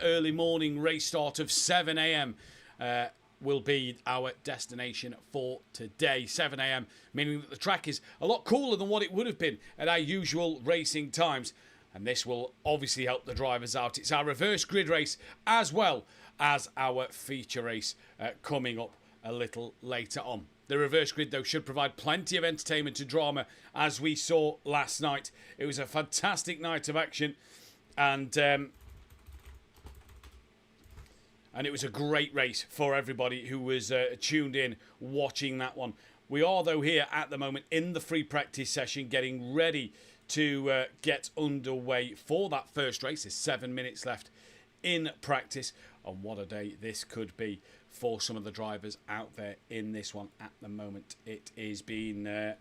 early morning race start of 7 a.m. Will be our destination for today. 7 a.m. meaning that the track is a lot cooler than what it would have been at our usual racing times. And this will obviously help the drivers out. It's our reverse grid race as well as our feature race coming up a little later on. The reverse grid, though, should provide plenty of entertainment and drama, as we saw last night. It was a fantastic night of action, and it was a great race for everybody who was tuned in watching that one. We are, though, here at the moment in the free practice session, getting ready to get underway for that first race. There's 7 minutes left in practice, and what a day this could be for some of the drivers out there in this one at the moment. It has been an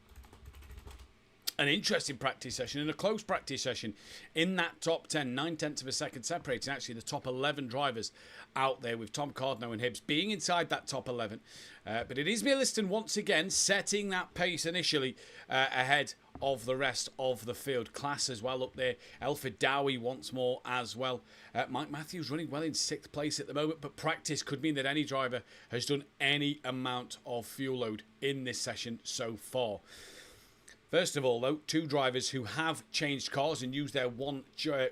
interesting practice session and a close practice session in that top 10, 9/10 of a second separating actually the top 11 drivers out there, with Tom Cardno and Hibbs being inside that top 11. But it is Milliston once again setting that pace initially ahead of the rest of the field. Class as well up there. Elfrid Dowie once more as well. Mike Matthews running well in 6th place at the moment, but practice could mean that any driver has done any amount of fuel load in this session so far. First of all, though, 2 drivers who have changed cars and used their one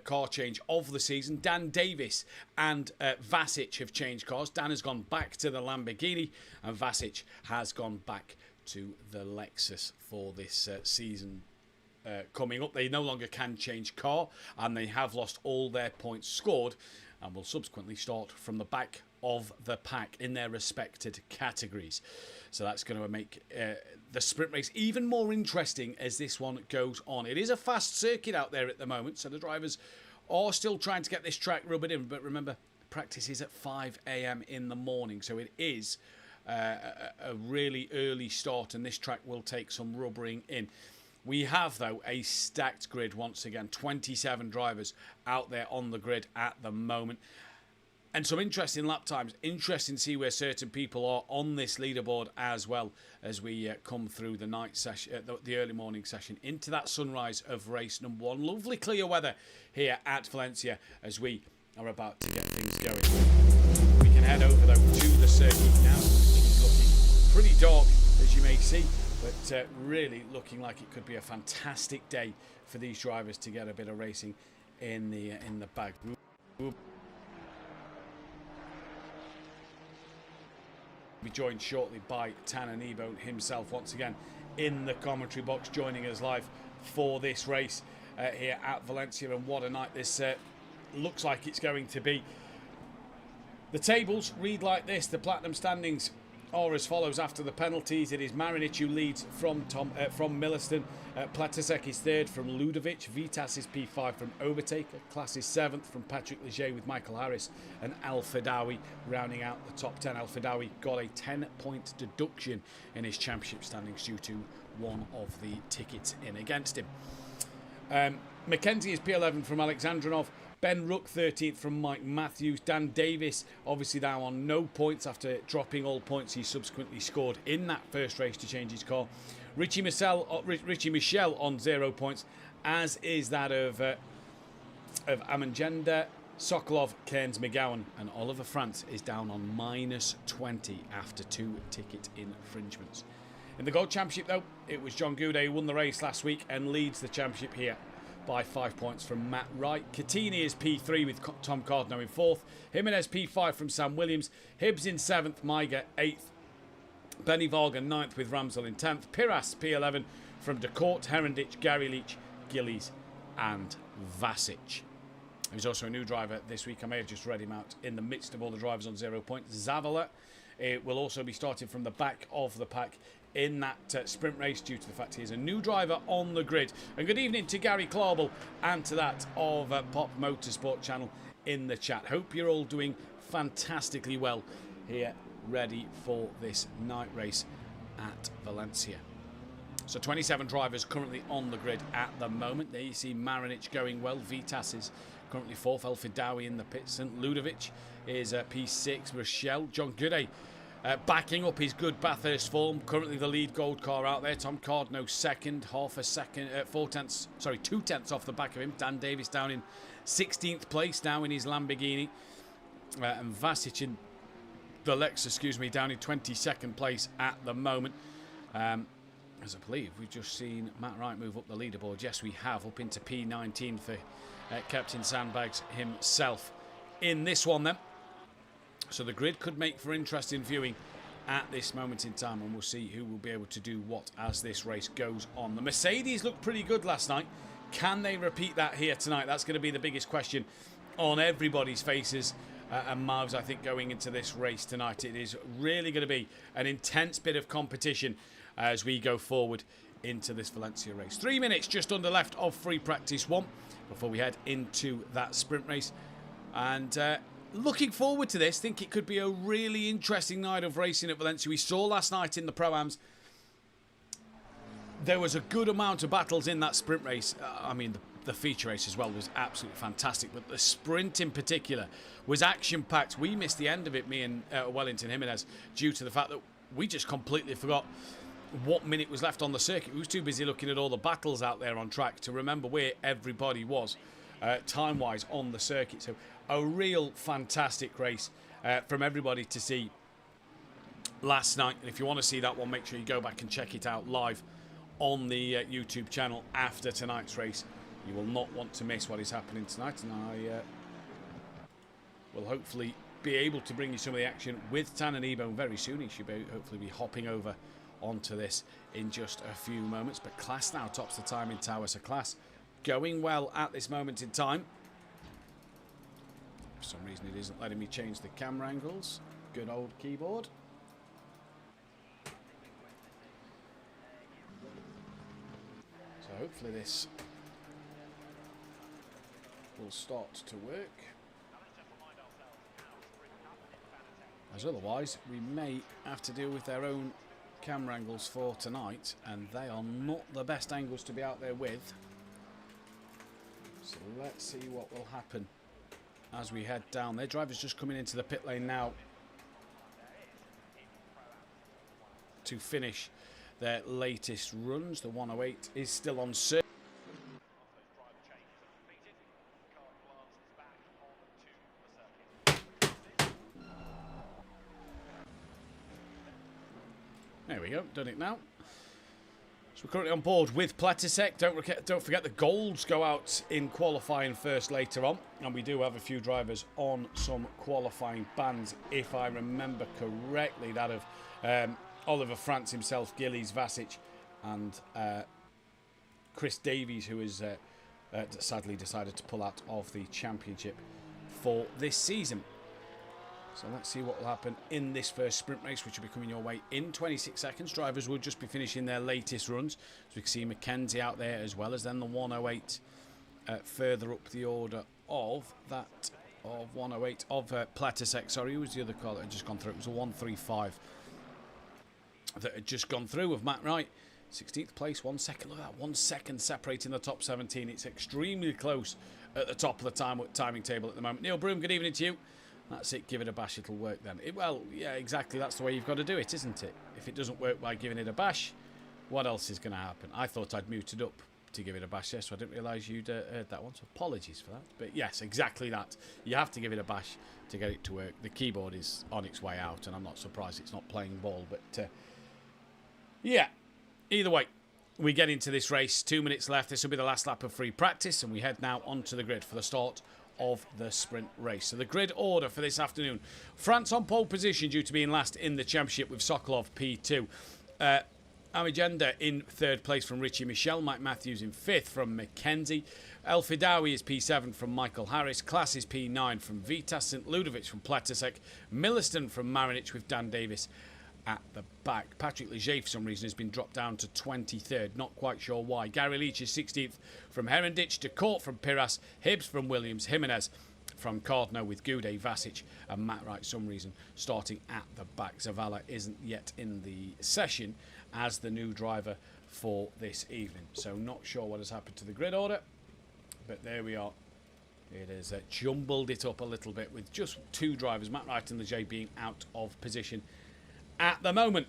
car change of the season. Dan Davis and Vasic have changed cars. Dan has gone back to the Lamborghini and Vasic has gone back to the Lexus for this season coming up. They no longer can change car, and they have lost all their points scored and will subsequently start from the back of the pack in their respected categories. So that's going to make the sprint race even more interesting as this one goes on. It is a fast circuit out there at the moment, so the drivers are still trying to get this track rubbered in. But remember, practice is at 5 a.m. in the morning, so it is a really early start, and this track will take some rubbering in. We have, though, a stacked grid once again. 27 drivers out there on the grid at the moment. And some interesting lap times. Interesting to see where certain people are on this leaderboard as well as we come through the night session, the early morning session into that sunrise of race number 1. Lovely clear weather here at Valencia as we are about to get things going. We can head over, though, to the circuit now, which is looking pretty dark, as you may see, but really looking like it could be a fantastic day for these drivers to get a bit of racing in the bag. Be joined shortly by Tanner Kneebone himself once again in the commentary box, joining us live for this race here at Valencia. And what a night this looks like it's going to be. The tables read like this. The platinum standings are as follows after the penalties. It is Marinic who leads from Milliston. Platasek is 3rd from Ludovic. Vitas is P5 from Overtaker. Class is 7th from Patrick Leger with Michael Harris and Elfrid Dowie rounding out the top 10. Elfrid Dowie got a 10-point deduction in his championship standings due to one of the tickets in against him. Mackenzie is P11 from Alexandrinov. Ben Rook 13th from Mike Matthews. Dan Davis obviously now on no points after dropping all points he subsequently scored in that first race to change his car. Richie Michel on 0 points, as is that of Amangenda, Sokolov, Cairns, McGowan, and Oliver France is down on -20 after 2 ticket infringements. In the Gold Championship, though, it was John Goudet who won the race last week and leads the championship here by 5 points from Matt Wright. Catini is P3 with Tom Cardno in 4th. Jimenez P5 from Sam Williams. Hibbs in 7th. Maiger 8th. Benny Vargan 9th with Ramsel in 10th. Piras P11 from DeCourt, Herendich, Gary Leach, Gillies and Vasic. There's also a new driver this week. I may have just read him out in the midst of all the drivers on 0 points. Zavala will also be starting from the back of the pack in that sprint race due to the fact he is a new driver on the grid. And good evening to Gary Clarbell and to that of Pop Motorsport channel in the chat. Hope you're all doing fantastically well here, ready for this night race at Valencia. So 27 drivers currently on the grid at the moment. There you see Marinic going well. Vitas is currently 4th. Elfrid Dowie in the pits. And Ludovic is P6. Rochelle. John Goudet backing up his good Bathurst form. Currently the lead gold car out there. Tom Cardno 2nd. Half a second. 2 tenths off the back of him. Dan Davis down in 16th place now in his Lamborghini. and Vasic in the Lexus, excuse me, down in 22nd place at the moment. As I believe we've just seen Matt Wright move up the leaderboard. Yes, we have, up into P19 for Captain Sandbags himself in this one then. So the grid could make for interesting viewing at this moment in time, and we'll see who will be able to do what as this race goes on. The Mercedes looked pretty good last night. Can they repeat that here tonight? That's going to be the biggest question on everybody's faces and mouths, I think, going into this race tonight. It is really going to be an intense bit of competition as we go forward into this Valencia race. 3 minutes just under left of free practice 1 before we head into that sprint race. And looking forward to this. Think it could be a really interesting night of racing at Valencia. We saw last night in the Pro-Ams there was a good amount of battles in that sprint race. I mean, the feature race as well was absolutely fantastic, but the sprint in particular was action-packed. We missed the end of it, me and Wellington Jimenez, due to the fact that we just completely forgot what minute was left on the circuit. We was too busy looking at all the battles out there on track to remember where everybody was time-wise on the circuit. So a real fantastic race from everybody to see last night. And if you want to see that one, make sure you go back and check it out live on the YouTube channel after tonight's race. You will not want to miss what is happening tonight, and I will hopefully be able to bring you some of the action with Tan and Kneebone very soon. He should hopefully be hopping over onto this in just a few moments. But Class now tops the time in tower, so Class going well at this moment in time. For some reason it isn't letting me change the camera angles. Good old keyboard. So hopefully this will start to work, as otherwise we may have to deal with their own camera angles for tonight, and they are not the best angles to be out there with. So let's see what will happen as we head down. Their driver's just coming into the pit lane now to finish their latest runs. The 108 is still on circuit. There we go, done it now. So we're currently on board with Pletisek. Don't forget the golds go out in qualifying first later on, and we do have a few drivers on some qualifying bans, if I remember correctly. That of Oliver France himself, Gillies, Vasic, and Chris Davies, who has sadly decided to pull out of the championship for this season. So let's see what will happen in this first sprint race, which will be coming your way in 26 seconds. Drivers will just be finishing their latest runs. So we can see Mackenzie out there, as well as then the 108 further up the order of that, of 108 of Pletisek. Sorry, who was the other car that had just gone through? It was a 135 that had just gone through with Matt Wright. 16th place, 1 second. Look at that, 1 second separating the top 17. It's extremely close at the top of the timing table at the moment. Neil Broom, good evening to you. That's it, give it a bash, it'll work then. Well, yeah, exactly, that's the way you've got to do it, isn't it? If it doesn't work by giving it a bash, what else is going to happen? I thought I'd muted up to give it a bash, yes, so I didn't realise you'd heard that one, so apologies for that. But yes, exactly that. You have to give it a bash to get it to work. The keyboard is on its way out, and I'm not surprised it's not playing ball, but yeah, either way, we get into this race. 2 minutes left. This will be the last lap of free practice, and we head now onto the grid for the start of the sprint race. So the grid order for this afternoon: France on pole position due to being last in the championship with Sokolov P2. Amagenda in third place from Richie Michel. Mike Matthews in fifth from Mackenzie. El Fidawi is P7 from Michael Harris. Class is P9 from Vitas. St. Ludovic from Pletisek. Milliston from Marinich with Dan Davis at the back. Patrick Leger, for some reason, has been dropped down to 23rd. Not quite sure why. Gary Leach is 16th from Herendich. De Court from Piras. Hibbs from Williams. Jimenez from Cardno with Goudet, Vasic and Matt Wright, some reason, starting at the back. Zavala isn't yet in the session as the new driver for this evening. So not sure what has happened to the grid order, but there we are. It has jumbled it up a little bit with just two drivers, Matt Wright and Leger, being out of position at the moment.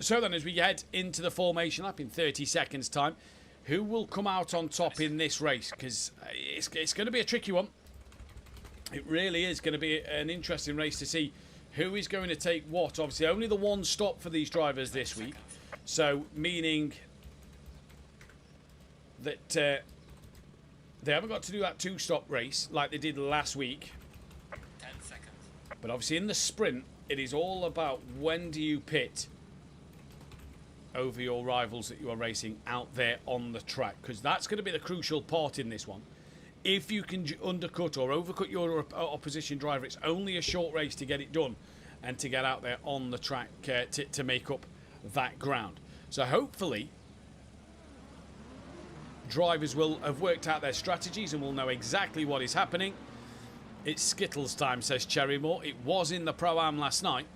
So then, as we head into the formation lap in 30 seconds time, who will come out on top in this race? Because it's going to be a tricky one. It really is going to be an interesting race to see who is going to take what. Obviously, only the one stop for these drivers this week. So, meaning that they haven't got to do that two-stop race like they did last week. 10 seconds. But obviously in the sprint, it is all about when do you pit over your rivals that you are racing out there on the track. Because that's going to be the crucial part in this one. If you can undercut or overcut your opposition driver, it's only a short race to get it done and to get out there on the track to make up that ground. So hopefully drivers will have worked out their strategies and will know exactly what is happening. It's Skittles time, says Cherrymore. It was in the Pro-Am last night,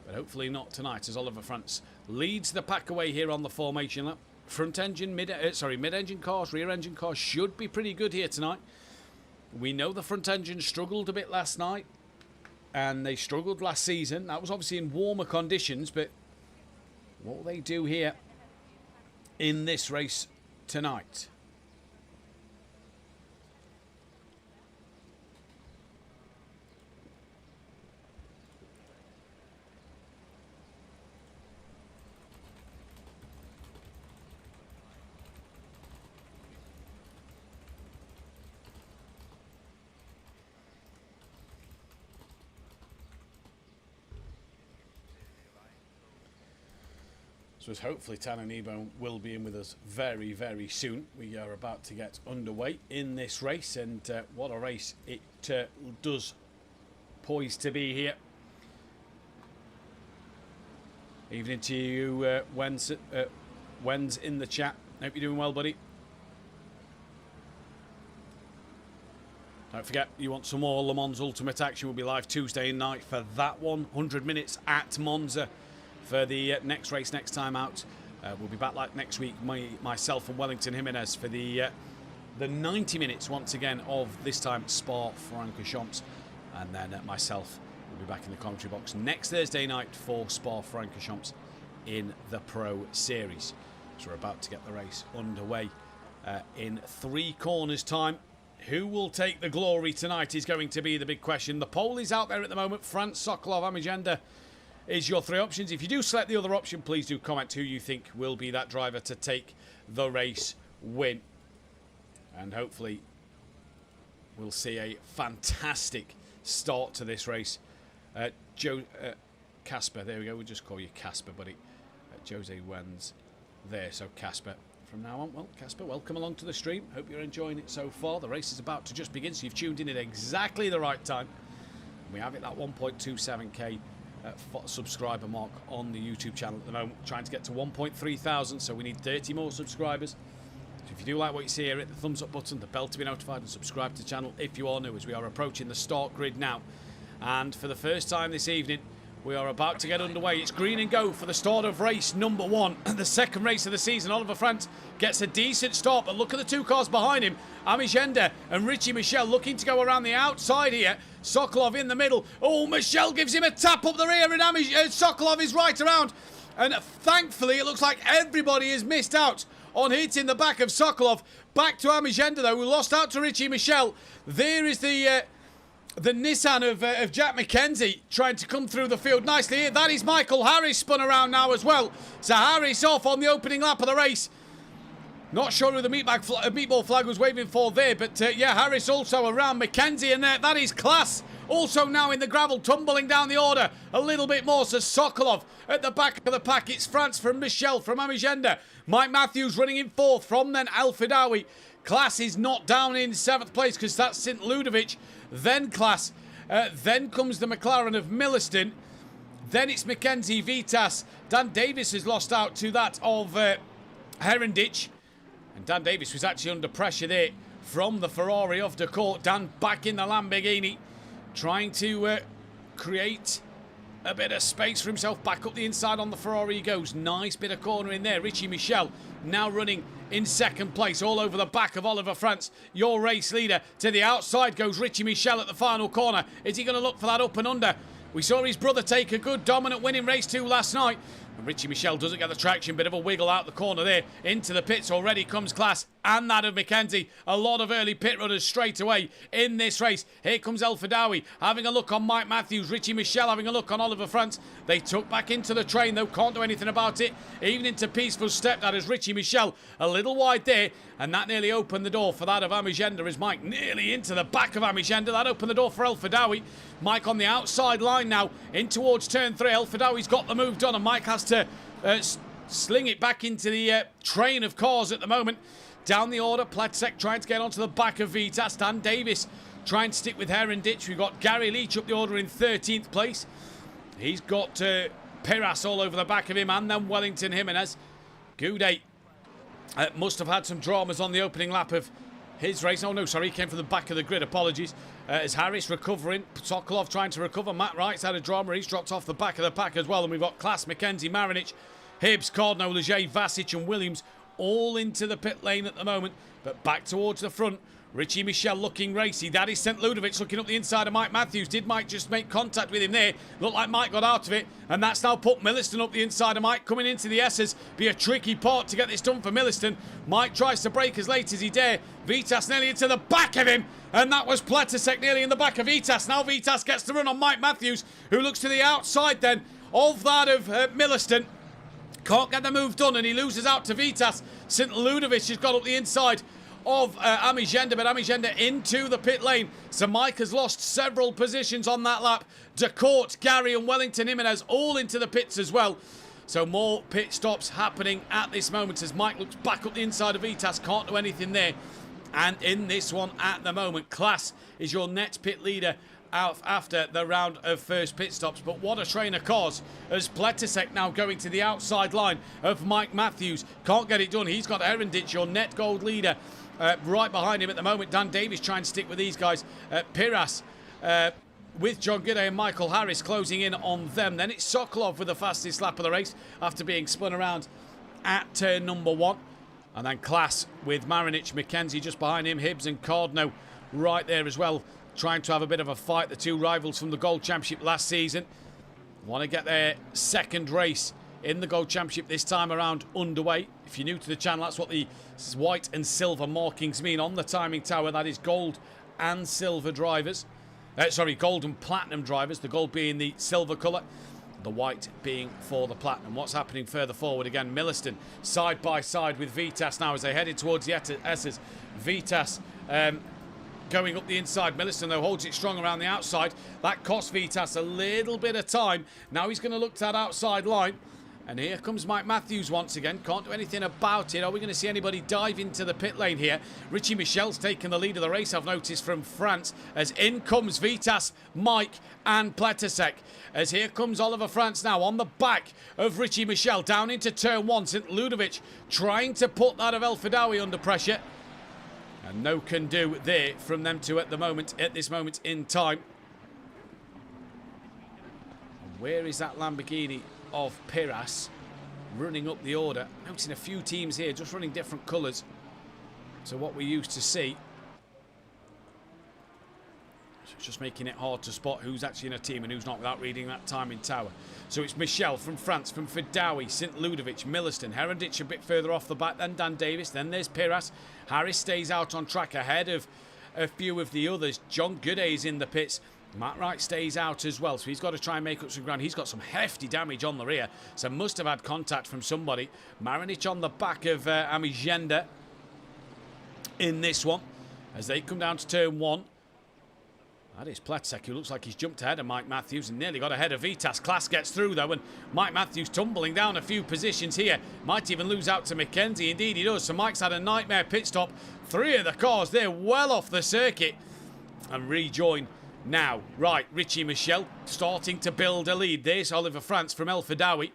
but hopefully not tonight, as Oliver Frantz leads the pack away here on the formation lap. Front engine, mid-engine cars, rear engine cars should be pretty good here tonight. We know the front engine struggled a bit last night, and they struggled last season. That was obviously in warmer conditions, but what will they do here in this race tonight? So as hopefully Tanner Kneebone will be in with us very, very soon. We are about to get underway in this race, and what a race it does poised to be here. Evening to you, Wen's in the chat. Hope you're doing well, buddy. Don't forget, you want some more Le Mans Ultimate action. We'll be live Tuesday night for that one. 100 minutes at Monza for the next race, next time out. We'll be back like next week, myself and Wellington Jimenez for the 90 minutes once again of this time Spa-Francorchamps, and then myself will be back in the commentary box next Thursday night for Spa-Francorchamps in the Pro Series. So we're about to get the race underway in 3 corners time. Who will take the glory tonight is going to be the big question. The poll is out there at the moment. France, Sokolov, Amagenda is your 3 options. If you do select the other option, please do comment who you think will be that driver to take the race win. And hopefully we'll see a fantastic start to this race. Casper, there we go. We'll just call you Casper, buddy. Jose Wenz there. So Casper from now on. Well, Casper, welcome along to the stream. Hope you're enjoying it so far. The race is about to just begin, so you've tuned in at exactly the right time. We have it that 1.27k subscriber mark on the YouTube channel at the moment. We're trying to get to 1.3 thousand, so we need 30 more subscribers. So if you do like what you see here, hit the thumbs up button, the bell to be notified, and subscribe to the channel if you are new, as we are approaching the start grid now. And for the first time this evening, we are about to get underway. It's green and go for the start of race number 1, the second race of the season. Oliver Frantz gets a decent start, but look at the 2 cars behind him. Amagenda and Richie Michel looking to go around the outside here. Sokolov in the middle. Oh, Michel gives him a tap up the rear, and Sokolov is right around. And thankfully, it looks like everybody has missed out on hitting the back of Sokolov. Back to Amagenda, though, who lost out to Richie Michel. There is the Nissan of Jack McKenzie trying to come through the field nicely here. That is Michael Harris spun around now as well. So Harris off on the opening lap of the race. Not sure who the meatball flag was waving for there, but yeah, Harris also around McKenzie, and that is class. Also now in the gravel, tumbling down the order a little bit more. So Sokolov at the back of the pack. It's France from Michel from Amagenda. Mike Matthews running in 4th from then Alfidawi. Class is not down in 7th place because that's St. Ludovic. Then Class. Then comes the McLaren of Milliston. Then it's Mackenzie Vitas. Dan Davis has lost out to that of Herendich. And Dan Davis was actually under pressure there from the Ferrari of De Court. Dan back in the Lamborghini, trying to create a bit of space for himself. Back up the inside on the Ferrari he goes. Nice bit of corner in there. Richie Michel now running in 2nd place all over the back of Oliver Frantz, your race leader. To the outside goes Richie Michel at the final corner. Is he going to look for that up and under? We saw his brother take a good dominant win in race 2 last night. And Richie Michel doesn't get the traction. Bit of a wiggle out the corner there. Into the pits already comes Class and that of Mackenzie. A lot of early pit runners straight away in this race. Here comes El Fadawi having a look on Mike Matthews. Richie Michel having a look on Oliver France. They took back into the train though. Can't do anything about it. Even into Peaceful Step. That is Richie Michel a little wide there. And that nearly opened the door for that of Amigenda as Mike nearly into the back of Amigenda. That opened the door for El Fadawi. Mike on the outside line now in towards turn 3. El Fadawi's got the move done and Mike has to sling it back into the train of cars at the moment. Down the order, Pletzek trying to get onto the back of Vitas. Dan Davis trying to stick with Herendich. We've got Gary Leach up the order in 13th place. He's got Piras all over the back of him and then Wellington Jimenez. Goudet must have had some dramas on the opening lap of his race. Oh no, sorry, he came from the back of the grid. Apologies. As Harris recovering, Sokolov trying to recover. Matt Wright's had a drama. He's dropped off the back of the pack as well. And we've got Class, Mackenzie, Marinich, Hibbs, Cardno, Leger, Vasic and Williams all into the pit lane at the moment. But back towards the front. Richie Michel looking racy. That is St. Ludovic looking up the inside of Mike Matthews. Did Mike just make contact with him there? Looked like Mike got out of it. And that's now put Milliston up the inside of Mike. Coming into the S's. Be a tricky part to get this done for Milliston. Mike tries to brake as late as he dare. Vitas nearly into the back of him. And that was Pletasek nearly in the back of Vitas. Now Vitas gets the run on Mike Matthews, who looks to the outside then of that of Milliston. Can't get the move done and he loses out to Vitas. St. Ludovic has got up the inside of Amigenda, but Amigenda into the pit lane. So Mike has lost several positions on that lap. DeCourt, Gary and Wellington Jimenez all into the pits as well. So more pit stops happening at this moment as Mike looks back up the inside of Vitas. Can't do anything there. And in this one at the moment, Class is your net pit leader out after the round of first pit stops. But what a train of cars as Pletasek now going to the outside line of Mike Matthews. Can't get it done. He's got Herendich, your net gold leader, right behind him at the moment. Dan Davis trying to stick with these guys. Piras with John Gooday and Michael Harris closing in on them. Then it's Sokolov with the fastest lap of the race after being spun around at turn number 1. And then Class with Marinich, Mackenzie just behind him. Hibbs and Cardno right there as well, trying to have a bit of a fight. The two rivals from the Gold Championship last season want to get their second race in the Gold Championship this time around underway. If you're new to the channel, that's what the white and silver markings mean on the timing tower. That is gold and silver drivers. Sorry, gold and platinum drivers. The gold being the silver colour, the white being for the platinum. What's happening further forward again? Milliston side by side with Vitas now as they headed towards the S's. Vitas going up the inside. Milliston though holds it strong around the outside. That cost Vitas a little bit of time. Now he's going to look to that outside line. And here comes Mike Matthews once again. Can't do anything about it. Are we going to see anybody dive into the pit lane here? Richie Michel's taken the lead of the race, I've noticed, from France. As in comes Vitas, Mike and Pletasek. As here comes Oliver France now on the back of Richie Michel. Down into turn 1. St. Ludovic trying to put that of El Fadawi under pressure. And no can do there from them two at this moment in time. And where is that Lamborghini of Piras running up the order? Noticing a few teams here just running different colours to what we used to see. So it's just making it hard to spot who's actually in a team and who's not without reading that timing tower. So it's Michel from France, from Fadawi, St. Ludovic, Milliston, Herendich a bit further off the back, then Dan Davis, then there's Piras. Harris stays out on track ahead of a few of the others. John Gooday is in the pits. Matt Wright stays out as well, so he's got to try and make up some ground. He's got some hefty damage on the rear, so must have had contact from somebody. Marinich on the back of Amigenda in this one as they come down to turn 1. That is Pletasek, who looks like he's jumped ahead of Mike Matthews and nearly got ahead of Vitas. Class gets through though, and Mike Matthews tumbling down a few positions here. Might even lose out to Mackenzie. Indeed he does. So Mike's had a nightmare pit stop. 3 of the cars, they're well off the circuit. And rejoin now. Right, Richie Michel starting to build a lead. There's Oliver France from El Fadawi.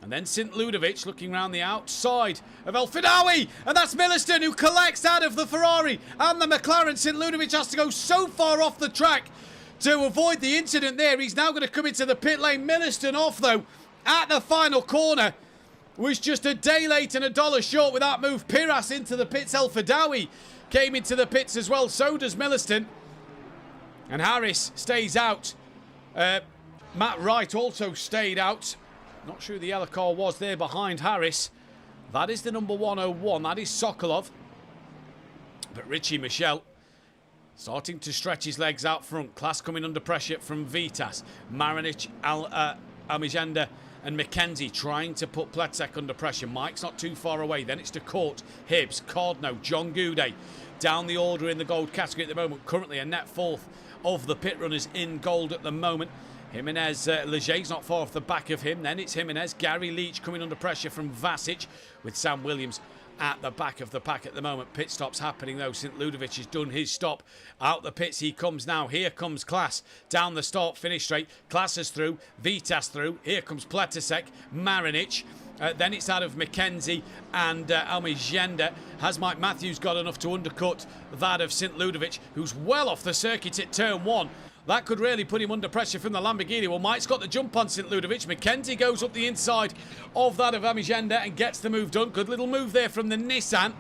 And then St. Ludovic looking round the outside of El Fadawi. And that's Milliston who collects out of the Ferrari and the McLaren. St. Ludovic has to go so far off the track to avoid the incident there. He's now going to come into the pit lane. Milliston off though at the final corner. Was just a day late and $1 short with that move. Piras into the pits. El Fadawi came into the pits as well. So does Milliston. And Harris stays out. Matt Wright also stayed out. Not sure who the yellow car was there behind Harris. That is the number 101. That is Sokolov. But Richie Michel starting to stretch his legs out front. Class coming under pressure from Vitas. Marinic, Amigenda and McKenzie trying to put Pletek under pressure. Mike's not too far away. Then it's to Court, Hibbs, Cardno, John Goudet. Down the order in the gold category at the moment. Currently a net fourth of the pit runners in gold at the moment. Jimenez, Leger's not far off the back of him. Then it's Jimenez. Gary Leach coming under pressure from Vasic with Sam Williams at the back of the pack at the moment. Pit stops happening though. St. Ludovic has done his stop. Out the pits he comes now. Here comes Class. Down the start, finish straight. Class is through. Vitas through. Here comes Pletasek. Marinic. Then it's out of McKenzie and Almigenda. Has Mike Matthews got enough to undercut that of St. Ludovic, who's well off the circuit at turn one? That could really put him under pressure from the Lamborghini. Well, Mike's got the jump on St. Ludovic. McKenzie goes up the inside of that of Amigenda and gets the move done. Good little move there from the Nissan.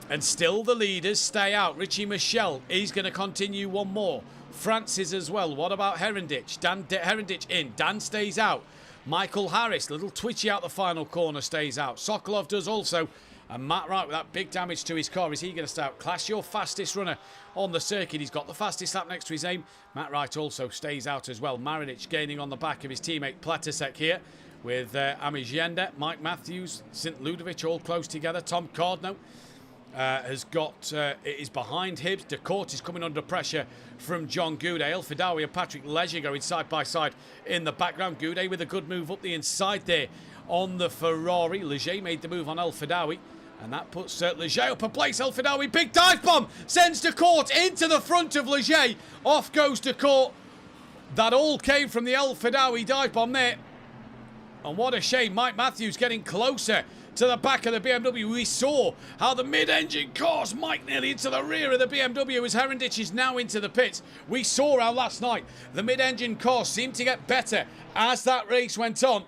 And still the leaders stay out. Richie Michel, he's going to continue one more. Francis as well. What about Herendich? Herendich in. Dan stays out. Michael Harris, little twitchy out the final corner, stays out. Sokolov does also. And Matt Wright with that big damage to his car. Is he going to stay out? Class, your fastest runner on the circuit. He's got the fastest lap next to his aim. Matt Wright also stays out as well. Marinic gaining on the back of his teammate Pletasek here with Amigenda, Mike Matthews, St. Ludovic all close together. Tom Cardno has got, it is behind Hibbs. DeCourt is coming under pressure from John Goudet. El Fidawi and Patrick Leger going side by side in the background. Goudet with a good move up the inside there on the Ferrari. Leger made the move on El Fidawi. And that puts Leger up a place. El Fidawi, big dive bomb, sends DeCourt into the front of Leger. Off goes DeCourt. That all came from the El Fidawi dive bomb there. And what a shame. Mike Matthews getting closer to the back of the BMW. We saw how the mid-engine cars Mike nearly into the rear of the BMW as Herendich is now into the pits. We saw how last night the mid-engine cars seemed to get better as that race went on.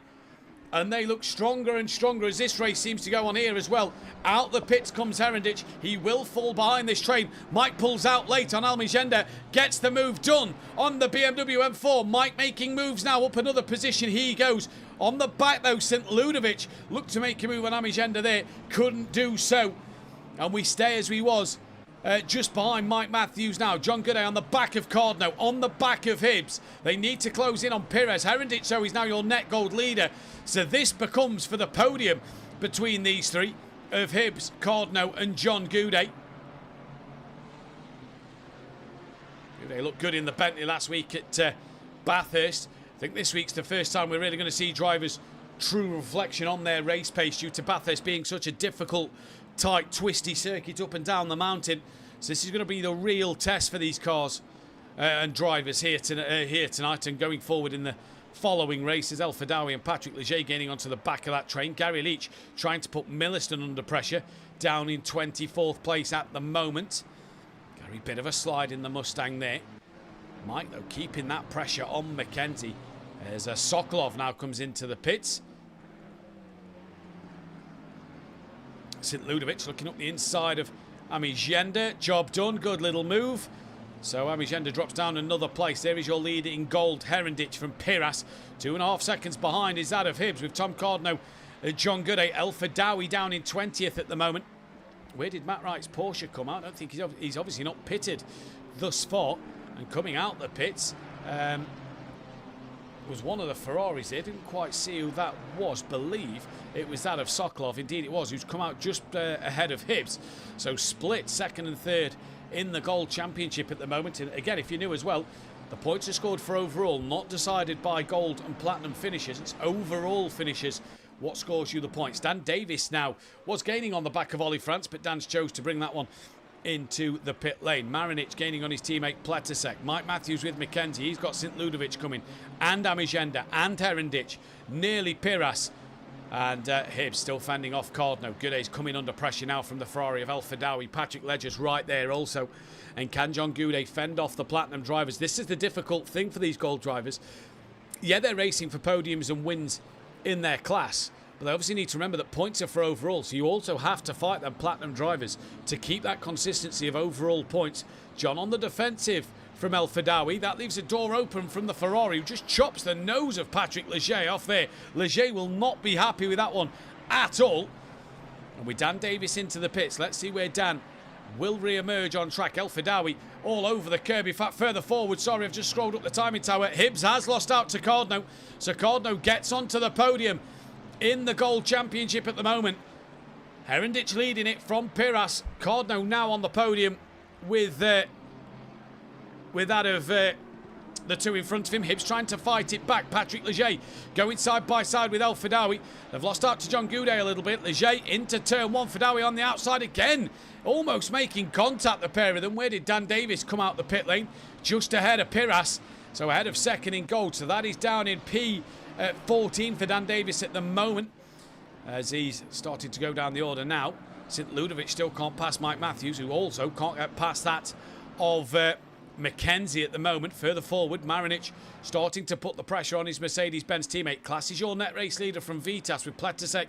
And they look stronger and stronger as this race seems to go on here as well. Out the pits comes Herendich. He will fall behind this train. Mike pulls out late on Almigenda. Gets the move done on the BMW M4. Mike making moves now up another position. He goes. On the back though, St. Ludovic looked to make a move on Amigenda there. Couldn't do so. And we stay as we was. Just behind Mike Matthews now. John Goudet on the back of Cardno. On the back of Hibbs. They need to close in on Perez. Herendich, so he's now your net gold leader. So this becomes for the podium between these three of Hibbs, Cardno and John Goudet. Goudet looked good in the Bentley last week at Bathurst. I think this week's the first time we're really going to see drivers' true reflection on their race pace due to Bathurst being such a difficult, tight, twisty circuit up and down the mountain. So this is going to be the real test for these cars and drivers here tonight and going forward in the following races. El Fidawi and Patrick Leger gaining onto the back of that train. Gary Leach trying to put Milliston under pressure, down in 24th place at the moment. Gary, bit of a slide in the Mustang there. Mike, though, keeping that pressure on McKenzie as Sokolov now comes into the pits. St. Ludovic looking up the inside of Amigenda. Job done. Good little move. So Amigenda drops down another place. There is your lead in gold. Herendich from Piras. 2.5 seconds behind is that of Hibbs with Tom Cardno, John Goudet. El Fidawi down in 20th at the moment. Where did Matt Wright's Porsche come out? I don't think he's obviously not pitted thus far. And coming out the pits was one of the Ferraris there. Didn't quite see who that was. Believe it was that of Sokolov. Indeed it was, who's come out just ahead of Hibbs. So split second and third in the Gold Championship at the moment. And again, if you knew as well, the points are scored for overall, not decided by gold and platinum finishes. It's overall finishes what scores you the points. Dan Davis now was gaining on the back of Ollie France, but Dan's chose to bring that one into the pit lane. Marinic gaining on his teammate Pletasek. Mike Matthews with McKenzie. He's got St. Ludovic coming. And Amigenda. And Herendich. Nearly Piras. And Hibbs still fending off Cardno. Goudet's coming under pressure now from the Ferrari of El Fidawi. Patrick Leger's right there also. And can John Goudet fend off the platinum drivers? This is the difficult thing for these gold drivers. Yeah, they're racing for podiums and wins in their class. But they obviously need to remember that points are for overall. So you also have to fight them platinum drivers to keep that consistency of overall points. John on the defensive from El Fadawi. That leaves a door open from the Ferrari, who just chops the nose of Patrick Leger off there. Leger will not be happy with that one at all. And with Dan Davis into the pits, let's see where Dan will re-emerge on track. El Fadawi all over the curb. In fact, further forward, sorry, I've just scrolled up the timing tower. Hibbs has lost out to Cardno. So Cardno gets onto the podium in the Gold Championship at the moment. Herendich leading it from Piras. Cardno now on the podium with that of the two in front of him. Hibbs trying to fight it back. Patrick Leger going side by side with El Fadawi. They've lost out to John Goudet a little bit. Leger into turn one. Fadawi on the outside again. Almost making contact, the pair of them. Where did Dan Davis come out the pit lane? Just ahead of Piras. So ahead of second in gold. So that is down in P14 for Dan Davis at the moment, as he's starting to go down the order now. St. Ludovic still can't pass Mike Matthews, who also can't get past that of Mackenzie at the moment. Further forward, Marinic starting to put the pressure on his Mercedes-Benz teammate. Class is your net race leader from Vitas, with Pletasek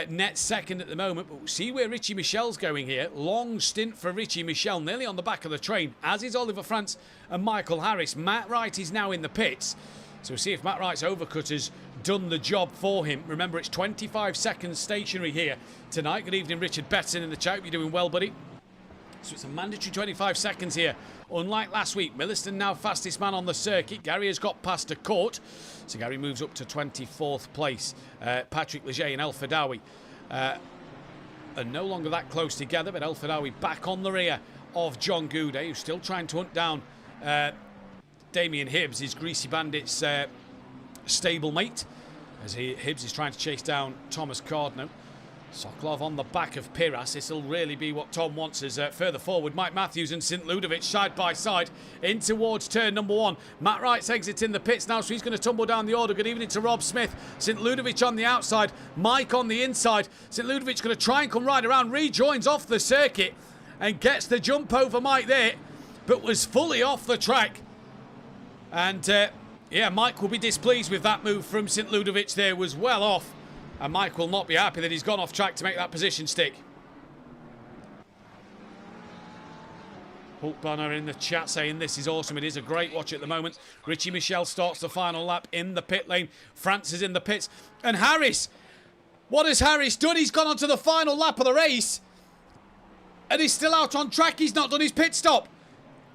net second at the moment. But we'll see where Richie Michel's going here. Long stint for Richie Michel, nearly on the back of the train, as is Oliver France and Michael Harris. Matt Wright is now in the pits, so we'll see if Matt Wright's overcut has done the job for him. Remember, it's 25 seconds stationary here tonight. Good evening, Richard Betson in the chat. You're doing well, buddy. So it's a mandatory 25 seconds here. Unlike last week, Milliston now fastest man on the circuit. Gary has got past a court, so Gary moves up to 24th place. Patrick Leger and El Fadawi are no longer that close together, but El Fadawi back on the rear of John Goudet, who's still trying to hunt down Damien Hibbs, his Greasy Bandits stablemate, as Hibbs is trying to chase down Thomas Cardno. Sokolov on the back of Piras. This will really be what Tom wants. As further forward, Mike Matthews and St. Ludovic side by side in towards turn number one. Matt Wright's exiting the pits now, so he's going to tumble down the order. Good evening to Rob Smith. St. Ludovic on the outside, Mike on the inside. St. Ludovic's going to try and come right around, rejoins off the circuit and gets the jump over Mike there, but was fully off the track. And yeah, Mike will be displeased with that move from St. Ludovic there. Was well off. And Mike will not be happy that he's gone off track to make that position stick. Hulk Bonner in the chat saying this is awesome. It is a great watch at the moment. Richie Michel starts the final lap in the pit lane. France is in the pits. And Harris, what has Harris done? He's gone on to the final lap of the race. And he's still out on track. He's not done his pit stop.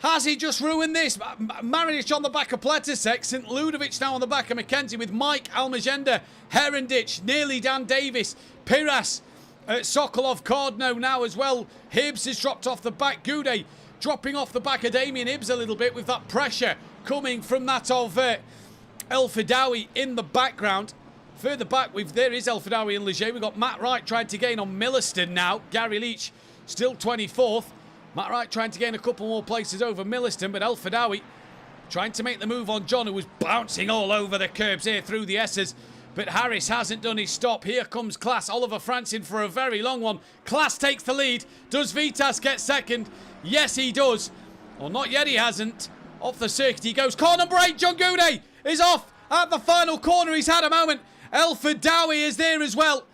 Has he just ruined this? Marinic on the back of Pletasek. St. Ludovic now on the back of Mackenzie, with Mike Almagenda, Herendich, nearly Dan Davis, Piras, Sokolov, Cardno now as well. Hibbs has dropped off the back. Goudet dropping off the back of Damien Hibbs a little bit, with that pressure coming from that of El Fadawi in the background. Further back, there is El Fadawi and Leger. We've got Matt Wright trying to gain on Milliston now. Gary Leach still 24th. Matt Wright trying to gain a couple more places over Milliston, but El Fadawi trying to make the move on John, who was bouncing all over the curbs here through the S's. But Harris hasn't done his stop. Here comes Class. Oliver France in for a very long one. Class takes the lead. Does Vitas get second? Yes, he does. Well, not yet, he hasn't. Off the circuit he goes. Corner break. John Goudet is off at the final corner. He's had a moment. El Fadawi is there as well,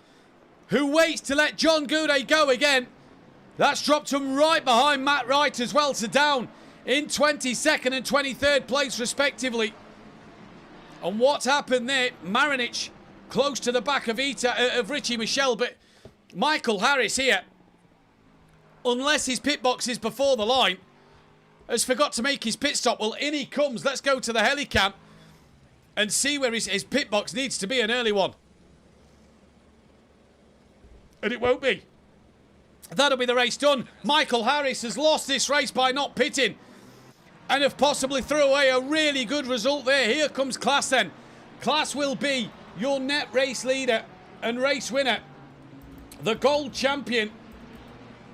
who waits to let John Goudet go again. That's dropped him right behind Matt Wright as well, so down in 22nd and 23rd place respectively. And what's happened there? Marinic close to the back of Richie Michel, but Michael Harris here, unless his pit box is before the line, has forgot to make his pit stop. Well, in he comes. Let's go to the helicam and see where his pit box needs to be, an early one. And it won't be. That'll be the race done. Michael Harris has lost this race by not pitting, and have possibly threw away a really good result there. Here comes Class then. Class will be your net race leader and race winner. The gold champion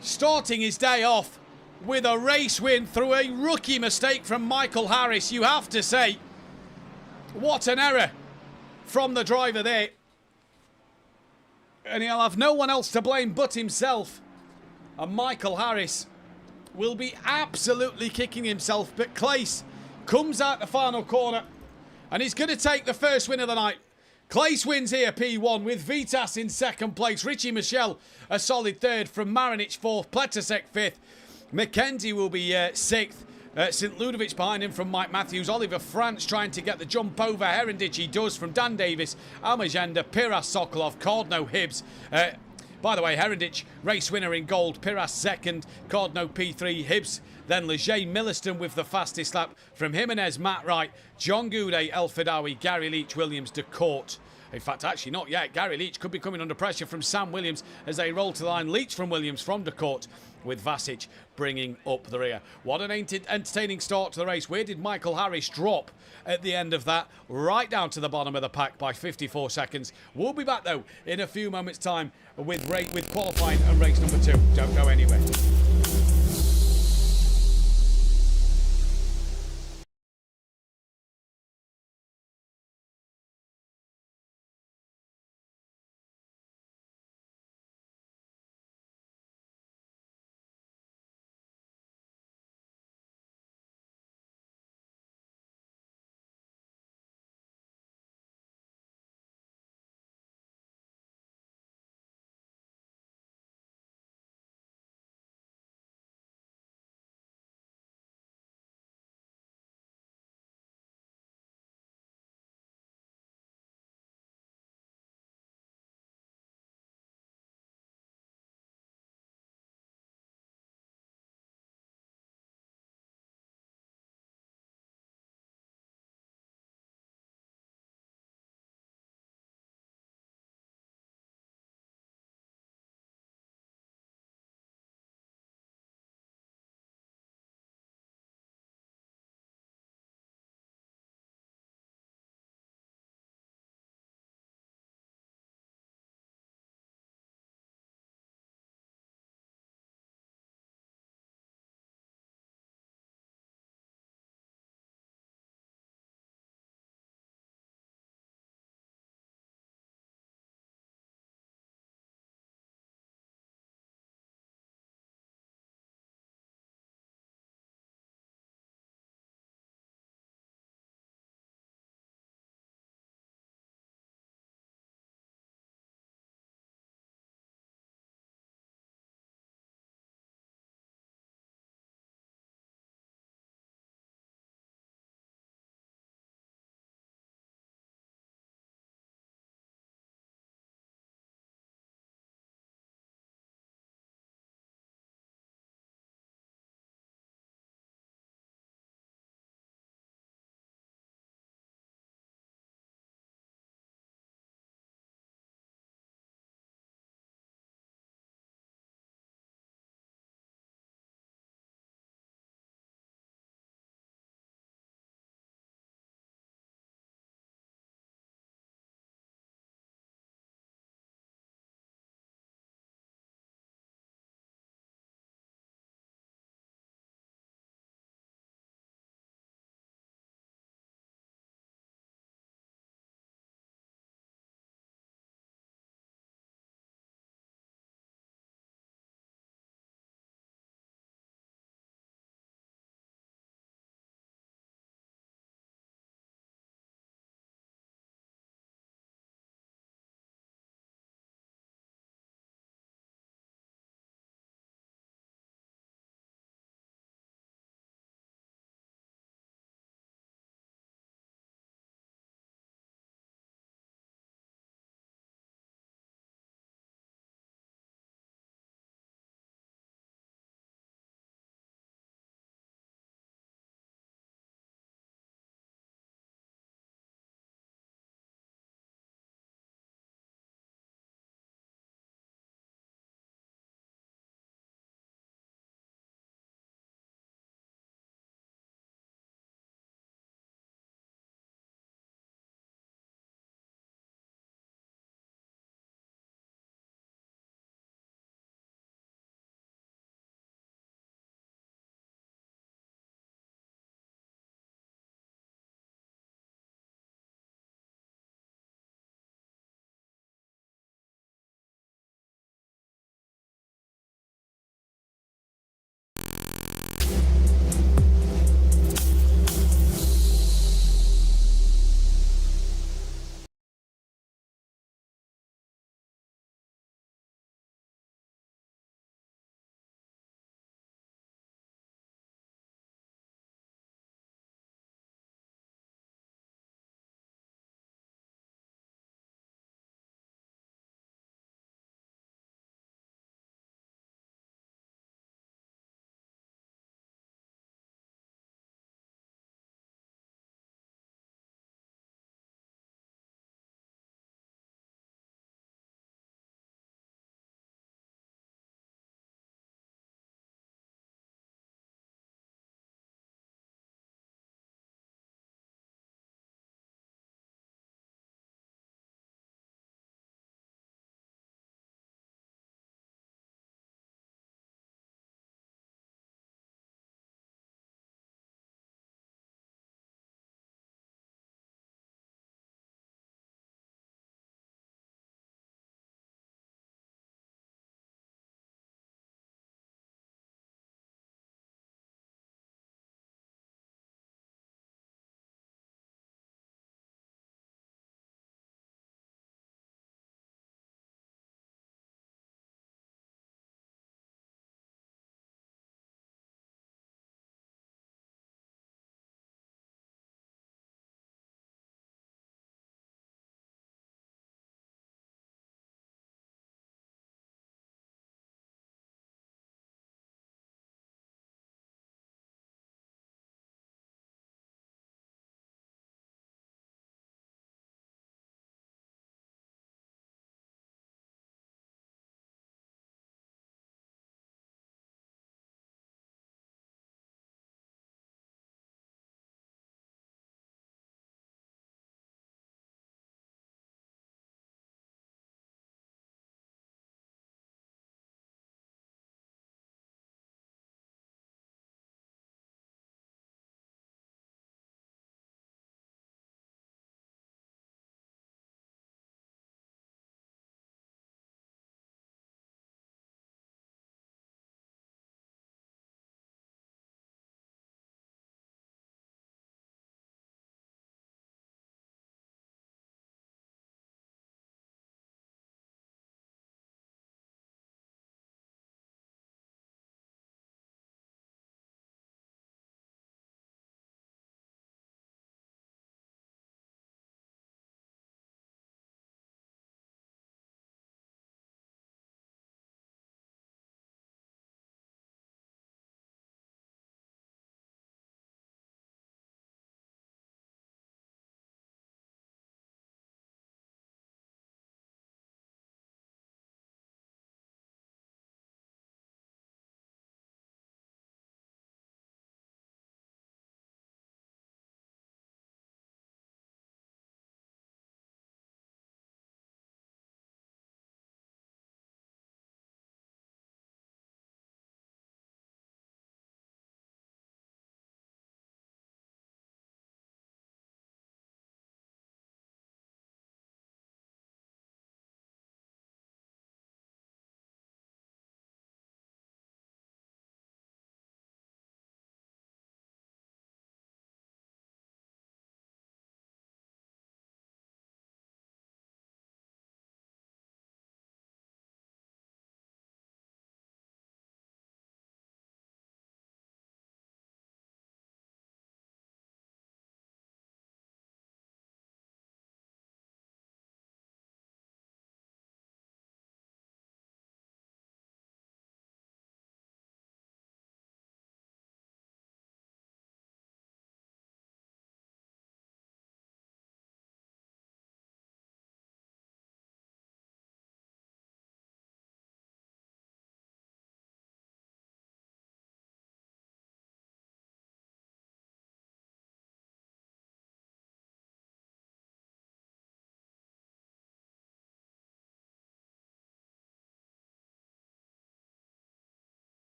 starting his day off with a race win through a rookie mistake from Michael Harris. You have to say, what an error from the driver there. And he'll have no one else to blame but himself. And Michael Harris will be absolutely kicking himself. But Clace comes out the final corner, and he's going to take the first win of the night. Clace wins here, P1, with Vitas in second place. Richie Michel a solid third, from Marinic fourth, Pletasek fifth. Mackenzie will be sixth. St. Ludovic behind him from Mike Matthews. Oliver France trying to get the jump over. Herendich he does from Dan Davis. Almagenda, Piras, Sokolov, Cordno, Hibbs. By the way, Herendich, race winner in gold. Piras second, Cordno P3, Hibbs. Then Leger Milliston with the fastest lap from Jimenez, Matt Wright, John Goudet, El Fadawi, Gary Leach, Williams, de Court. In fact, actually not yet. Gary Leach could be coming under pressure from Sam Williams as they roll to the line. Leach from Williams from de Court with Vasic bringing up the rear. What an entertaining start to the race. Where did Michael Harris drop at the end of that? Right down to the bottom of the pack by 54 seconds. We'll be back, though, in a few moments' time with qualifying and race number 2. Don't go anywhere.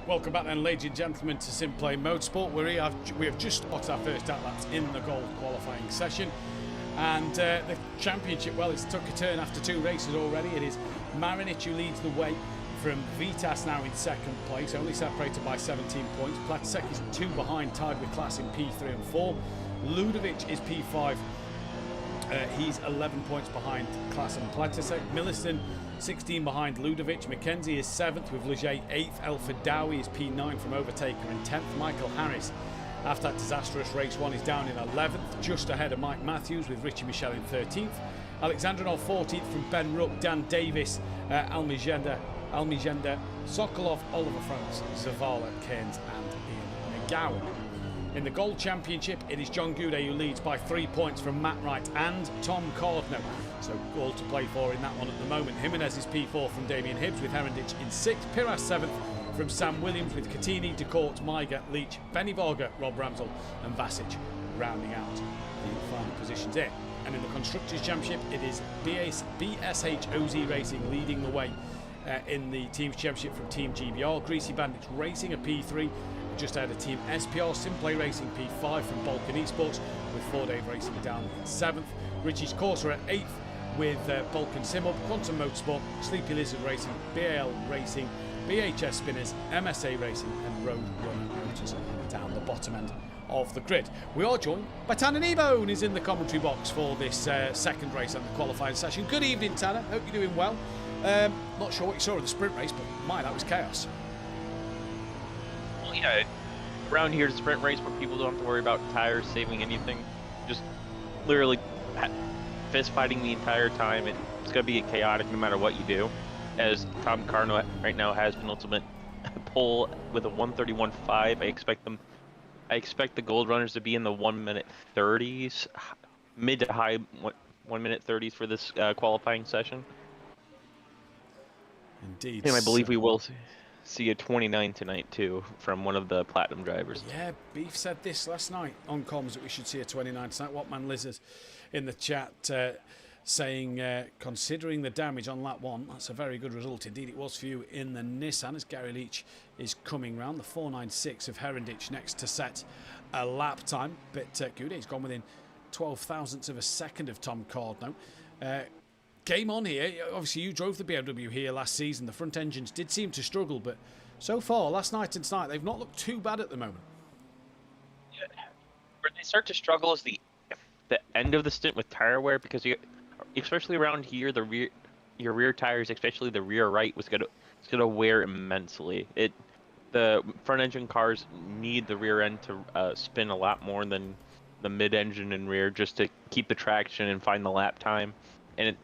Welcome back then, ladies and gentlemen, to SimPlay Motorsport, where we have just got our first outlets in the gold qualifying session. And the championship, well, it's took a turn after 2 races already. It is Marinic who leads the way from Vitas now in second place, only separated by 17 points. Platisek is 2 behind, tied with Class in P3 and 4. Ludovic is P5. He's 11 points behind Class and Platisek. Milliston 16 behind Ludovic. Mackenzie is 7th with Leger 8th. El Fadawi is P9 from Overtaker in 10th. Michael Harris, after that disastrous race 1, is down in 11th, just ahead of Mike Matthews with Richie Michel in 13th. Alexandrinov 14th from Ben Ruck. Dan Davis, Almigenda, Sokolov, Oliver Franks, Zavala, Cairns and Ian McGowan. In the Gold Championship, it is John Goudet who leads by 3 points from Matt Wright and Tom Cordno. So all to play for in that one at the moment. Jimenez is P4 from Damien Hibbs with Herendich in 6th. Piras 7th from Sam Williams with Catini, DeCourt, Maiga, Leach, Benny Varga, Rob Ramsell and Vasic rounding out the final positions there. And in the Constructors' Championship, it is BSH OZ Racing leading the way in the Teams Championship from Team GBR. Greasy Bandits Racing a P3. Just ahead of Team SPR, SimPlay Racing P5 from Balkan Esports with 4-Dave Racing down in 7th. Richie's Corsa at 8th with Balkan Simub, Quantum Motorsport, Sleepy Lizard Racing, BAL Racing, BHS Spinners, MSA Racing and Road Runner Motors down the bottom end of the grid. We are joined by Tanner Kneebone, is in the commentary box for this second race and the qualifying session. Good evening, Tanner. Hope you're doing well. Not sure what you saw of the sprint race, but my, that was chaos. Yeah, around here, the sprint race where people don't have to worry about tires saving anything, just literally fist fighting the entire time. It's going to be chaotic no matter what you do, as Tom Carno right now has penultimate pole with a 1:31.5. I expect the Gold Runners to be in the 1-minute 30s, mid to high 1-minute 30s for this qualifying session. Indeed. And I believe we will see a 29 tonight too from one of the Platinum drivers. Yeah, Beef said this last night on comms that we should see a 29 tonight. Whatman Lizard in the chat saying, considering the damage on lap 1, that's a very good result indeed. It was for you in the Nissan as Gary Leach is coming round. The 496 of Herendich next to set a lap time, but Goudet's gone within 12 thousandths of a second of Tom Cordno. Game on here. Obviously, you drove the BMW here last season. The front engines did seem to struggle, but so far, last night and tonight, they've not looked too bad at the moment. Yeah. Where they start to struggle is the end of the stint with tire wear, because especially around here, your rear tires, especially the rear right, it's gonna wear immensely. The front engine cars need the rear end to spin a lot more than the mid engine and rear, just to keep the traction and find the lap time. And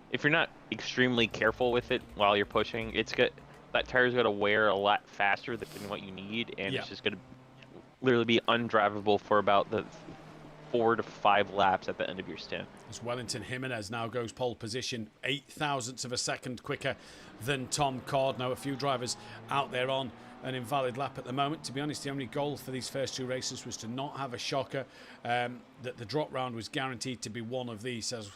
if you're not extremely careful with it while you're pushing, that tire's gonna wear a lot faster than what you need, and it's just gonna literally be undrivable for about the 4 to 5 laps at the end of your stint. As Wellington Jimenez now goes pole position, 8 thousandths of a second quicker than Tom Cordno. A few drivers out there on an invalid lap at the moment. To be honest, the only goal for these first 2 races was to not have a shocker. That the drop round was guaranteed to be one of these, says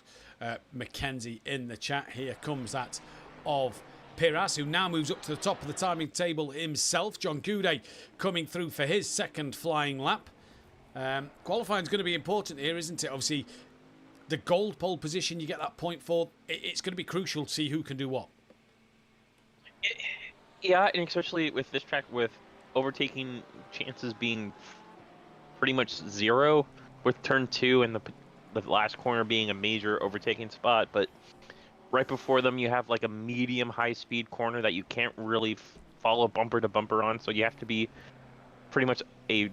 Mackenzie in the chat. Here comes that of Piras, who now moves up to the top of the timing table himself. John Goudet coming through for his second flying lap. Qualifying is going to be important here, isn't it? Obviously, the gold pole position you get that point for, it's going to be crucial to see who can do what. Yeah, and especially with this track, with overtaking chances being pretty much 0, with turn 2 and the last corner being a major overtaking spot, but right before them you have like a medium high speed corner that you can't really follow bumper to bumper on, so you have to be pretty much a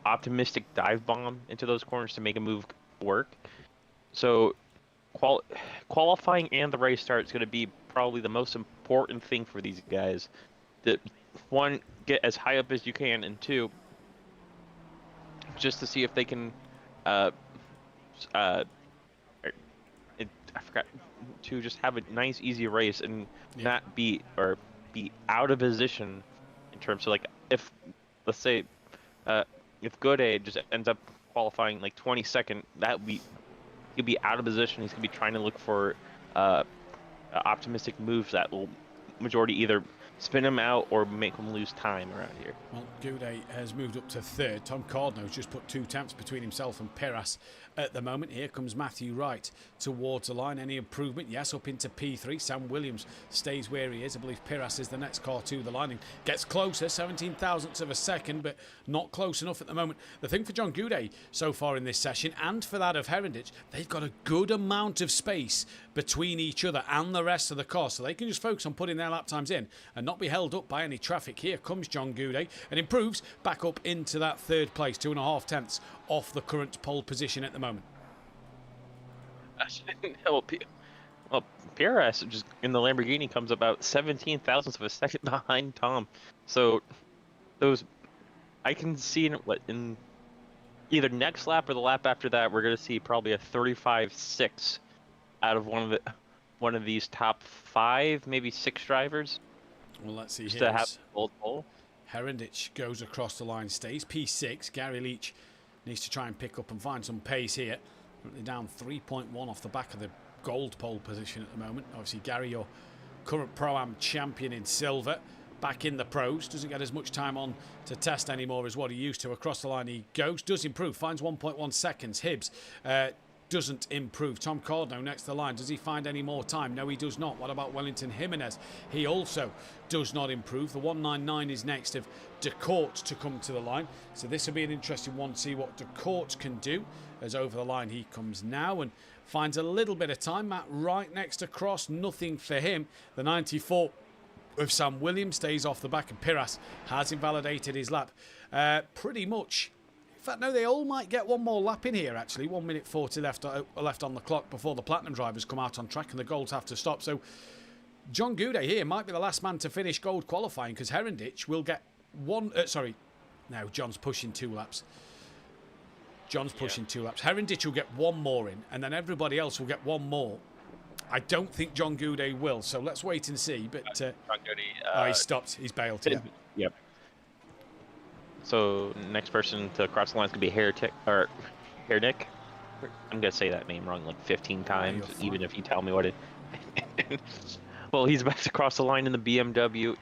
optimistic dive bomb into those corners to make a move work. So qualifying and the race start is going to be probably the most important thing for these guys. That, 1, get as high up as you can, and 2, just to see if they can I forgot to just have a nice easy race and not be out of position in terms of, like, if let's say if Goudet just ends up qualifying like 22nd, he'll be out of position. He's gonna be trying to look for optimistic moves that will majority either spin him out or make him lose time around here. Well, Goudet has moved up to third. Tom Cardno's just put 2 tenths between himself and Perras at the moment. Here comes Mathew Wright towards the line. Any improvement? Yes, up into P3. Sam Williams stays where he is. I believe Perras is the next car to the line and gets closer, 17 thousandths of a second, but not close enough at the moment. The thing for John Goudet so far in this session, and for that of Herendich, they've got a good amount of space between each other and the rest of the car, so they can just focus on putting their lap times in and not be held up by any traffic. Here comes John Goudet and improves back up into that third place, 2.5 tenths off the current pole position at the moment. Well, Perez just in the Lamborghini comes about 17 thousandths of a second behind Tom. So those, I can see in either next lap or the lap after that, we're going to see probably a 35.6 out of one of these top 5, maybe 6 drivers. Well, let's see just here. To have old pole. Herendich goes across the line, stays P6. Gary Leach needs to try and pick up and find some pace here. Currently down 3.1 off the back of the gold pole position at the moment. Obviously, Gary, your current Pro-Am champion in silver, back in the pros, doesn't get as much time on to test anymore as what he used to. Across the line he goes, does improve, finds 1.1 seconds. Hibbs doesn't improve. Tom Cardno next to the line, does he find any more time? No, he does not. What about Wellington Jimenez? He also does not improve. The 199 is next of DeCourt to come to the line, so this will be an interesting one to see what DeCourt can do, as over the line he comes now and finds a little bit of time. Matt Wright next across, nothing for him. The 94 of Sam Williams stays off the back, and Piras has invalidated his lap pretty much. In fact, no, they all might get one more lap in here, actually. 1 minute 40 left on the clock before the Platinum drivers come out on track and the Golds have to stop. So John Goudet here might be the last man to finish Gold qualifying, because Herendich will get one... no, John's pushing 2 laps. John's pushing 2 laps. Herendich will get 1 more in, and then everybody else will get 1 more. I don't think John Goudet will, so let's wait and see. But John Goudet, he stopped. He's bailed. Yeah. Yep. So next person to cross the line is gonna be Hernick. I'm gonna say that name wrong like 15 times, even if you tell me what it. Well, he's about to cross the line in the BMW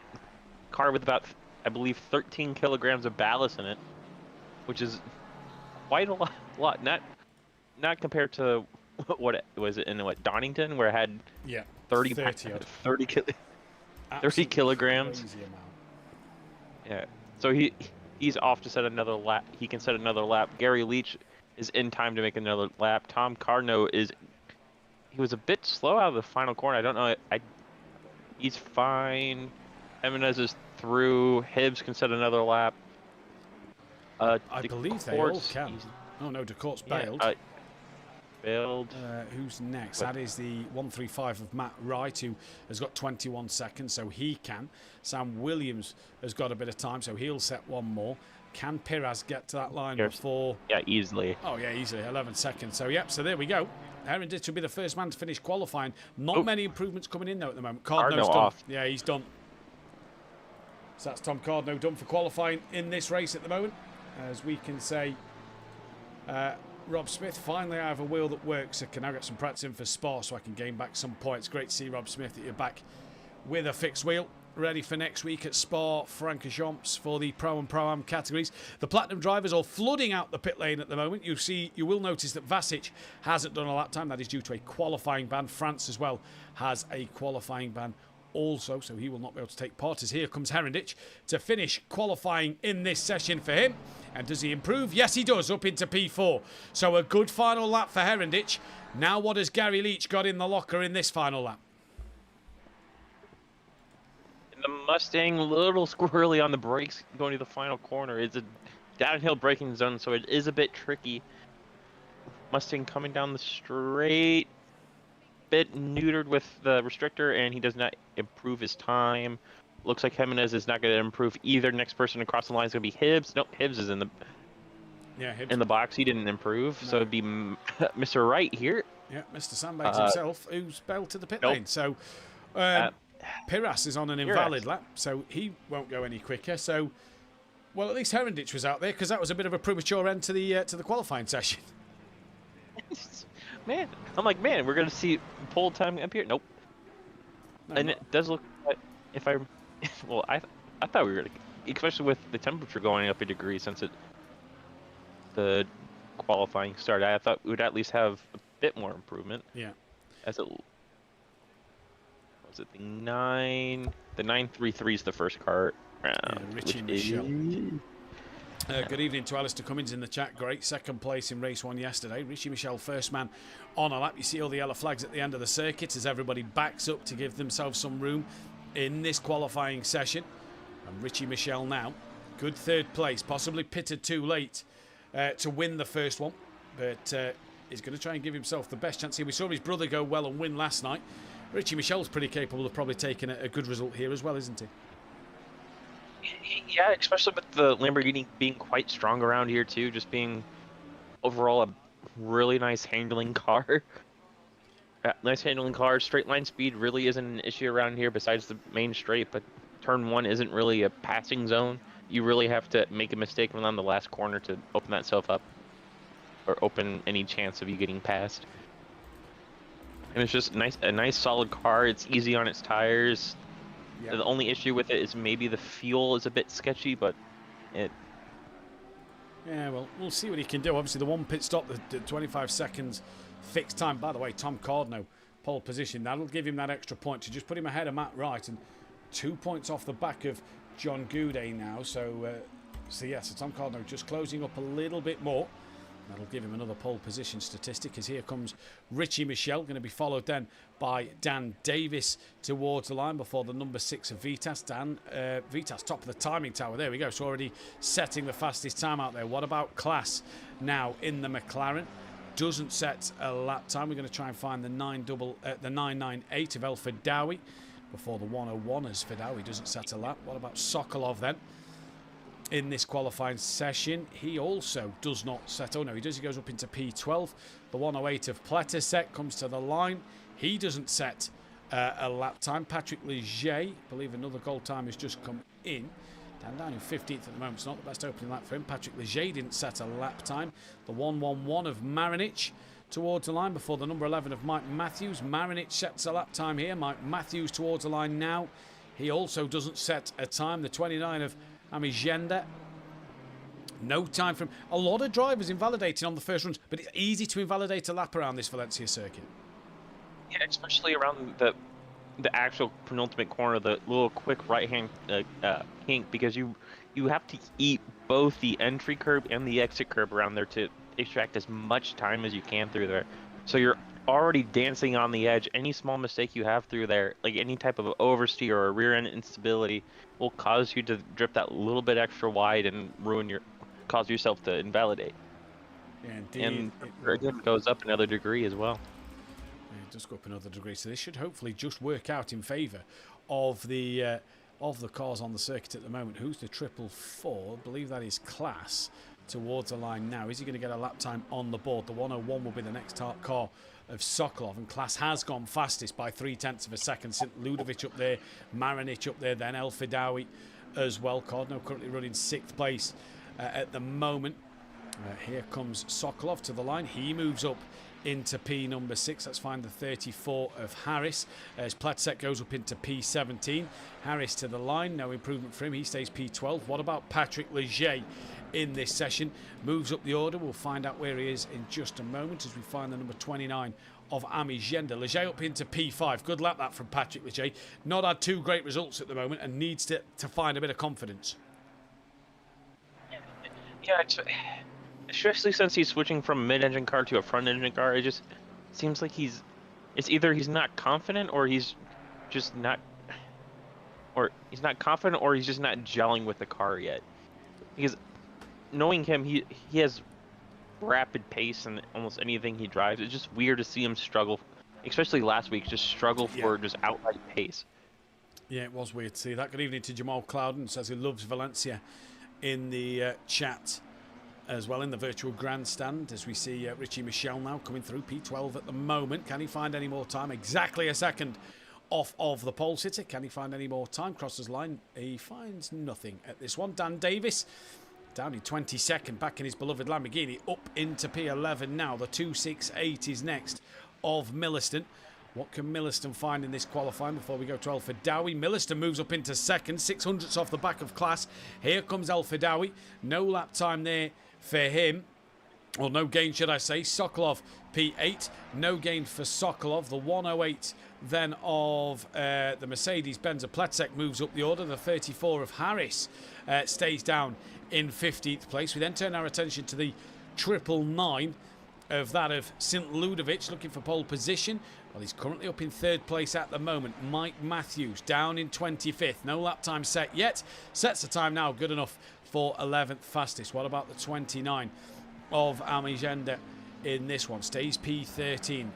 car with about, I believe, 13 kilograms of ballast in it, which is quite a lot. Not compared to what was it in Donington, where it had 30 kilograms. Crazy amount. Yeah. So he's off to set another lap. He can set another lap. Gary Leach is in time to make another lap. Tom Cardno he was a bit slow out of the final corner. I don't know. He's fine. Jimenez is through. Hibbs can set another lap. I believe they all can. Oh no, DeCourt's bailed. Bailed. Who's next? That is the 135 of Matt Wright, who has got 21 seconds, so he can. Sam Williams has got a bit of time, so he'll set 1 more. Can Piras get to that line before? Yeah, easily. Oh yeah, easily. 11 seconds. So yep. So there we go. Herendich will be the first man to finish qualifying. Not many improvements coming in though at the moment. Cardno's done. Off. Yeah, he's done. So that's Tom Cardno done for qualifying in this race at the moment. As we can say, Rob Smith, finally I have a wheel that works. I can now get some practice in for Spa so I can gain back some points. Great to see, Rob Smith, that you're back with a fixed wheel, ready for next week at Spa-Francorchamps for the Pro and Pro-Am categories. The Platinum drivers are flooding out the pit lane at the moment. You will notice that Vasic hasn't done a lap time. That is due to a qualifying ban. France as well has a qualifying ban also, so he will not be able to take part, as here comes Herendich to finish qualifying in this session for him. And does he improve? Yes, he does, up into P4. So a good final lap for Herendich. Now what has Gary Leach got in the locker in this final lap? The Mustang, a little squirrely on the brakes going to the final corner. It's a downhill braking zone, so it is a bit tricky. Mustang coming down the straight, bit neutered with the restrictor, and he does not improve his time. Looks like Jimenez is not going to improve either. Next person across the line is going to be Hibbs. Nope, Hibbs is in the box. He didn't improve, so it'd be Mr. Wright here. Yeah, Mr. Sandbags himself, who's bailed to the pit lane. So Piras is on an invalid lap, so he won't go any quicker. So, well, at least Herendich was out there, because that was a bit of a premature end to the qualifying session. Man, I'm like, man, we're going to see pole time up here. Nope. No, and it does look like, if I Well, I thought we were, especially with the temperature going up a degree since the qualifying started. I thought we would at least have a bit more improvement. Yeah. As it was it the 933 is the first car round. Richie Michelle. Good evening to Alistair Cummins in the chat. Great second place in race 1 yesterday. Richie Michelle, first man on a lap. You see all the yellow flags at the end of the circuit as everybody backs up to give themselves some room in this qualifying session. And Richie Michelle now, good third place, possibly pitted too late to win the first one, but he's going to try and give himself the best chance here. We saw his brother go well and win last night. Richie Michelle's pretty capable of probably taking a good result here as well, isn't he? Yeah, especially with the Lamborghini being quite strong around here too, just being overall a really nice handling car. Nice handling car. Straight line speed really isn't an issue around here besides the main straight, but turn 1 isn't really a passing zone. You really have to make a mistake on the last corner to open that self up or open any chance of you getting past. And it's just a nice solid car. It's easy on its tires. Yep. The only issue with it is maybe the fuel is a bit sketchy, but it... Yeah, well, we'll see what he can do. Obviously, the one pit stop, the 25 seconds fixed time. By the way, Tom Cardno, pole position. That'll give him that extra point to just put him ahead of Matt Wright. And 2 points off the back of John Goudet now. So Tom Cardno just closing up a little bit more. That'll give him another pole position statistic as here comes Richie Michelle, going to be followed then by Dan Davis towards the line before the number 6 of Vitas. Vitas top of the timing tower. There we go. So already setting the fastest time out there. What about class now in the McLaren? Doesn't set a lap time. We're going to try and find the 998 of El Fidawi before the 101 as Fidawi doesn't set a lap. What about Sokolov then? In this qualifying session, he also does not set. Oh no, he does. He goes up into P12. The 108 of Pletasek comes to the line. He doesn't set a lap time. Patrick Leger, I believe another goal time has just come in. Down in 15th at the moment. It's not the best opening lap for him. Patrick Leger didn't set a lap time. The 111 of Marinich towards the line before the number 11 of Mike Matthews. Marinich sets a lap time here. Mike Matthews towards the line now. He also doesn't set a time. The 29 of Amigenda. No time from a lot of drivers invalidating on the first runs, but it's easy to invalidate a lap around this Valencia circuit. Yeah, especially around the actual penultimate corner, the little quick right-hand kink, because you have to eat both the entry curb and the exit curb around there to extract as much time as you can through there. So you're already dancing on the edge. Any small mistake you have through there, like any type of oversteer or a rear end instability, will cause you to drift that little bit extra wide and cause yourself to invalidate. Yeah, indeed. And it goes up another degree as well. Yeah, it does go up another degree. So this should hopefully just work out in favour of the cars on the circuit at the moment. Who's the 444? I believe that is Class towards the line now. Is he going to get a lap time on the board? The 101 will be the next car of Sokolov, and Class has gone fastest by 0.3 of a second. St. Ludovic up there, Marinich up there, then El Fidawi as well. Cardno currently running 6th place at the moment. Here comes Sokolov to the line. He moves up into P number 6. Let's find the 34 of Harris as Platsek goes up into P17. Harris to the line, no improvement for him. He stays P12. What about Patrick Leger in this session? Moves up the order. We'll find out where he is in just a moment as we find the number 29 of Amigenda. Leger up into P5. Good lap that from Patrick Leger. Not had 2 great results at the moment and needs to find a bit of confidence. Yeah, especially since he's switching from a mid-engine car to a front-engine car, it just seems like it's either he's not confident or he's just not, or he's not confident or he's just not gelling with the car yet. Because knowing him, he has rapid pace in almost anything he drives. It's just weird to see him struggle, especially last week, just struggle for just outright pace. Yeah, it was weird to see that. Good evening to Jamal Clouden, says he loves Valencia in the chat as well in the virtual grandstand as we see Richie Michelle now coming through P12 at the moment. Can he find any more time? Exactly a second off of the pole sitter. Can he find any more time? Crosses line. He finds nothing at this one. Dan Davis down in 22nd, back in his beloved Lamborghini, up into P11 now. The 268 is next of Milliston What can Milliston find in this qualifying before we go to El Fidawi? Milliston moves up into second, 600ths off the back of class. Here comes El Fidawi. No lap time there for him. Or no gain, should I say. Sokolov, P8. No gain for Sokolov. The 108 then of the Mercedes-Benz of Pletzek moves up the order. The 34 of Harris stays down in 15th place. We then turn our attention to the 999 of that of St. Ludovic, looking for pole position. Well, he's currently up in 3rd place at the moment. Mike Matthews down in 25th. No lap time set yet. Sets the time now good enough for 11th fastest. What about the 29 of Amigenda in this one? Stays P13.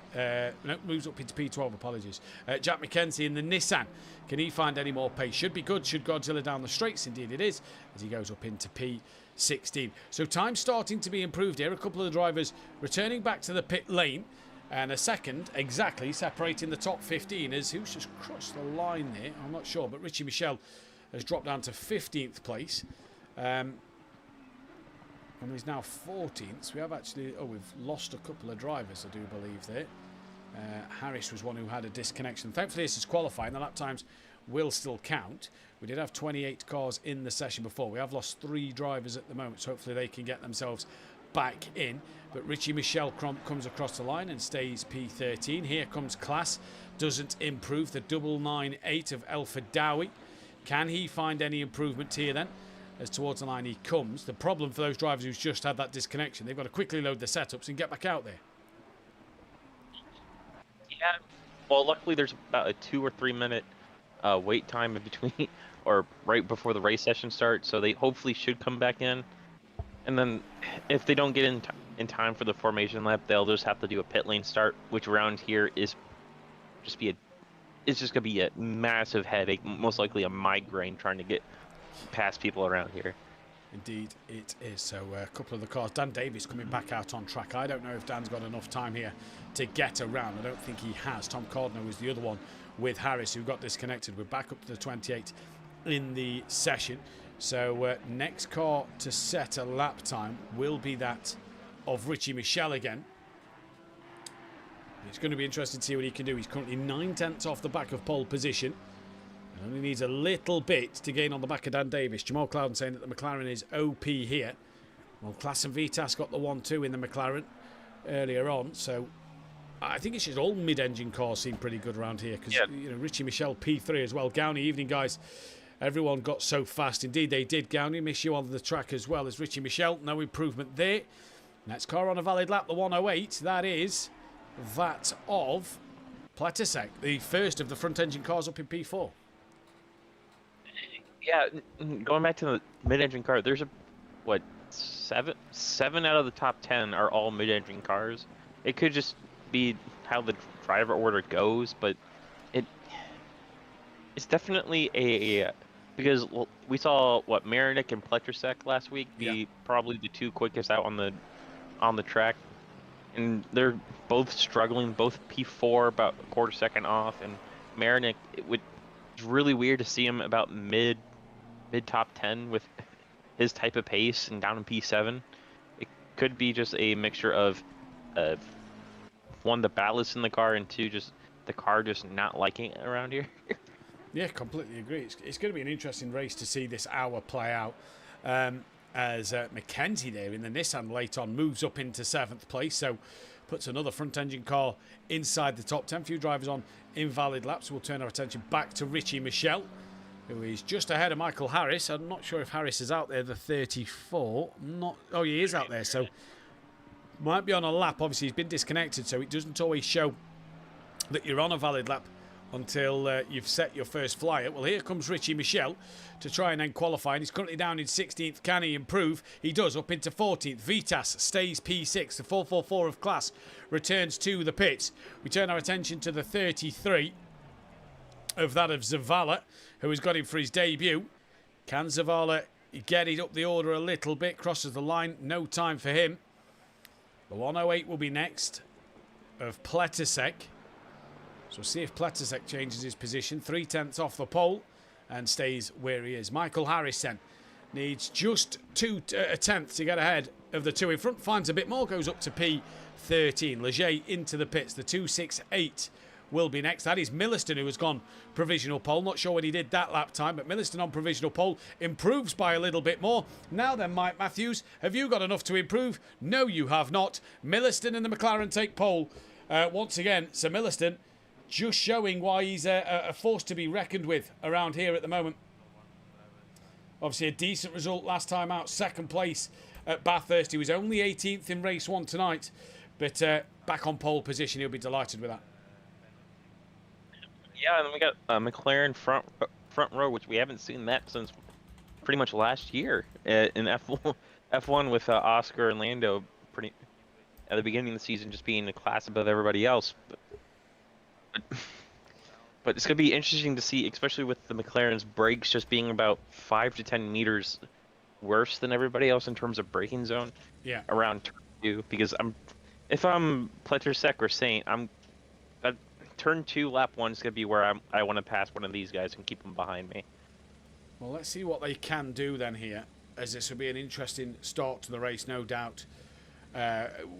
No, moves up into P12, apologies. Jack McKenzie in the Nissan. Can he find any more pace? Should be good. Should Godzilla down the straights? Indeed it is, as he goes up into P16. So time starting to be improved here. A couple of the drivers returning back to the pit lane. And a second, exactly, separating the top 15 as who's just crossed the line there. I'm not sure, but Richie Michel has dropped down to 15th place. And he's now 14th. We have actually, we've lost a couple of drivers, I do believe there. Harris was one who had a disconnection. Thankfully, this is qualifying. The lap times will still count. We did have 28 cars in the session before. We have lost 3 drivers at the moment, so hopefully they can get themselves back in. But Richie Michel comes across the line and stays P13. Here comes class. Doesn't improve. The 998 of El Fidawi. Can he find any improvement here then? As towards the line he comes. The problem for those drivers who's just had that disconnection, they've got to quickly load the setups and get back out there. Yeah. Well, luckily there's about a 2 or 3 minute wait time in between, or right before the race session starts, so they hopefully should come back in. And then if they don't get in time for the formation lap, they'll just have to do a pit lane start, which around here is just gonna be a massive headache, most likely a migraine trying to get past people around here. Indeed it is. So a couple of the cars. Dan Davies coming back out on track. I don't know if Dan's got enough time here to get around. I don't think he has. Tom Cardno was the other one with Harris who got disconnected. We're back up to the 28 in the session. So next car to set a lap time will be that of Richie Michel again. It's going to be interesting to see what he can do. He's currently 9/10 off the back of pole position. And only needs a little bit to gain on the back of Dan Davis. Jamal Clouden saying that the McLaren is OP here. Well, Class and Vitas got the 1-2 in the McLaren earlier on. So I think it's just all mid-engine cars seem pretty good around here. Because, you know, Richie Michel P3 as well. Gowney, evening guys. Everyone got so fast. Indeed, they did. Gowney miss you on the track as well as Richie Michel. No improvement there. Next car on a valid lap, the 108. That is that of Pletisek, the first of the front-engine cars up in P4. Yeah, going back to the mid-engine car, there's seven out of the top 10 are all mid-engine cars. It could just be how the driver order goes, but it's definitely because we saw Marinik and Pletisek last week be probably the 2 quickest out on the track, and they're both struggling, both P4 about a quarter second off, and Marinik, it's really weird to see him about mid top 10 with his type of pace and down in P7. It could be just a mixture of 1, the ballast in the car, and 2, just the car just not liking it around here. Yeah, completely agree. It's going to be an interesting race to see this hour play out. As Mackenzie there in the Nissan late on moves up into 7th place, so puts another front-engine car inside the top 10. Few drivers on invalid laps. We'll turn our attention back to Richie Michel, who is just ahead of Michael Harris. I'm not sure if Harris is out there, the 34. Oh, he is out there, so might be on a lap. Obviously, he's been disconnected, so it doesn't always show that you're on a valid lap until you've set your first flyer. Well, here comes Richie Michel to try and then qualify. And he's currently down in 16th. Can he improve? He does, up into 14th. Vitas stays P6. The 444 of class returns to the pits. We turn our attention to the 33 of that of Zavala, who has got him for his debut. Can Zavala get it up the order a little bit? Crosses the line. No time for him. The 108 will be next of Pletisek. So we'll see if Pletisek changes his position. 3/10 off the pole and stays where he is. Michael Harris then needs just 2/10 to get ahead of the 2 in front. Finds a bit more, goes up to P13. Leger into the pits. The 268 will be next. That is Milliston, who has gone provisional pole. Not sure what he did that lap time, but Milliston on provisional pole improves by a little bit more. Now then, Mike Matthews, have you got enough to improve? No, you have not. Milliston and the McLaren take pole once again. So Milliston just showing why he's a force to be reckoned with around here at the moment. Obviously a decent result last time out, second place at Bathurst. He was only 18th in race 1 tonight, but back on pole position, he'll be delighted with that. Yeah, and then we got McLaren front row, which we haven't seen that since pretty much last year in F1 with Oscar and Lando pretty at the beginning of the season, just being a class above everybody else. But it's going to be interesting to see, especially with the McLaren's brakes just being about 5 to 10 meters worse than everybody else in terms of braking zone. Yeah. Around turn 2, because if I'm Pletersek or Saint, turn 2, lap 1 is going to be where I want to pass one of these guys and keep them behind me. Well, let's see what they can do then here, as this will be an interesting start to the race, no doubt.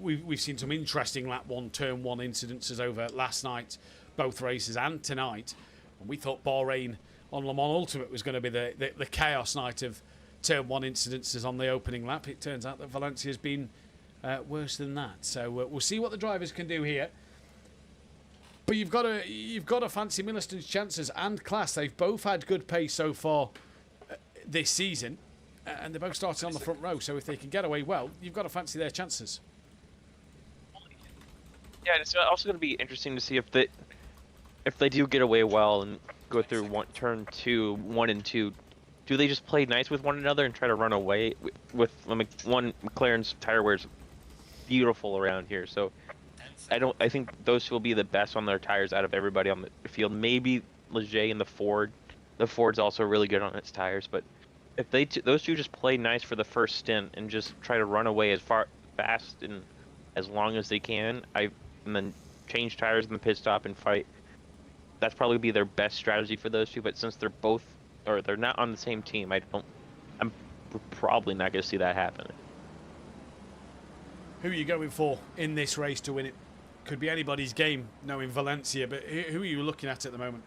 We've seen some interesting lap 1, turn 1 incidences over last night, both races, and tonight. And we thought Bahrain on Le Mans Ultimate was going to be the chaos night of turn 1 incidences on the opening lap. It turns out that Valencia's been worse than that. So we'll see what the drivers can do here. But you've got to fancy Milliston's chances and Class. They've both had good pace so far this season, and they're both starting on the front row. So if they can get away well, you've got to fancy their chances. Yeah, it's also going to be interesting to see if they do get away well and go through turn 2, 1 and 2. Do they just play nice with one another and try to run away with McLaren's tire wear's beautiful around here? So I think those two will be the best on their tires out of everybody on the field. Maybe Leger and the Ford. The Ford's also really good on its tires, but if those two just play nice for the first stint and just try to run away as fast and as long as they can, and then change tires in the pit stop and fight. That's probably be their best strategy for those two. But since they're not on the same team, I'm probably not going to see that happen. Who are you going for in this race to win it? Could be anybody's game, knowing Valencia, but who are you looking at the moment?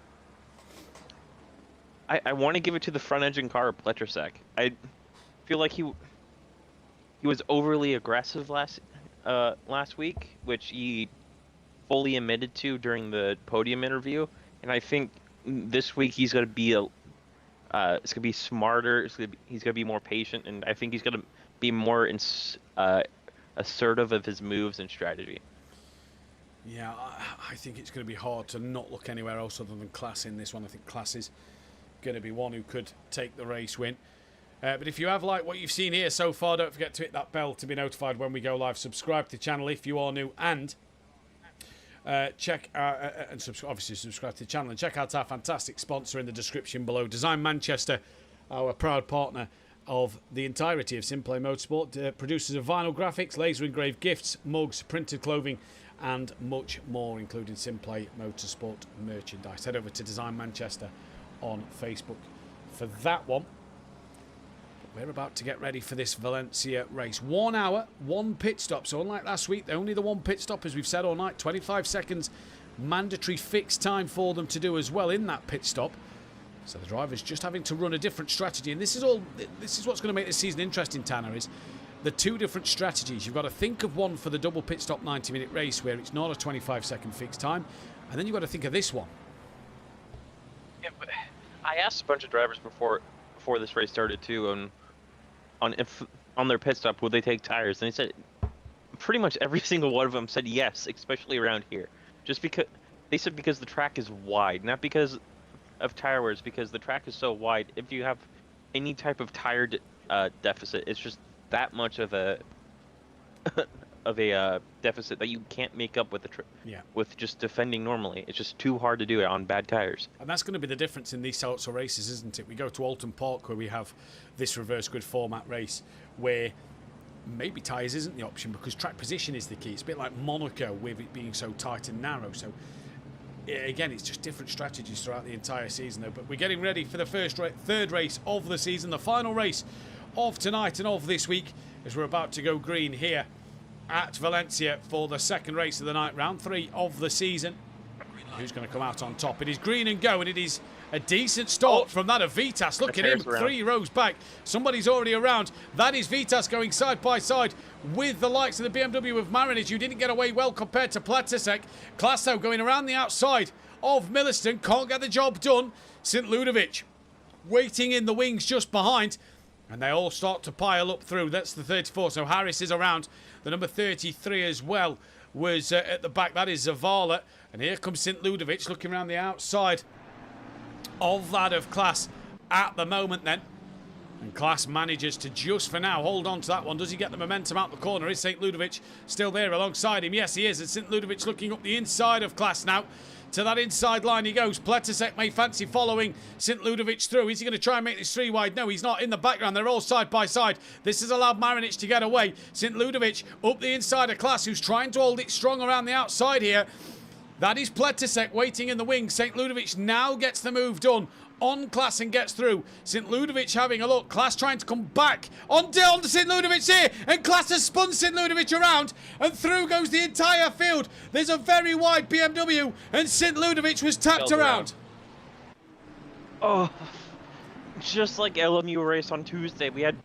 I want to give it to the front engine car of Pletersek. I feel like he was overly aggressive last week, which he fully admitted to during the podium interview, and I think this week he's going to be it's going to be smarter. He's going to be more patient, and I think he's going to be more assertive of his moves and strategy. Yeah, I think it's going to be hard to not look anywhere else other than Class in this one. I think Class is going to be one who could take the race win. But if you have liked what you've seen here so far, don't forget to hit that bell to be notified when we go live. Subscribe to the channel if you are new, and obviously subscribe to the channel and check out our fantastic sponsor in the description below, Design Manchester, our proud partner of the entirety of SimPlay Motorsport, producers of vinyl graphics, laser engraved gifts, mugs, printed clothing, and much more, including SimPlay Motorsport merchandise. Head over to Design Manchester on Facebook for that one. We're about to get ready for this Valencia race. 1 hour, 1 pit stop. So unlike last week, only the 1 pit stop, as we've said all night. 25 seconds mandatory fixed time for them to do as well in that pit stop. So the driver's just having to run a different strategy. And this is what's going to make this season interesting, Tanner, is the 2 different strategies. You've got to think of one for the double pit stop 90-minute race where it's not a 25-second fixed time. And then you've got to think of this one. Yeah, but I asked a bunch of drivers before this race started too, on their pit stop, would they take tires? And they said pretty much every single one of them said yes, especially around here. Just because they said because the track is wide, not because of tire wears, because the track is so wide. If you have any type of tire deficit, it's just that much of a deficit that you can't make up with with just defending normally. It's just too hard to do it on bad tires. And that's going to be the difference in these sorts of races, isn't it? We go to Alton Park where we have this reverse grid format race where maybe tyres isn't the option because track position is the key. It's a bit like Monaco with it being so tight and narrow. So again, it's just different strategies throughout the entire season though. But we're getting ready for the third race of the season, the final race of tonight and of this week, as we're about to go green here at Valencia for the second race of the night, round 3 of the season. Who's going to come out on top? It is green and go, and it is a decent start from that of Vitas. Look at him, 3 rows back. Somebody's already around. That is Vitas going side by side with the likes of the BMW of Marinage, who didn't get away well compared to Platisek. Klasso going around the outside of Milliston. Can't get the job done. St. Ludovic waiting in the wings just behind. And they all start to pile up through. That's the 34. So Harris is around. The number 33 as well was at the back. That is Zavala. And here comes St. Ludovic looking around the outside of that of Class at the moment then. And Class manages to just for now hold on to that one. Does he get the momentum out the corner? Is St. Ludovic still there alongside him? Yes, he is. And St. Ludovic looking up the inside of Class now. To that inside line he goes. Pletisek may fancy following St. Ludovic through. Is he going to try and make this 3 wide? No, he's not. In the background, they're all side by side. This has allowed Marinich to get away. St. Ludovic up the inside of Class, who's trying to hold it strong around the outside here. That is Pletisek waiting in the wing. St. Ludovic now gets the move done on Class and gets through. St. Ludovic having a look. Class trying to come back on to St. Ludovic here. And Class has spun St. Ludovic around. And through goes the entire field. There's a very wide BMW. And St. Ludovic was tapped around. Oh, just like LMU race on Tuesday, we had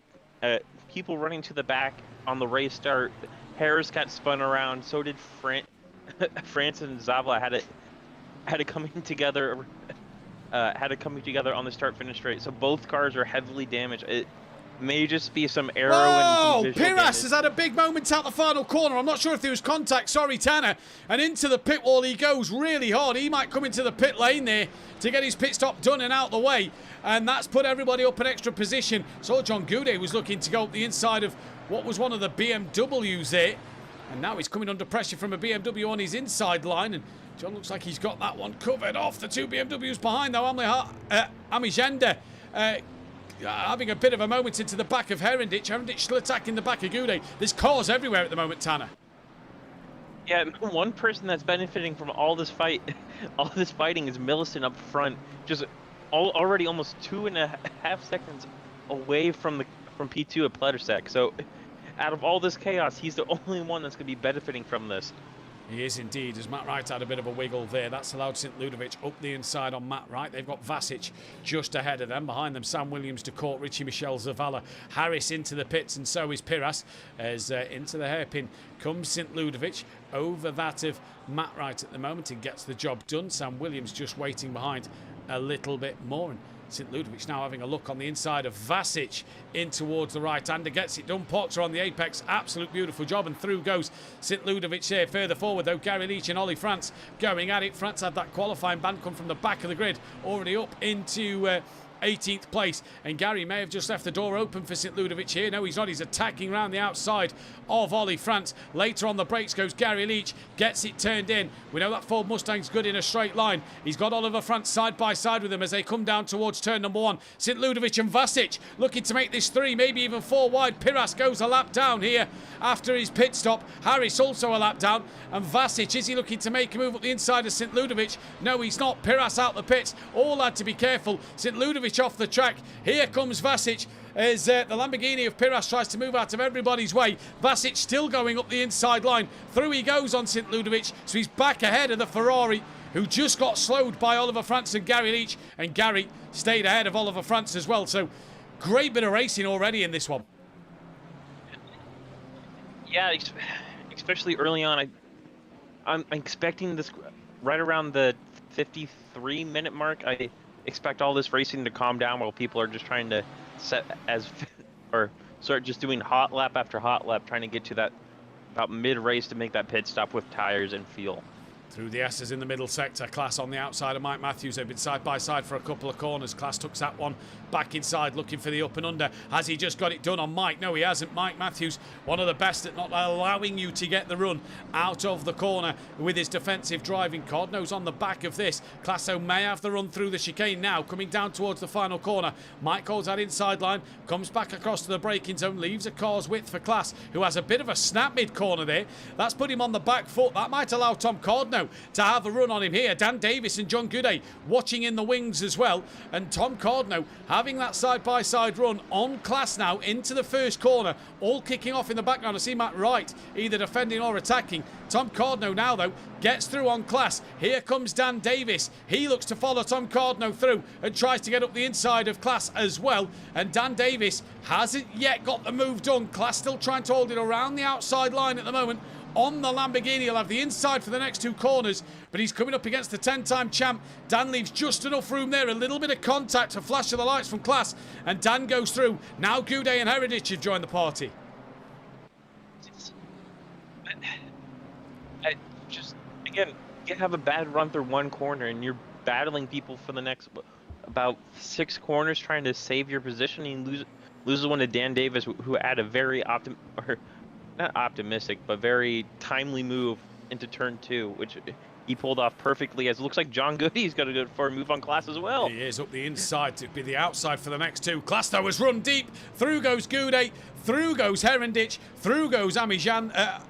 people running to the back on the race start. Harris got spun around. So did France and Zavala had it coming together. Had it coming together on the start-finish straight, so both cars are heavily damaged. It may just be some aero and some visual Piras has had a big moment out the final corner. I'm not sure if there was contact. Sorry, Tanner. And into the pit wall he goes really hard. He might come into the pit lane there to get his pit stop done and out the way. And that's put everybody up an extra position. So John Goudet was looking to go up the inside of what was one of the BMWs there. And now he's coming under pressure from a BMW on his inside line. And John looks like he's got that one covered off. The 2 BMWs behind, though. Amigenda having a bit of a moment into the back of Herendich. Herendich still attacking the back of Goudet. There's cars everywhere at the moment, Tanner. Yeah, one person that's benefiting from all this fighting is Millicent up front. Just already almost 2.5 seconds away from P2 at Pletisek. So out of all this chaos, he's the only one that's going to be benefiting from this. He is indeed, as Matt Wright had a bit of a wiggle there. That's allowed St. Ludovic up the inside on Matt Wright. They've got Vasic just ahead of them. Behind them, Sam Williams to court, Richie Michel, Zavala, Harris into the pits, and so is Piras. As into the hairpin comes St. Ludovic over that of Matt Wright at the moment and gets the job done. Sam Williams just waiting behind a little bit more. And St. Ludovic now having a look on the inside of Vasic in towards the right-hander. Gets it done. Porter on the apex. Absolute beautiful job. And through goes St. Ludovic here. Further forward, though, Gary Leach and Ollie France going at it. France had that qualifying ban come from the back of the grid. Already up into 18th place. And Gary may have just left the door open for St. Ludovic here. No, he's not. He's attacking around the outside of Ollie France. Later on the brakes goes Gary Leach. Gets it turned in. We know that Ford Mustang's good in a straight line. He's got Oliver France side by side with him as they come down towards turn number 1. St. Ludovic and Vasic looking to make this 3, maybe even 4 wide. Piras goes a lap down here after his pit stop. Harris also a lap down. And Vasic, is he looking to make a move up the inside of St. Ludovic? No, he's not. Piras out the pits. All had to be careful. St. Ludovic off the track. Here comes Vasic as the Lamborghini of Piras tries to move out of everybody's way. Vasic still going up the inside line. Through he goes on St. Ludovic, so he's back ahead of the Ferrari, who just got slowed by Oliver France and Gary Leach, and Gary stayed ahead of Oliver France as well. So great bit of racing already in this one. Yeah, especially early on. I'm expecting this right around the 53-minute mark. I expect all this racing to calm down while people are just trying to or start just doing hot lap after hot lap, trying to get to that about mid-race to make that pit stop with tires and fuel. Through the S's in the middle sector. Class on the outside of Mike Matthews. They've been side by side for a couple of corners. Class tucks that one back inside, looking for the up and under. Has he just got it done on Mike? No, he hasn't. Mike Matthews, one of the best at not allowing you to get the run out of the corner with his defensive driving. God knows on the back of this. Classo may have the run through the chicane now, coming down towards the final corner. Mike holds that inside line, comes back across to the braking zone, leaves a car's width for Class, who has a bit of a snap mid-corner there. That's put him on the back foot. That might allow Tom Cordner Cardno to have a run on him here. Dan Davis and John Gooday watching in the wings as well. And Tom Cardno having that side-by-side run on Class now into the first corner. All kicking off in the background. I see Matt Wright either defending or attacking. Tom Cardno now, though, gets through on Class. Here comes Dan Davis. He looks to follow Tom Cardno through and tries to get up the inside of Class as well. And Dan Davis hasn't yet got the move done. Class still trying to hold it around the outside line at the moment. On the Lamborghini, he'll have the inside for the next two corners, but he's coming up against the 10-time champ. Dan leaves just enough room there, a little bit of contact, a flash of the lights from Class, and Dan goes through. Now Goudet and Heritage have joined the party. Again, you have a bad run through one corner, and you're battling people for the next about 6 corners trying to save your position, and you loses one to Dan Davis, who had a very not optimistic, but very timely move into turn 2, which he pulled off perfectly, as it looks like John Goody's got to go for a move on Class as well. He is up the inside to be the outside for the next 2. Class, though, has run deep. Through goes Goudet, through goes Herendich, through goes Yamigenda,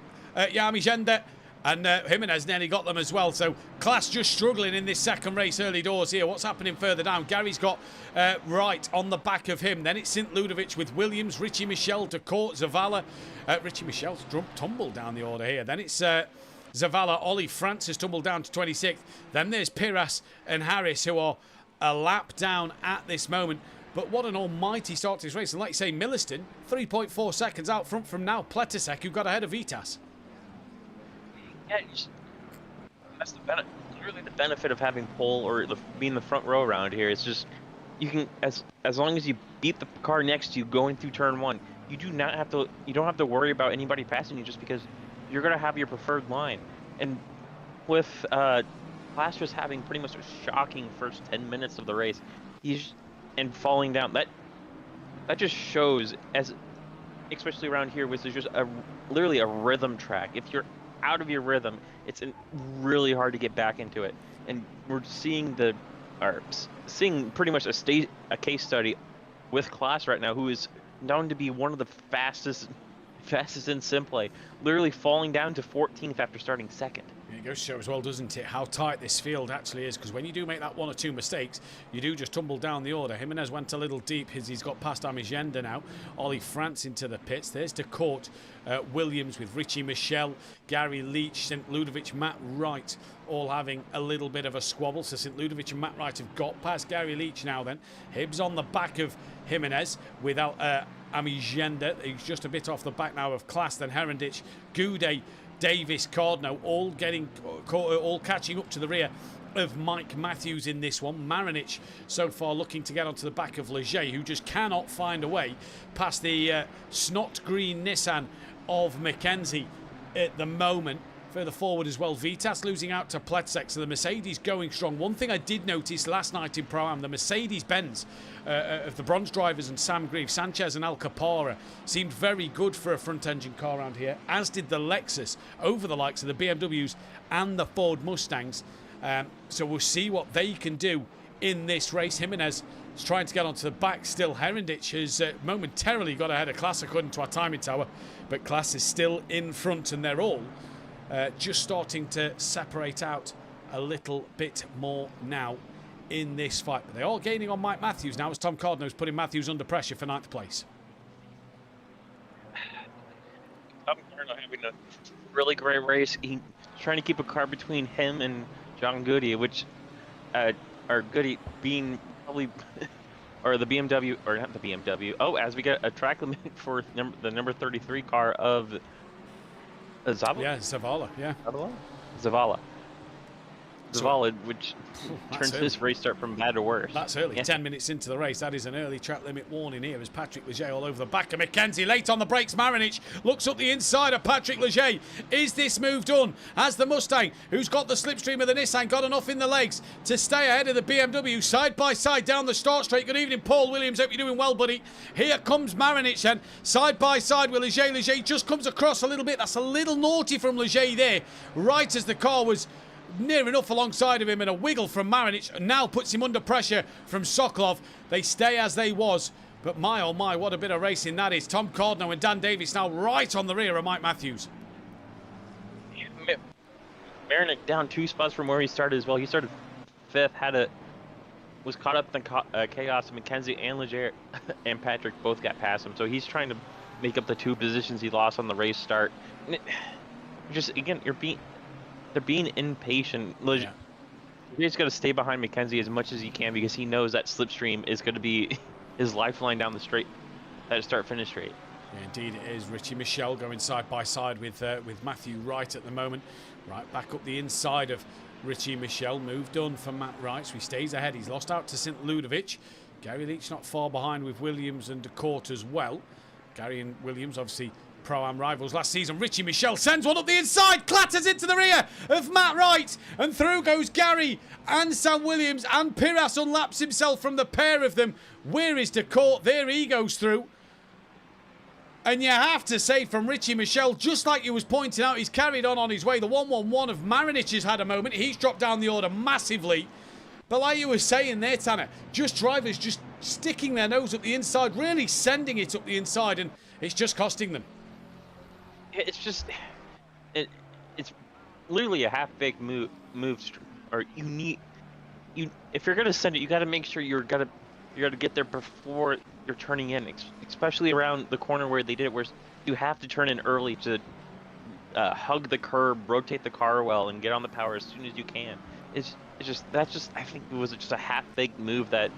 and Jimenez nearly got them as well. So Class just struggling in this second race early doors here. What's happening further down? Gary's got Wright on the back of him. Then it's St. Ludovic with Williams, Richie Michel, DeCourt, Zavala. Richie Michel's tumbled down the order here. Then it's Zavala, Ollie Francis tumbled down to 26th. Then there's Piras and Harris, who are a lap down at this moment. But what an almighty start to this race. And like you say, Milliston, 3.4 seconds out front from now Pletisek, who got ahead of Vitas. Yeah, that's literally the benefit of having pole or being the front row around here. It's just you can as long as you beat the car next to you going through turn 1, you don't have to worry about anybody passing you, just because you're gonna have your preferred line. And with Class just having pretty much a shocking first 10 minutes of the race, and falling down, that just shows, as especially around here, which is just literally a rhythm track. If you're out of your rhythm, it's really hard to get back into it. And we're seeing pretty much a case study with Class right now, who is known to be one of the fastest in SimPlay, literally falling down to 14th after starting 2nd. It goes to show as well, doesn't it, how tight this field actually is, because when you do make that 1 or 2 mistakes, you do just tumble down the order. Jimenez went a little deep. He's got past Amigenda now. Ollie France into the pits. There's DeCourt, Williams with Richie Michel, Gary Leach, St. Ludovic, Matt Wright, all having a little bit of a squabble. So St. Ludovic and Matt Wright have got past Gary Leach now then. Hibbs on the back of Jimenez without Amigenda. He's just a bit off the back now of Class. Then Herendich, Goudet, Davis, Cardno, all catching up to the rear of Mike Matthews in this one. Marinich so far looking to get onto the back of Leger, who just cannot find a way past the snot green Nissan of Mackenzie at the moment. Further forward as well, Vitas losing out to Pletzek, so the Mercedes going strong. One thing I did notice last night in Pro-Am, the Mercedes-Benz of the bronze drivers and Sam Grieve, Sanchez and Al Capara seemed very good for a front-engine car around here, as did the Lexus over the likes of the BMWs and the Ford Mustangs. So we'll see what they can do in this race. Jimenez is trying to get onto the back still. Herendich has momentarily got ahead of Class according to our timing tower, but Class is still in front, and they're all just starting to separate out a little bit more now in this fight. But they are gaining on Mike Matthews now, as Tom Cardno's putting Matthews under pressure for 9th place. Tom Cardno having a really great race. He's trying to keep a car between him and John Goody, which are Goody being probably or the BMW, or not the BMW. Oh, as we get a track limit for the number 33 car of Zavala? Yeah, Zavala, yeah. Zavala. Which turns this race start from bad to worse. That's early. Yeah. 10 minutes into the race. That is an early track limit warning here as Patrick Leger all over the back of Mackenzie. Late on the brakes, Marinich looks up the inside of Patrick Leger. Is this move done? Has the Mustang, who's got the slipstream of the Nissan, got enough in the legs to stay ahead of the BMW side by side down the start straight? Good evening, Paul Williams. Hope you're doing well, buddy. Here comes Marinich then, side by side with Leger. Leger just comes across a little bit. That's a little naughty from Leger there, right as the car was near enough alongside of him, and a wiggle from Marinich now puts him under pressure from Sokolov. They stay as they was, but my oh my, what a bit of racing that is. Tom Cardno and Dan Davis now right on the rear of Mike Matthews. Marinik down 2 spots from where he started as well. He started 5th, was caught up in chaos. McKenzie and Leger and Patrick both got past him, so he's trying to make up the 2 positions he lost on the race start. And just again, they're being impatient. Yeah. He's got to stay behind McKenzie as much as he can because he knows that slipstream is going to be his lifeline down the straight, that start-finish straight. Yeah, indeed it is. Richie Michel going side by side with Mathew Wright at the moment. Right back up the inside of Richie Michel. Move done for Matt Wright, so he stays ahead. He's lost out to St. Ludovic. Gary Leach not far behind with Williams and DeCourt as well. Gary and Williams obviously Pro-Am rivals last season. Richie Michel sends one up the inside, clatters into the rear of Matt Wright, and through goes Gary and Sam Williams, and Piras unlaps himself from the pair of them. Where is DeCourt? There he goes through. And you have to say from Richie Michel, just like you was pointing out, he's carried on his way. The 1-1-1 of Marinic has had a moment. He's dropped down the order massively. But like you were saying there, Tanner, just drivers just sticking their nose up the inside, really sending it up the inside, and it's just costing them. It's just, it's literally a half-baked move, or if you're gonna send it, you got to make sure you gotta get there before you're turning in, especially around the corner where they did it, where you have to turn in early to hug the curb, rotate the car well, and get on the power as soon as you can. I think it was just a half-baked move that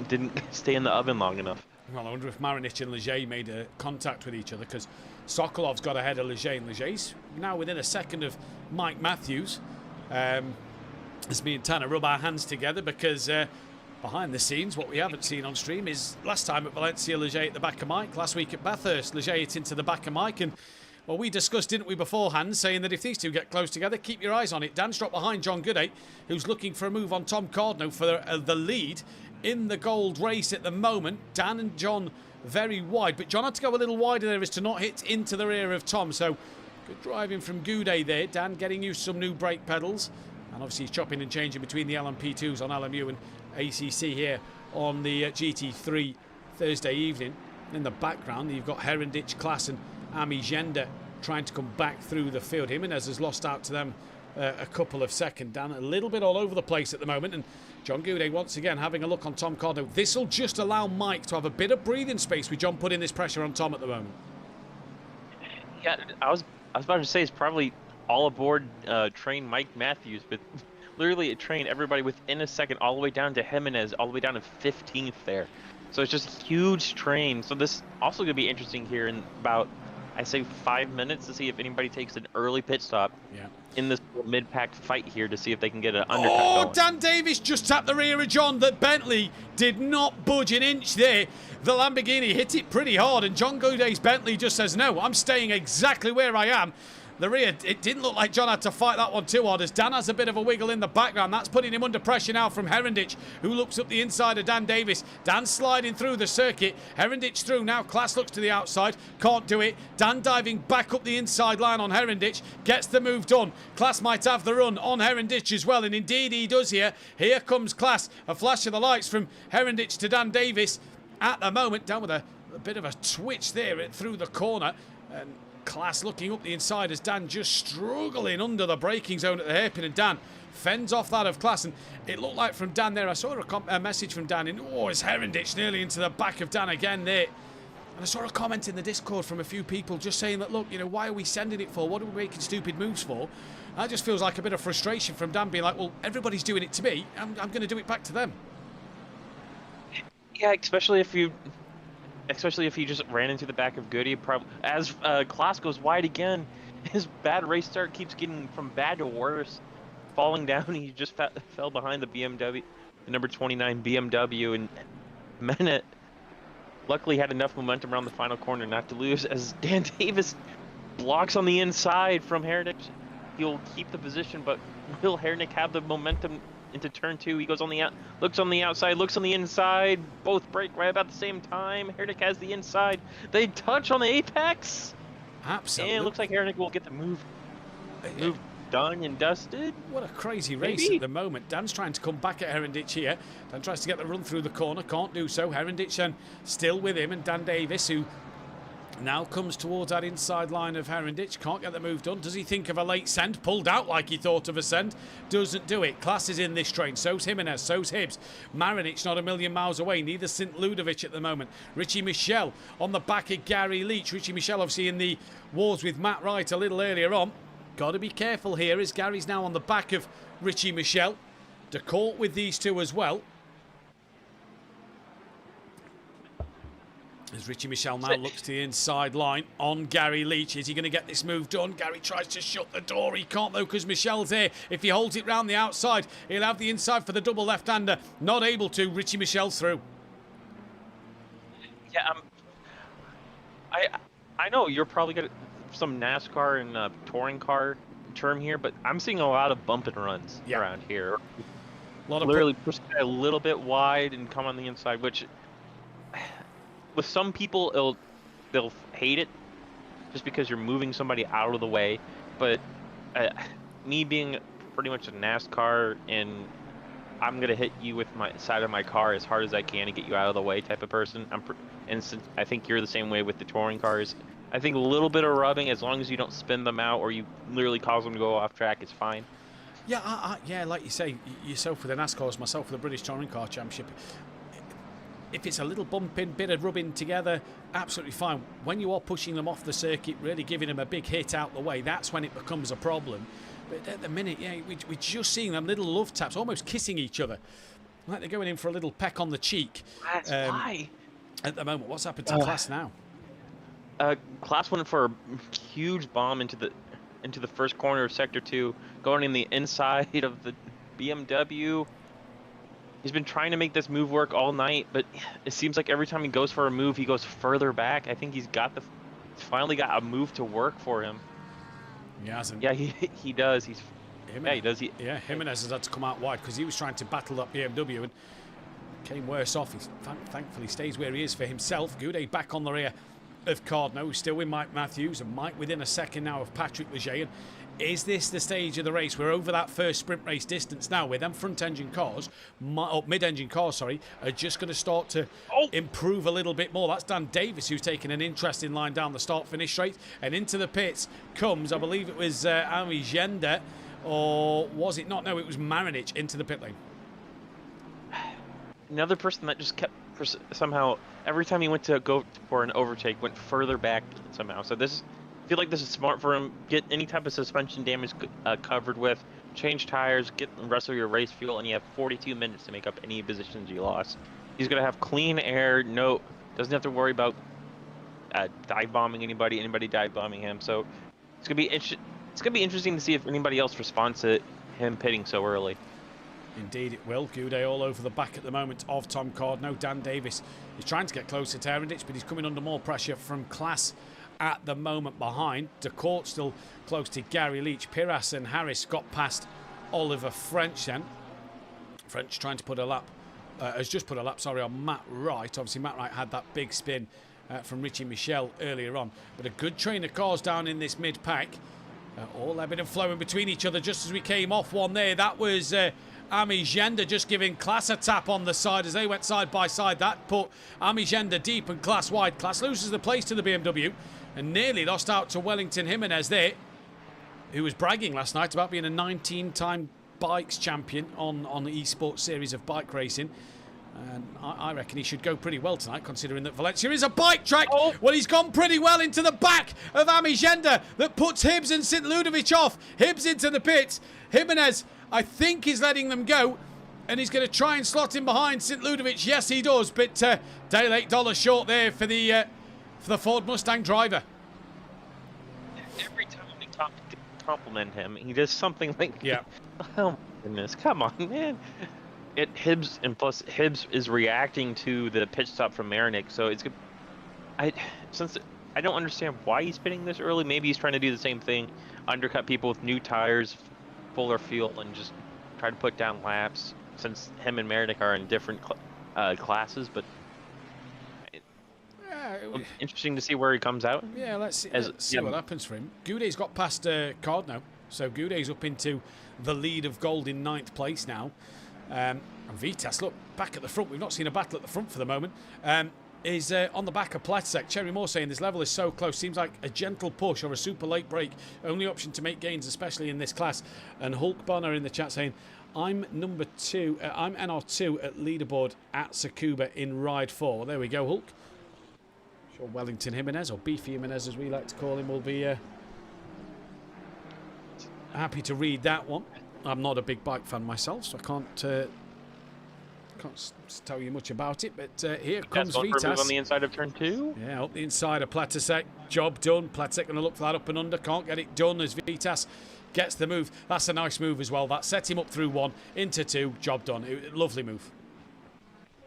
didn't stay in the oven long enough. Well, I wonder if Marinic and Leger made a contact with each other, because Sokolov's got ahead of Leger, and Leger's now within a second of Mike Matthews. As me and Tanner rub our hands together, because behind the scenes, what we haven't seen on stream is last time at Valencia, Leger at the back of Mike. Last week at Bathurst, Leger hit into the back of Mike, and well, we discussed, didn't we, beforehand, saying that if these two get close together, keep your eyes on it. Dan's dropped behind John Gooday, who's looking for a move on Tom Cardno for the lead in the gold race at the moment. Dan and John very wide, but John had to go a little wider there as to not hit into the rear of Tom. So good driving from Gooday there. Dan getting used some new brake pedals, and obviously he's chopping and changing between the LMP2s on LMU and ACC here on the GT3 Thursday evening. In the background, you've got Herendich, Klaas and Ami Gender trying to come back through the field. Jimenez has lost out to them a couple of seconds. Dan a little bit all over the place at the moment, and John Gooday once again having a look on Tom Cardno. This will just allow Mike to have a bit of breathing space with John putting this pressure on Tom at the moment. Yeah, I was about to say it's probably all aboard train Mike Matthews, but literally it trained everybody within a second, all the way down to Jimenez, all the way down to 15th there. So it's just a huge train. So this also going to be interesting here in about, I say, 5 minutes to see if anybody takes an early pit stop in this mid-pack fight here to see if they can get an undercut going. Dan Davis just tapped the rear of John. That Bentley did not budge an inch there. The Lamborghini hit it pretty hard, and John Gooday's Bentley just says, no, I'm staying exactly where I am. The rear, it didn't look like John had to fight that one too hard, as Dan has a bit of a wiggle in the background. That's putting him under pressure now from Herendich, who looks up the inside of Dan Davis. Dan sliding through the circuit. Herendich through now. Klaas looks to the outside. Can't do it. Dan diving back up the inside line on Herendich. Gets the move done. Klaas might have the run on Herendich as well, and indeed he does here. Here comes Klaas. A flash of the lights from Herendich to Dan Davis. At the moment, down with a bit of a twitch there through the corner. And Klaas looking up the inside as Dan just struggling under the braking zone at the hairpin, and Dan fends off that of Klaas. And it looked like from Dan there, I saw a message from Dan in, it's Herendich nearly into the back of Dan again there. And I saw a comment in the Discord from a few people just saying that, look, why are we sending it for? What are we making stupid moves for? And that just feels like a bit of frustration from Dan being like, well, everybody's doing it to me. I'm going to do it back to them. Yeah, especially if you just ran into the back of Goody. As Klaas goes wide again, his bad race start keeps getting from bad to worse. Falling down, he just fell behind the BMW, the number 29 BMW, and Menet luckily had enough momentum around the final corner not to lose, as Dan Davis blocks on the inside from Hernick. He'll keep the position, but will Hernick have the momentum into turn 2? He goes on the looks on the outside, looks on the inside. Both brake right about the same time. Hernick has the inside. They touch on the apex. Absolutely. And it looks like Hernick will get the move done and dusted. What a crazy race at the moment. Dan's trying to come back at Herendich here. Dan tries to get the run through the corner, can't do so. Herendich still with him, and Dan Davis, who Now comes towards that inside line of Herendich. Can't get the move done. Does he think of a late send? Pulled out like he thought of a send. Doesn't do it. Class is in this train. So's Jimenez. So's Hibbs. Marinic not a million miles away. Neither St. Ludovic at the moment. Richie Michel on the back of Gary Leach. Richie Michel obviously in the wars with Matt Wright a little earlier on. Got to be careful here as Gary's now on the back of Richie Michel. De Court with these two as well. As Richie Michel now looks to the inside line on Gary Leach. Is he going to get this move done? Gary tries to shut the door. He can't though because Michel's there. If he holds it round the outside, he'll have the inside for the double left-hander. Not able to. Richie Michel's through. Yeah, I know you're probably got some NASCAR and touring car term here, but I'm seeing a lot of bump and runs around here. A lot of literally push a little bit wide and come on the inside, which with some people they'll hate it just because you're moving somebody out of the way. But me being pretty much a NASCAR and I'm gonna hit you with my side of my car as hard as I can to get you out of the way type of person. And I think you're the same way with the touring cars. I think a little bit of rubbing, as long as you don't spin them out or you literally cause them to go off track, is fine. Yeah, yeah, like you say, yourself with the NASCARs, myself with the British Touring Car Championship. If it's a little bumping, bit of rubbing together, absolutely fine. When you are pushing them off the circuit, really giving them a big hit out the way, that's when it becomes a problem. But at the minute, yeah, we're just seeing them little love taps, almost kissing each other. Like they're going in for a little peck on the cheek. That's why. At the moment, what's happened to Class now? Class went for a huge bomb into the first corner of Sector 2, going in the inside of the BMW. He's been trying to make this move work all night, but it seems like every time he goes for a move, he goes further back. I think he's finally got a move to work for him. He hasn't. Yeah, he does. He does. Jimenez has had to come out wide because he was trying to battle that BMW and came worse off. He thankfully stays where he is for himself. Goudet back on the rear of Cardno, who's still with Mike Matthews, and Mike within a second now of Patrick Leger. And is this the stage of the race? We're over that first sprint race distance now, where them front-engine cars, mid-engine cars, sorry, are just going to start to improve a little bit more. That's Dan Davis, who's taking an interesting line down the start-finish straight. And into the pits comes, I believe it was Ami Gender, or was it not? No, it was Marinic into the pit lane. Another person that just kept somehow, every time he went to go for an overtake, went further back somehow. So I feel like this is smart for him. Get any type of suspension damage covered with, change tires, get the rest of your race fuel, and you have 42 minutes to make up any positions you lost. He's gonna have clean air. Doesn't have to worry about dive bombing anybody dive bombing him. So it's gonna be interesting to see if anybody else responds to him pitting so early. Indeed it will. Goudet all over the back at the moment of Tom Cardno. Dan Davis is trying to get closer to Herendich, but he's coming under more pressure from Class at the moment behind. De Court still close to Gary Leach. Piras and Harris got past Oliver French then. French trying to put a lap, has just put a lap, sorry, on Matt Wright. Obviously Matt Wright had that big spin from Richie Michel earlier on. But a good train of cars down in this mid-pack. All ebbing and flowing between each other just as we came off one there. That was Ami Gender just giving Class a tap on the side as they went side by side. That put Ami Gender deep and Class wide. Class loses the place to the BMW and nearly lost out to Wellington Jimenez there, who was bragging last night about being a 19-time bikes champion on the esports series of bike racing. And I reckon he should go pretty well tonight, considering that Valencia is a bike track. Oh. Well, he's gone pretty well into the back of Ami Gender. That puts Hibbs and St. Ludovic off. Hibbs into the pits. Jimenez, I think, is letting them go. And he's going to try and slot in behind St. Ludovic. Yes, he does. But Dale $8 short there for the Ford Mustang driver. Every time we compliment him, he does something like, yeah. Oh, my goodness. Come on, man. Hibbs, and plus Hibbs is reacting to the pit stop from Marinic, so it's good. Since I don't understand why he's pitting this early. Maybe he's trying to do the same thing, undercut people with new tires, fuller fuel, and just try to put down laps. Since him and Marinic are in different classes, but interesting to see where he comes out. Yeah, let's see what happens for him. Goudet's got past Cardno, so Goudet's up into the lead of gold in 9th place now. And Vitas, look, back at the front. We've not seen a battle at the front for the moment. is on the back of Pletzek. Cherry Moore saying this level is so close. Seems like a gentle push or a super late break. Only option to make gains, especially in this class. And Hulk Bonner in the chat saying, I'm number 2. I'm NR2 at leaderboard at Tsukuba in Ride 4. Well, there we go, Hulk. Sure Wellington Jimenez, or Beefy Jimenez as we like to call him, will be happy to read that one. I'm not a big bike fan myself, so I can't tell you much about it, but here comes Vitas. On the inside of turn 2. Yeah, up the inside of Pletzek. Job done. Pletzek going to look for that up and under. Can't get it done as Vitas gets the move. That's a nice move as well. That set him up through 1 into 2. Job done. Lovely move.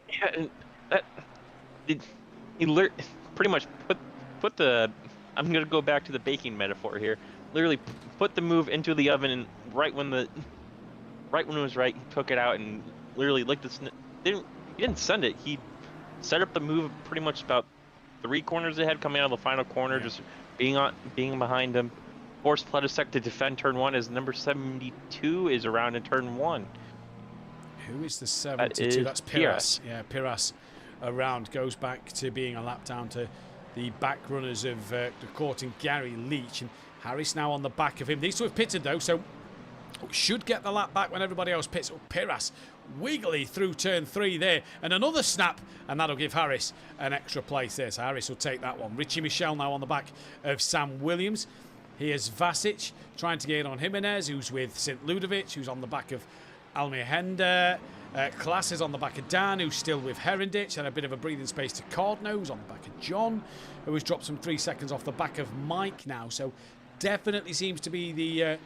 Yeah, and that he pretty much put the. I'm going to go back to the baking metaphor here. Literally put the move into the oven, and right when it was right, he took it out and literally licked the. He didn't send it. He set up the move pretty much about 3 corners ahead, coming out of the final corner, just being behind him. Forced Pletzek to defend turn 1 as number 72 is around in turn 1. Who is the 72? That's Piras. Yeah, Piras around, goes back to being a lap down to the back runners of the court and Gary Leach, and Harris now on the back of him. These two have pitted though, so should get the lap back when everybody else pits. Piras wiggly through turn 3 there, and another snap, and that'll give Harris an extra place there. So Harris will take that one. Richie Michel now on the back of Sam Williams. Here's Vasic trying to get on Jimenez, who's with St. Ludovic, who's on the back of Almehenda. Klaas is on the back of Dan, who's still with Herendich, and a bit of a breathing space to Cardno, who's on the back of John, who has dropped some 3 seconds off the back of Mike now. So definitely seems to be the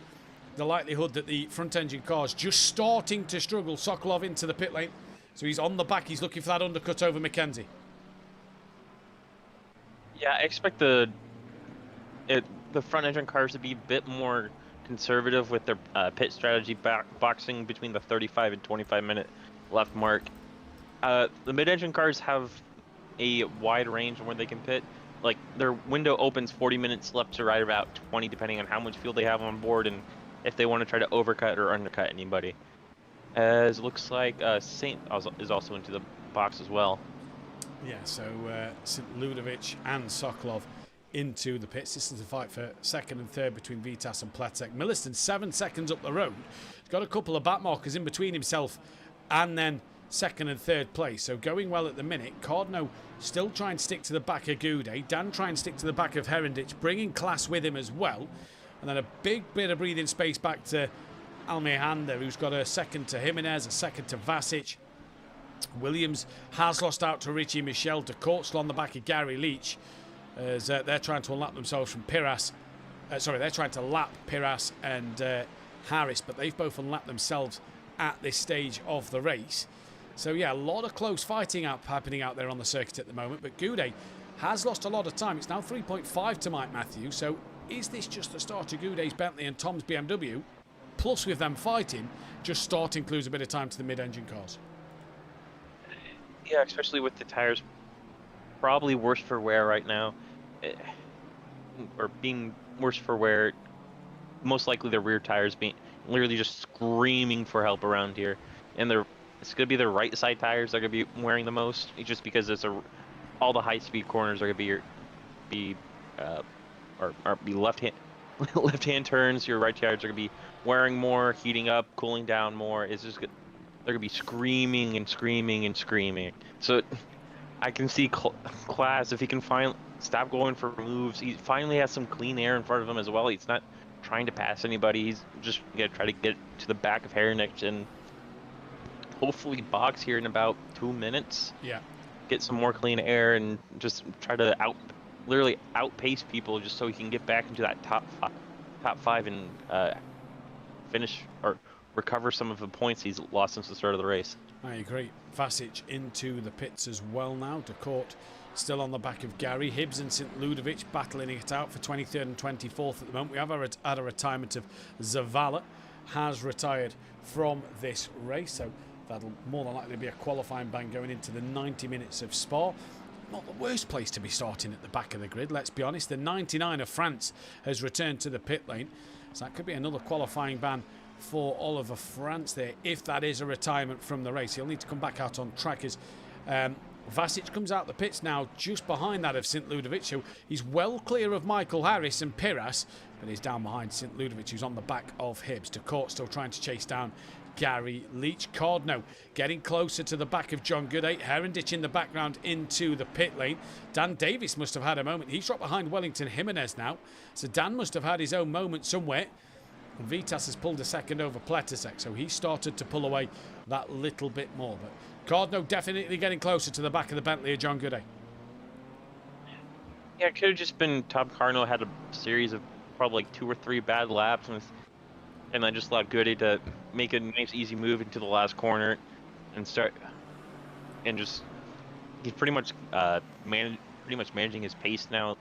likelihood that the front engine car's just starting to struggle. Sokolov into the pit lane, so he's on the back. He's looking for that undercut over McKenzie. Yeah, I expect the front engine cars to be a bit more conservative with their pit strategy, boxing between the 35 and 25 minute left mark. The mid-engine cars have a wide range where they can pit. Like, their window opens 40 minutes left to right, about 20 depending on how much fuel they have on board and if they want to try to overcut or undercut anybody. As it looks like Saint is also into the box as well. Yeah, so St. Ludovic and Sokolov into the pits. This is a fight for second and third between Vitas and Pletzek. Milliston 7 seconds up the road. He's got a couple of back markers in between himself and then second and third place. So going well at the minute. Cardno still trying to stick to the back of Goudet. Dan trying to stick to the back of Herendich, bringing Klaas with him as well. And then a big bit of breathing space back to Almehanda, who's got a second to Jimenez, a second to Vasic. Williams has lost out to Richie Michel. De Court's on the back of Gary Leach, as they're trying to unlap themselves from Piras. They're trying to lap Piras and Harris, but they've both unlapped themselves at this stage of the race. So yeah, a lot of close fighting happening out there on the circuit at the moment, but Goudet has lost a lot of time. It's now 3.5 to Mike Mathew, so is this just the start of Goudet's Bentley and Tom's BMW? Plus, with them fighting, just starting to lose a bit of time to the mid-engine cars. Yeah, especially with the tires probably worse for wear right now. Or being worse for wear. Most likely the rear tires being literally just screaming for help around here. And it's going to be the right side tires that are going to be wearing the most. Just because all the high-speed corners are going to be left-hand turns. Your right tires are going to be wearing more, heating up, cooling down more. It's just they're going to be screaming and screaming and screaming. So I can see Klaas, if he can stop going for moves. He finally has some clean air in front of him as well. He's not trying to pass anybody. He's just going to try to get to the back of Herendich and hopefully box here in about 2 minutes. Yeah. Get some more clean air and just try to literally outpace people just so he can get back into that top five and finish or recover some of the points he's lost since the start of the race. I agree. Vasic into the pits as well now. De Court still on the back of Gary. Hibbs and St. Ludovic battling it out for 23rd and 24th at the moment. We have had a retirement of Zavala, has retired from this race, so that'll more than likely be a qualifying ban going into the 90 minutes of Spa. Not the worst place to be starting at the back of the grid, let's be honest. The 99 of France has returned to the pit lane, so that could be another qualifying ban for Oliver France there, if that is a retirement from the race. He'll need to come back out on track as Vasic comes out the pits now just behind that of St. Ludovic, so he's well clear of Michael Harris and Piras, but he's down behind St. Ludovic, who's on the back of Hibbs. De Court still trying to chase down Gary Leach. Cardno getting closer to the back of John Gooday. Herendich in the background into the pit lane. Dan Davis must have had a moment. He's dropped behind Wellington Jimenez now, so Dan must have had his own moment somewhere. And Vitas has pulled a second over Pletasek, so he started to pull away that little bit more. But Cardno definitely getting closer to the back of the Bentley of John Gooday. Yeah, it could have just been Tom Cardno had a series of probably like 2 or 3 bad laps, and I just allowed Gooday to make a nice, easy move into the last corner and start. And just he's pretty much managing his pace now.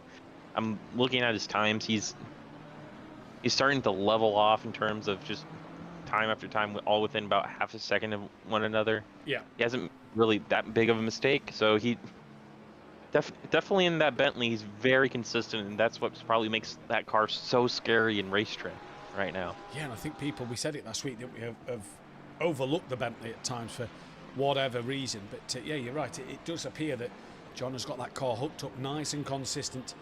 I'm looking at his times. He's starting to level off in terms of just time after time, all within about half a second of one another. Yeah. He hasn't really that big of a mistake, so he definitely in that Bentley, he's very consistent, and that's what probably makes that car so scary in racetrack right now. Yeah, and I think we said it last week, didn't we, have overlooked the Bentley at times for whatever reason. But yeah, you're right. It does appear that John has got that car hooked up nice and consistent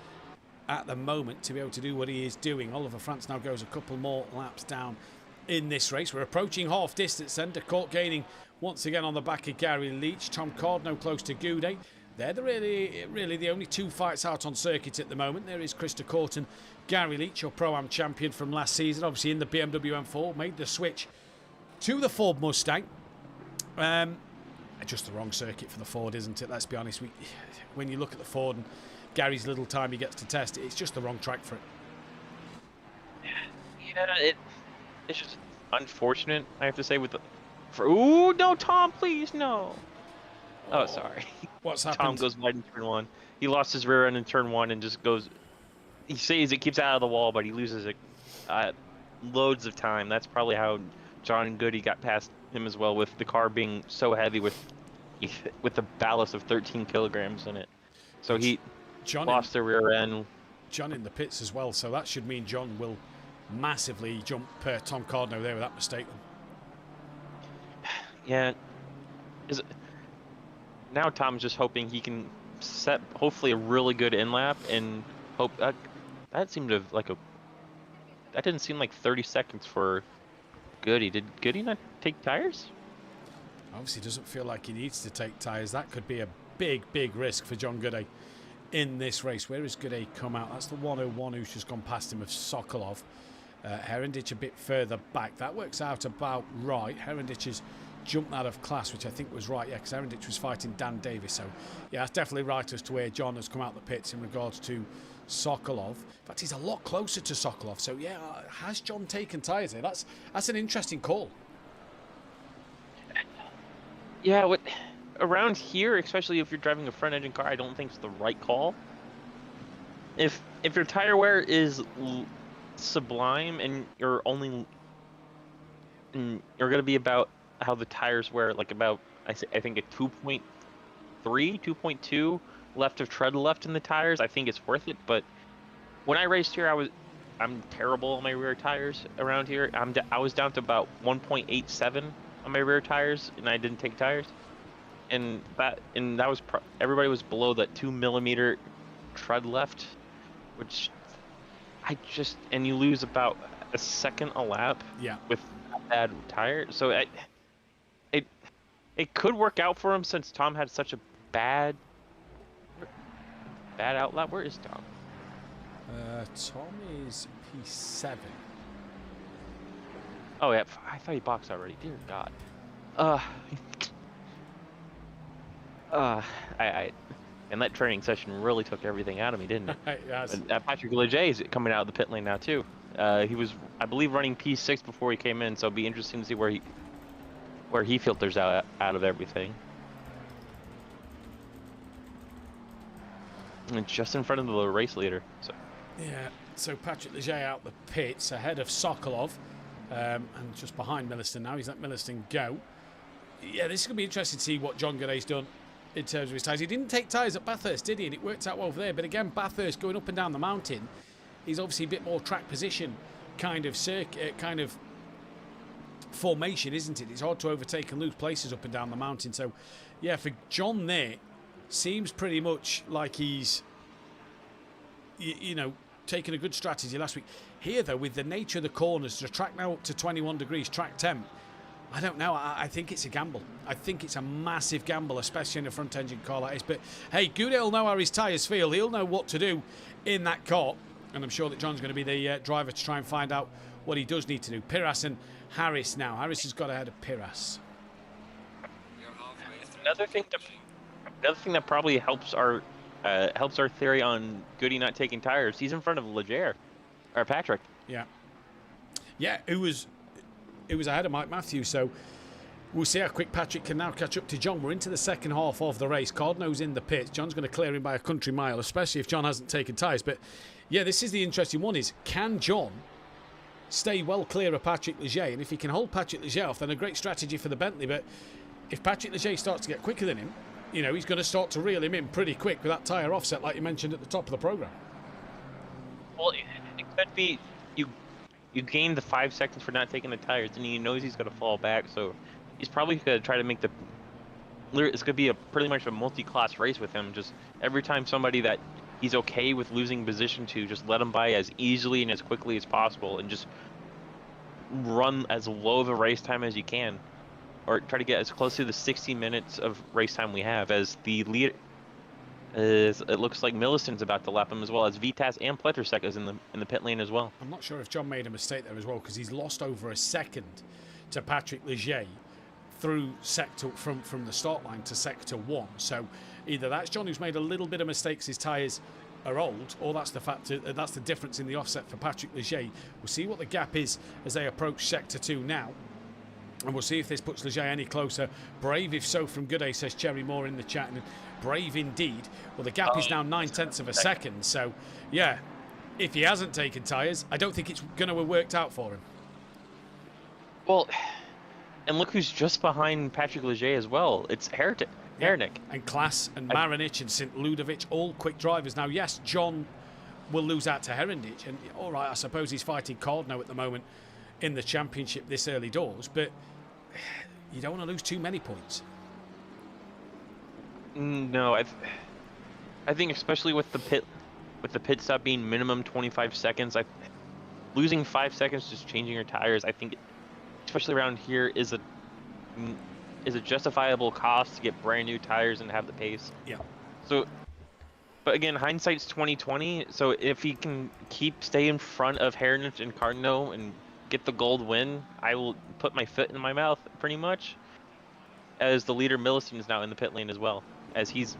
at the moment to be able to do what he is doing. Oliver France now goes a couple more laps down in this race. We're approaching half distance then. De Court gaining once again on the back of Gary Leach. Tom Cardno close to Gooday. They're really the only 2 fights out on circuit at the moment. There is Chris de Court and Gary Leach, your Pro-Am champion from last season, obviously in the BMW M4, made the switch to the Ford Mustang. Just the wrong circuit for the Ford, isn't it? Let's be honest. When you look at the Ford and Gary's little time he gets to test it, it's just the wrong track for it. Yeah, it's just unfortunate, I have to say. Ooh, no, Tom, please, no. Oh, sorry. What's happened? Tom goes wide in turn 1. He lost his rear end in turn 1 and just goes. He says it keeps out of the wall, but he loses it loads of time. That's probably how John Goody got past him as well, with the car being so heavy with the ballast of 13 kilograms in it. So he lost the rear end. John in the pits as well, so that should mean John will massively jump Tom Cardno there with that mistake. Yeah. Now Tom's just hoping he can set hopefully a really good in lap and hope that seemed to that didn't seem like 30 seconds for Goody. Did Goody not take tires? Obviously doesn't feel like he needs to take tires. That could be a big risk for John Gooday in this race. Where has Gooday come out? That's the 101 who's just gone past him of Sokolov. Herendich a bit further back. That works out about right. Herendich has jumped out of class, which I think was right, yeah, because Herendich was fighting Dan Davis. So, yeah, that's definitely right as to where John has come out the pits in regards to Sokolov. In fact, he's a lot closer to Sokolov. So, yeah, has John taken tyres here? That's an interesting call. Yeah, around here, especially if you're driving a front-engine car, I don't think it's the right call. If your tire wear is sublime and you're going to be about how the tires wear, like about I think a 2.3, 2.2 left of tread left in the tires, I think it's worth it. But when I raced here, I'm terrible on my rear tires around here. I was down to about 1.87 on my rear tires, and I didn't take tires. And that was everybody was below that 2 millimeter tread left, which and you lose about a second a lap. Yeah. With a bad tire. So it could work out for him since Tom had such a bad outlap. Where is Tom? Tom is P7. Oh yeah, I thought he boxed already. Dear God. And that training session really took everything out of me, didn't it? Yes. Patrick Leger is coming out of the pit lane now too. He was, I believe, running P6 before he came in, so it'll be interesting to see where he filters out of everything. And just in front of the race leader. So. Yeah. So Patrick Leger out the pits ahead of Sokolov, and just behind Milliston now. He's let Milliston go. Yeah, this is going to be interesting to see what John Gooday's done in terms of his tyres. He didn't take tyres at Bathurst, did he? And it worked out well over there. But again, Bathurst going up and down the mountain, he's obviously a bit more track position kind of formation, isn't it? It's hard to overtake and lose places up and down the mountain. So, yeah, for John there, seems pretty much like he's, you know, taken a good strategy last week. Here, though, with the nature of the corners, the track now up to 21 degrees, track temp, I don't know. I think it's a gamble. I think it's a massive gamble, especially in a front-engine car like this. But, hey, Goudet will know how his tyres feel. He'll know what to do in that car. And I'm sure that John's going to be the driver to try and find out what he does need to do. Piras and Harris now. Harris has got ahead of Piras. Another thing that probably helps our theory on Goody not taking tires. He's in front of Leger, or Patrick. Yeah, it was ahead of Mike Mathew. So we'll see how quick Patrick can now catch up to John. We're into the second half of the race. Cardno's in the pits. John's going to clear him by a country mile, especially if John hasn't taken tyres. But yeah, this is the interesting one: is can John stay well clear of Patrick Leger? And if he can hold Patrick Leger off, then a great strategy for the Bentley. But if Patrick Leger starts to get quicker than him, you know, he's going to start to reel him in pretty quick with that tyre offset, like you mentioned at the top of the programme. Well, it could be you gain the 5 seconds for not taking the tires, and he knows he's going to fall back, so he's probably going to try to make the. It's going to be pretty much a multi-class race with him. Just every time somebody that he's okay with losing position to, just let him by as easily and as quickly as possible, and just run as low of a race time as you can, or try to get as close to the 60 minutes of race time we have as the lead. It looks like Milliston's about to lap him, as well as Vitas and Pletersek is in the pit lane as well. I'm not sure if John made a mistake there as well, because he's lost over a second to Patrick Leger through sector from the start line to sector 1. So either that's John who's made a little bit of mistakes, his tyres are old, or that's the difference in the offset for Patrick Leger. We'll see what the gap is as they approach sector 2 now. And we'll see if this puts Leger any closer. Brave if so from Goudet, says Cherry Moore in the chat. And brave indeed. Well, the gap is now 9/10 of a second. So, yeah, if he hasn't taken tyres, I don't think it's going to have worked out for him. Well, and look who's just behind Patrick Leger as well. It's Hernick. And Klaas and Marinich and St. Ludovic, all quick drivers. Now, yes, John will lose out to Hernick. And, all right, I suppose he's fighting Cardno at the moment in the championship this early doors. But you don't want to lose too many points. No, I think especially with the pit stop being minimum 25 seconds, losing 5 seconds just changing your tires, I think, especially around here, is a justifiable cost to get brand new tires and have the pace. Yeah. So, but again, hindsight's 20/20. So if he can stay in front of Heritage and Cardno and get the gold win, I will put my foot in my mouth pretty much. As the leader, Milliston is now in the pit lane as well, as he's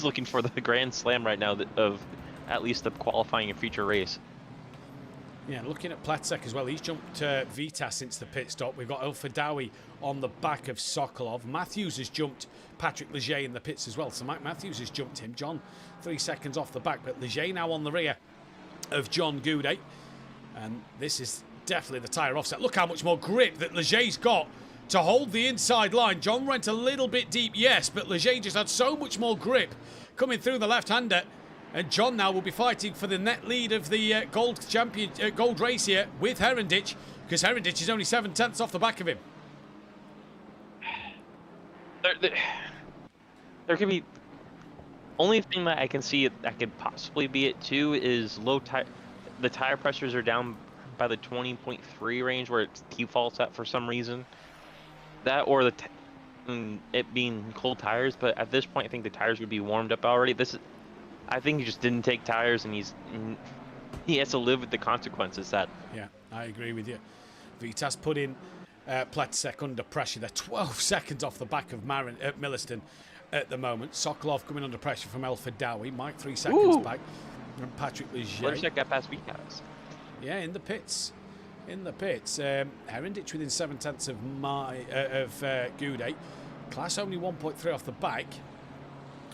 looking for the Grand Slam right now of at least the qualifying a future race. Yeah, looking at Platsek as well, he's jumped Vitas since the pit stop. We've got Elfadawi on the back of Sokolov. Matthews has jumped Patrick Leger in the pits as well, so Mike Matthews has jumped him. John 3 seconds off the back, but Leger now on the rear of John Goudet, and this is definitely the tyre offset. Look how much more grip that Leger's got to hold the inside line. John went a little bit deep, yes, but Leger just had so much more grip coming through the left-hander. And John now will be fighting for the net lead of the gold race here with Herendich, because Herendich is only 7/10 off the back of him. There could be... Only thing that I can see that could possibly be it too is the tire pressures are down by the 20.3 range where it's defaults at for some reason. That or it being cold tires, but at this point I think the tires would be warmed up already. I think he just didn't take tires, and he has to live with the consequences. Yeah, I agree with you. Vitas put in Pletsek under pressure. They're 12 seconds off the back of Milliston at the moment. Sokolov coming under pressure from Elfadawi. Mike 3 seconds back. And Patrick Leger. Pletsek got past Vitas. Yeah, in the pits. Herendich within 7/10 of Goudet. Klaas only 1.3 off the back.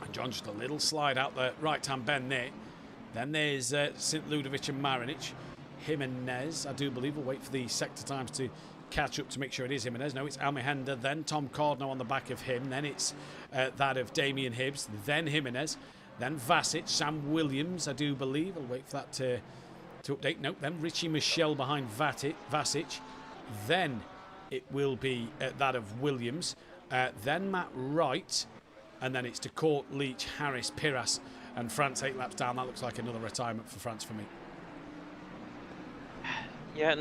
And John just a little slide out the right-hand bend there. Then there's St. Ludovic and Marinich. Jimenez, I do believe, will wait for the sector times to catch up to make sure it is Jimenez. No, it's Almehenda, then Tom Cardno on the back of him. Then it's that of Damien Hibbs, then Jimenez, then Vasic, Sam Williams, I do believe. I'll wait for that to update. Nope, then Richie Michel behind Vasic. Then it will be that of Williams. Then Matt Wright. and then it's to Court, Leach, Harris, Piras, and France 8 laps down. That looks like another retirement for France for me. Yeah,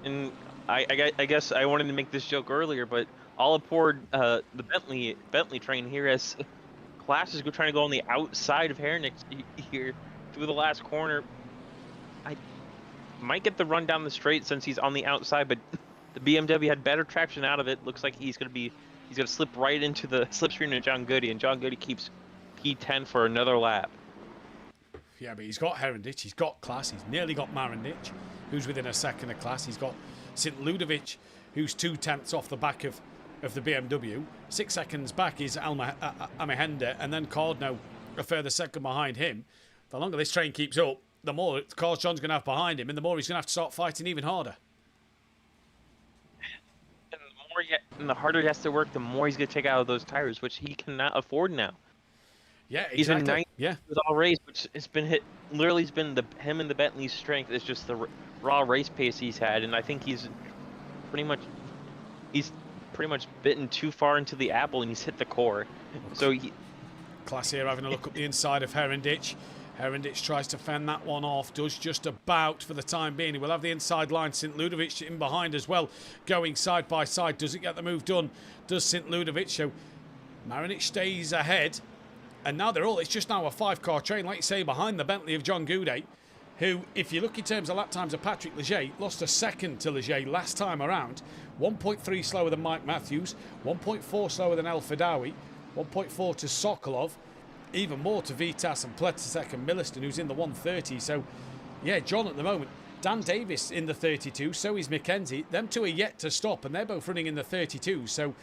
and I guess I wanted to make this joke earlier, but all aboard the Bentley train here as Class is trying to go on the outside of Hernick here through the last corner. I might get the run down the straight since he's on the outside, but the BMW had better traction out of it. Looks like he's gonna slip right into the slipstream of John Goody, and John Goody keeps P10 for another lap. Yeah, but he's got Herendich, he's got Class, he's nearly got Marindich, who's within a second of Class. He's got St. Ludovic, who's 2/10 off the back of the BMW. 6 seconds back is Amihenda, and then Cardno a further second behind him. The longer this train keeps up, the more cars John's going to have behind him, and the more he's going to have to start fighting even harder. And the harder he has to work, the more he's going to take out of those tires, which he cannot afford now. Yeah, exactly. He's in ninth yeah. with all race, which has been hit. Literally, it's been him and the Bentley's strength. It's just the raw race pace he's had, and I think he's pretty much bitten too far into the apple, and he's hit the core. So Class here having a look up the inside of Herendich. Herendich tries to fend that one off, does just about for the time being. He will have the inside line. St. Ludovic in behind as well, going side by side. Doesn't get the move done, does St. Ludovic. So Marinic stays ahead. And now it's just now a 5-car train, like you say, behind the Bentley of John Goudet, who, if you look in terms of lap times of Patrick Leger, lost a second to Leger last time around. 1.3 slower than Mike Matthews, 1.4 slower than El Fadawi, 1.4 to Sokolov, even more to Vitas and Pletasek and Milliston, who's in the 130. So, yeah, John at the moment. Dan Davis in the 32, so is Mackenzie. Them two are yet to stop, and they're both running in the 32. So,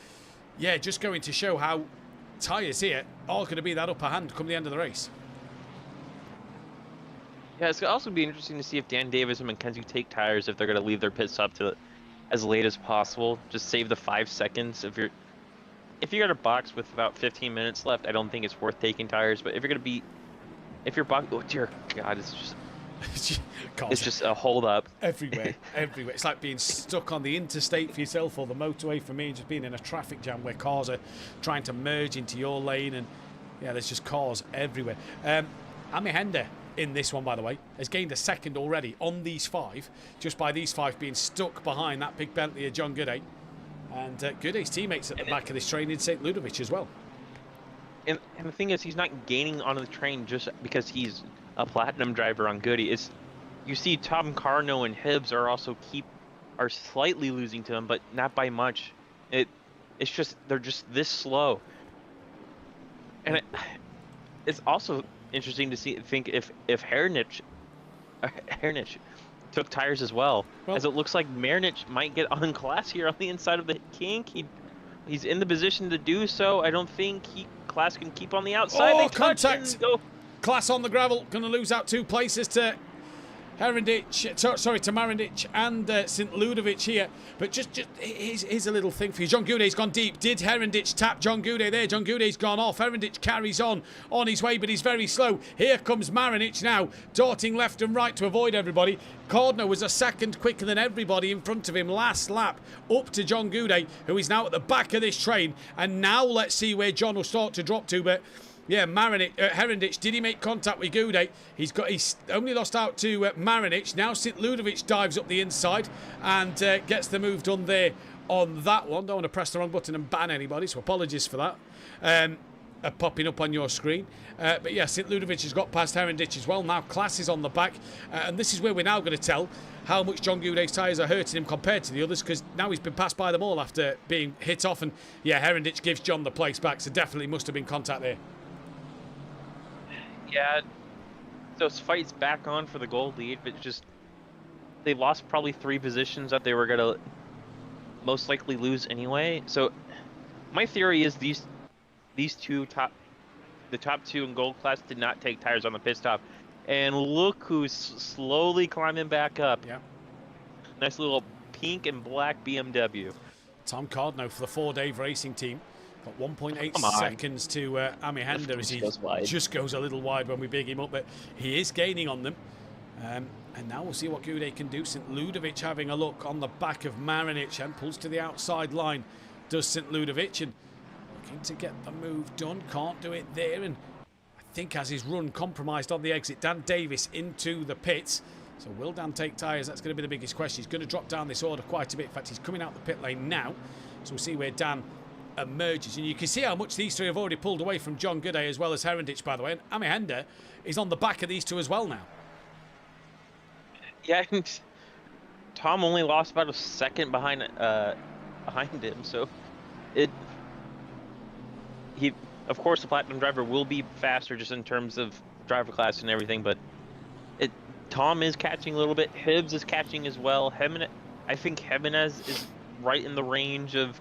yeah, just going to show how tyres here are going to be that upper hand come the end of the race. Yeah, it's going to also be interesting to see if Dan Davis and Mackenzie take tires, if they're going to leave their pit stop to as late as possible. Just save the 5 seconds. If you're at a box with about 15 minutes left, I don't think it's worth taking tires. But if you're box, oh dear God, it's just a hold up everywhere. It's like being stuck on the interstate for yourself or the motorway for me, just being in a traffic jam where cars are trying to merge into your lane, and yeah, there's just cars everywhere. Amihenda in this one, by the way, has gained a second already on these 5, just by these 5 being stuck behind that big Bentley of John Goudet. And Goudet's teammates at the back of this train in St. Ludovic as well. And the thing is, he's not gaining on the train just because he's a platinum driver on Goody. You see Tom Carno and Hibbs are slightly losing to him, but not by much. It's just they're just this slow. And it's also interesting to think if Hernich took tires as well, as it looks like Mernich might get on Class here on the inside of the kink. He's in the position to do so. I don't think Class can keep on the outside. Oh, contact! Class on the gravel, going to lose out 2 places to Herendich, to Marindich and St. Ludovic here. But just here's a little thing for you. John Goudet's gone deep. Did Herendich tap John Goudet there? John Goudet's gone off. Herendich carries on his way, but he's very slow. Here comes Marinic now, darting left and right to avoid everybody. Cardno was a second quicker than everybody in front of him last lap, up to John Goudet, who is now at the back of this train. And now let's see where John will start to drop to, but yeah, Herendich, did he make contact with Goudet? He's only lost out to Marinic. Now St. Ludovic dives up the inside and gets the move done there on that one. Don't want to press the wrong button and ban anybody, so apologies for that. Popping up on your screen. But yeah, St. Ludovic has got past Herendich as well. Now Class is on the back. And this is where we're now going to tell how much John Goudet's tyres are hurting him compared to the others, because now he's been passed by them all after being hit off. And yeah, Herendich gives John the place back, so definitely must have been contact there. Yeah, those fights back on for the gold lead, but just they lost probably 3 positions that they were gonna most likely lose anyway. So my theory is these the top 2 in gold class did not take tires on the pit stop, and look who's slowly climbing back up. Yeah, nice little pink and black BMW. Tom Cardno for the 4-Dave Racing team. Got 1.8 seconds to Amihenda as he just goes a little wide when we big him up, but he is gaining on them. And now we'll see what Goudet can do. St. Ludovic having a look on the back of Marinic and pulls to the outside line. Does St. Ludovic, and Looking to get the move done. Can't do it there. And I think has his run compromised on the exit. Dan Davis into the pits. So will Dan take tyres? That's going to be the biggest question. He's going to drop down this order quite a bit. In fact, he's coming out the pit lane now. So we'll see where Dan emerges. And you can see how much these three have already pulled away from John Gooday as well as Herendich, by the way. And Ami Hender is on the back of these two as well now. Yeah, and Tom only lost about a second behind him. So of course, the Platinum driver will be faster just in terms of driver class and everything, but Tom is catching a little bit. Hibbs is catching as well. I think Jimenez is right in the range of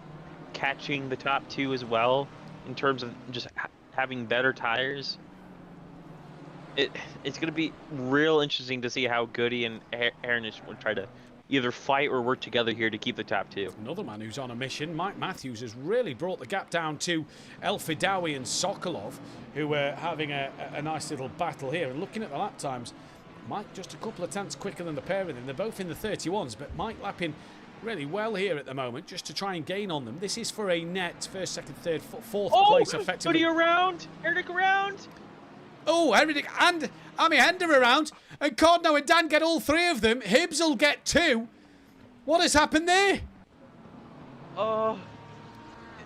catching the top two as well in terms of just having better tires. It's going to be real interesting to see how Goody and Hernish will try to either fight or work together here to keep the top two. Another man who's on a mission, Mike Matthews, has really brought the gap down to El Fidawi and Sokolov, who were having a nice little battle here. And looking at the lap times, Mike just a couple of tenths quicker than the pair of them. They're both in the 31s, but Mike lapping really well here at the moment just to try and gain on them. This is for a net first, second, third, fourth place effectively. Goody around, Hernick around. Oh, Herendich and Ami Hender around. And Cordno and Dan get all three of them. Hibbs will get two. What has happened there?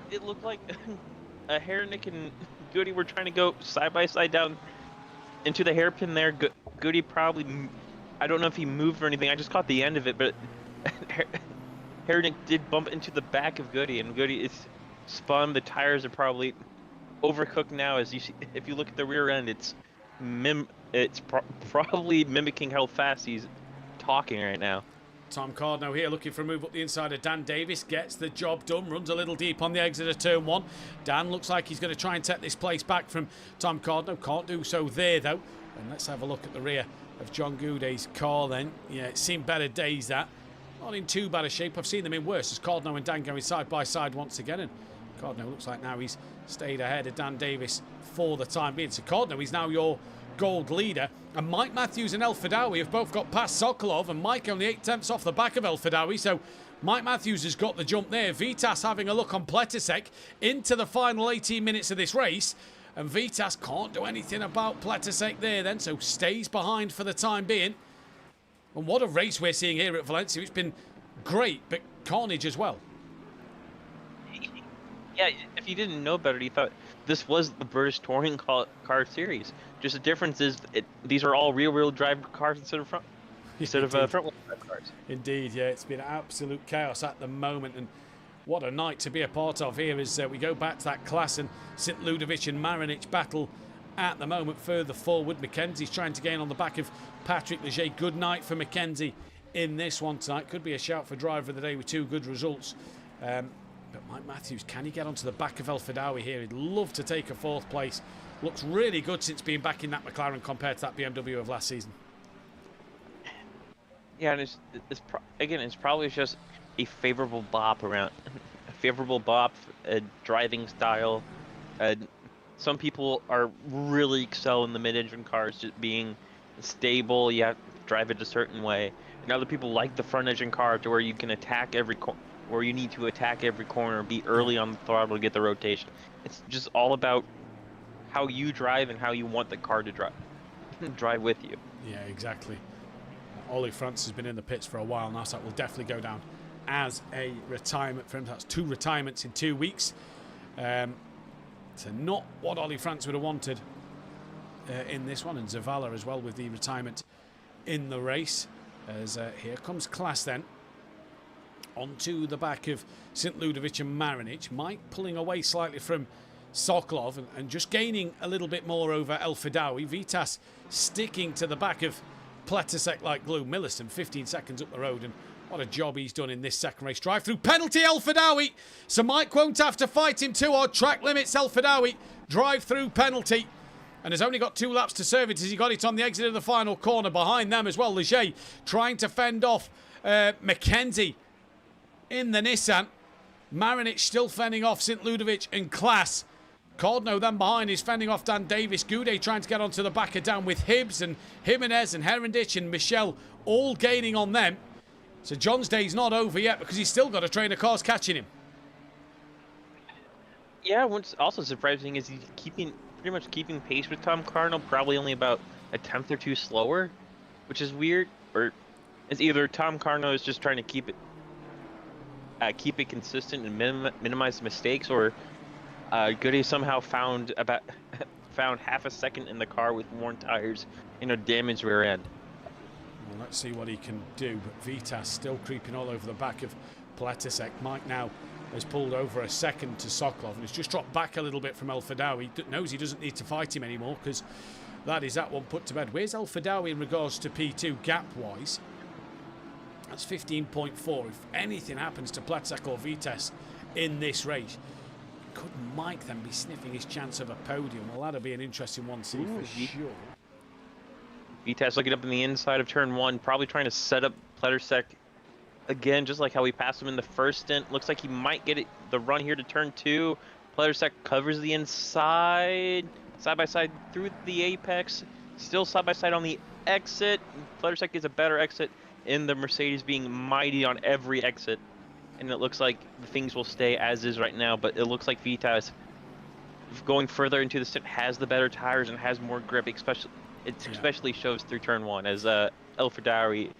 It looked like Hernick and Goody were trying to go side by side down into the hairpin there. Goody probably, I don't know if he moved or anything. I just caught the end of it, but Hernick did bump into the back of Goody, and Goody is spun. The tires are probably overcooked now. As you see, if you look at the rear end, it's probably mimicking how fast he's talking right now. Tom Cardno here looking for a move up the inside of Dan Davis. Gets the job done. Runs a little deep on the exit of turn one. Dan looks like he's going to try and take this place back from Tom Cardno. Can't do so there though. And let's have a look at the rear of John Gouday's car then. Yeah, it's seen better days that. Not in too bad a shape. I've seen them in worse as Cardno and Dan going side by side once again. And Cardno looks like now he's stayed ahead of Dan Davis for the time being. So Cardno is now your gold leader. And Mike Matthews and El Fidawi have both got past Sokolov, and Mike only 8 tenths off the back of El Fidawi. So Mike Matthews has got the jump there. Vitas having a look on Pletisek into the final 18 minutes of this race. And Vitas can't do anything about Pletisek there then, so stays behind for the time being. And what a race we're seeing here at Valencia. It's been great, but carnage as well. Yeah, if you didn't know better, you thought this was the British Touring Car Series. Just the difference is these are all rear-wheel drive cars instead of front-wheel drive cars. Indeed, yeah, it's been absolute chaos at the moment, and what a night to be a part of here as we go back to that class and St. Ludovic and Marinic battle at the moment further forward. Mackenzie's trying to gain on the back of Patrick Leger. Good night for Mackenzie in this one tonight. Could be a shout for driver of the day with 2 good results. But Mike Matthews, can he get onto the back of El Fidawi here? He'd love to take a 4th place. Looks really good since being back in that McLaren compared to that BMW of last season. Yeah, and it's probably just a favorable bop around, driving style. Some people are really excel in the mid-engine cars, just being stable. You have to drive it a certain way, and other people like the front-engine car to where you can attack where you need to attack every corner, be early on the throttle to get the rotation. It's just all about how you drive and how you want the car to drive with you. Yeah, exactly. Ollie Francis has been in the pits for a while now, so that will definitely go down as a retirement for him. That's 2 retirements in 2 weeks. So not what Ollie Francis would have wanted in this one, and Zavala as well with the retirement in the race. As here comes Class then. Onto the back of St. Ludovic and Marinic. Mike pulling away slightly from Sokolov and just gaining a little bit more over El Fidawi. Vitas sticking to the back of Pletisek like glue. Millicent 15 seconds up the road, and what a job he's done in this second race. Drive through penalty, El Fidawi. So Mike won't have to fight him too hard. Track limits, El Fidawi. Drive through penalty. And has only got 2 laps to serve it as he got it on the exit of the final corner. Behind them as well, Leger trying to fend off Mackenzie in the Nissan. Marinic still fending off St. Ludovic and Class. Cordno then behind is fending off Dan Davis. Goudet trying to get onto the back of Dan with Hibbs and Jimenez and Herendich and Michel all gaining on them. So John's day's not over yet because he's still got a train of cars catching him. Yeah, what's also surprising is he's pretty much keeping pace with Tom Cardinal, probably only about a tenth or two slower, which is weird. Or it's either Tom Cardinal is just trying to keep it consistent and minimize mistakes, or Goody somehow found found half a second in the car with worn tires and a damaged rear end. Well, let's see what he can do. But Vitas still creeping all over the back of Pletisek. Mike now has pulled over a second to Sokolov and has just dropped back a little bit from El Fadawi. He knows he doesn't need to fight him anymore because that is that one put to bed. Where's El Fadawi in regards to P2 gap-wise? That's 15.4. If anything happens to Pletisek or Vitas in this race, could Mike then be sniffing his chance of a podium? Well, that'll be an interesting one to see for sure. Vitas looking up in the inside of turn 1, probably trying to set up Pletisek again, just like how we passed him in the first stint. Looks like he might get the run here to turn 2. Pletisek covers the inside, side by side through the apex, still side by side on the exit. Pletisek gets a better exit in the Mercedes, being mighty on every exit, and it looks like things will stay as is right now. But it looks like Vitas, going further into the stint, has the better tires and has more grip. Especially shows through turn 1 as El Fadawi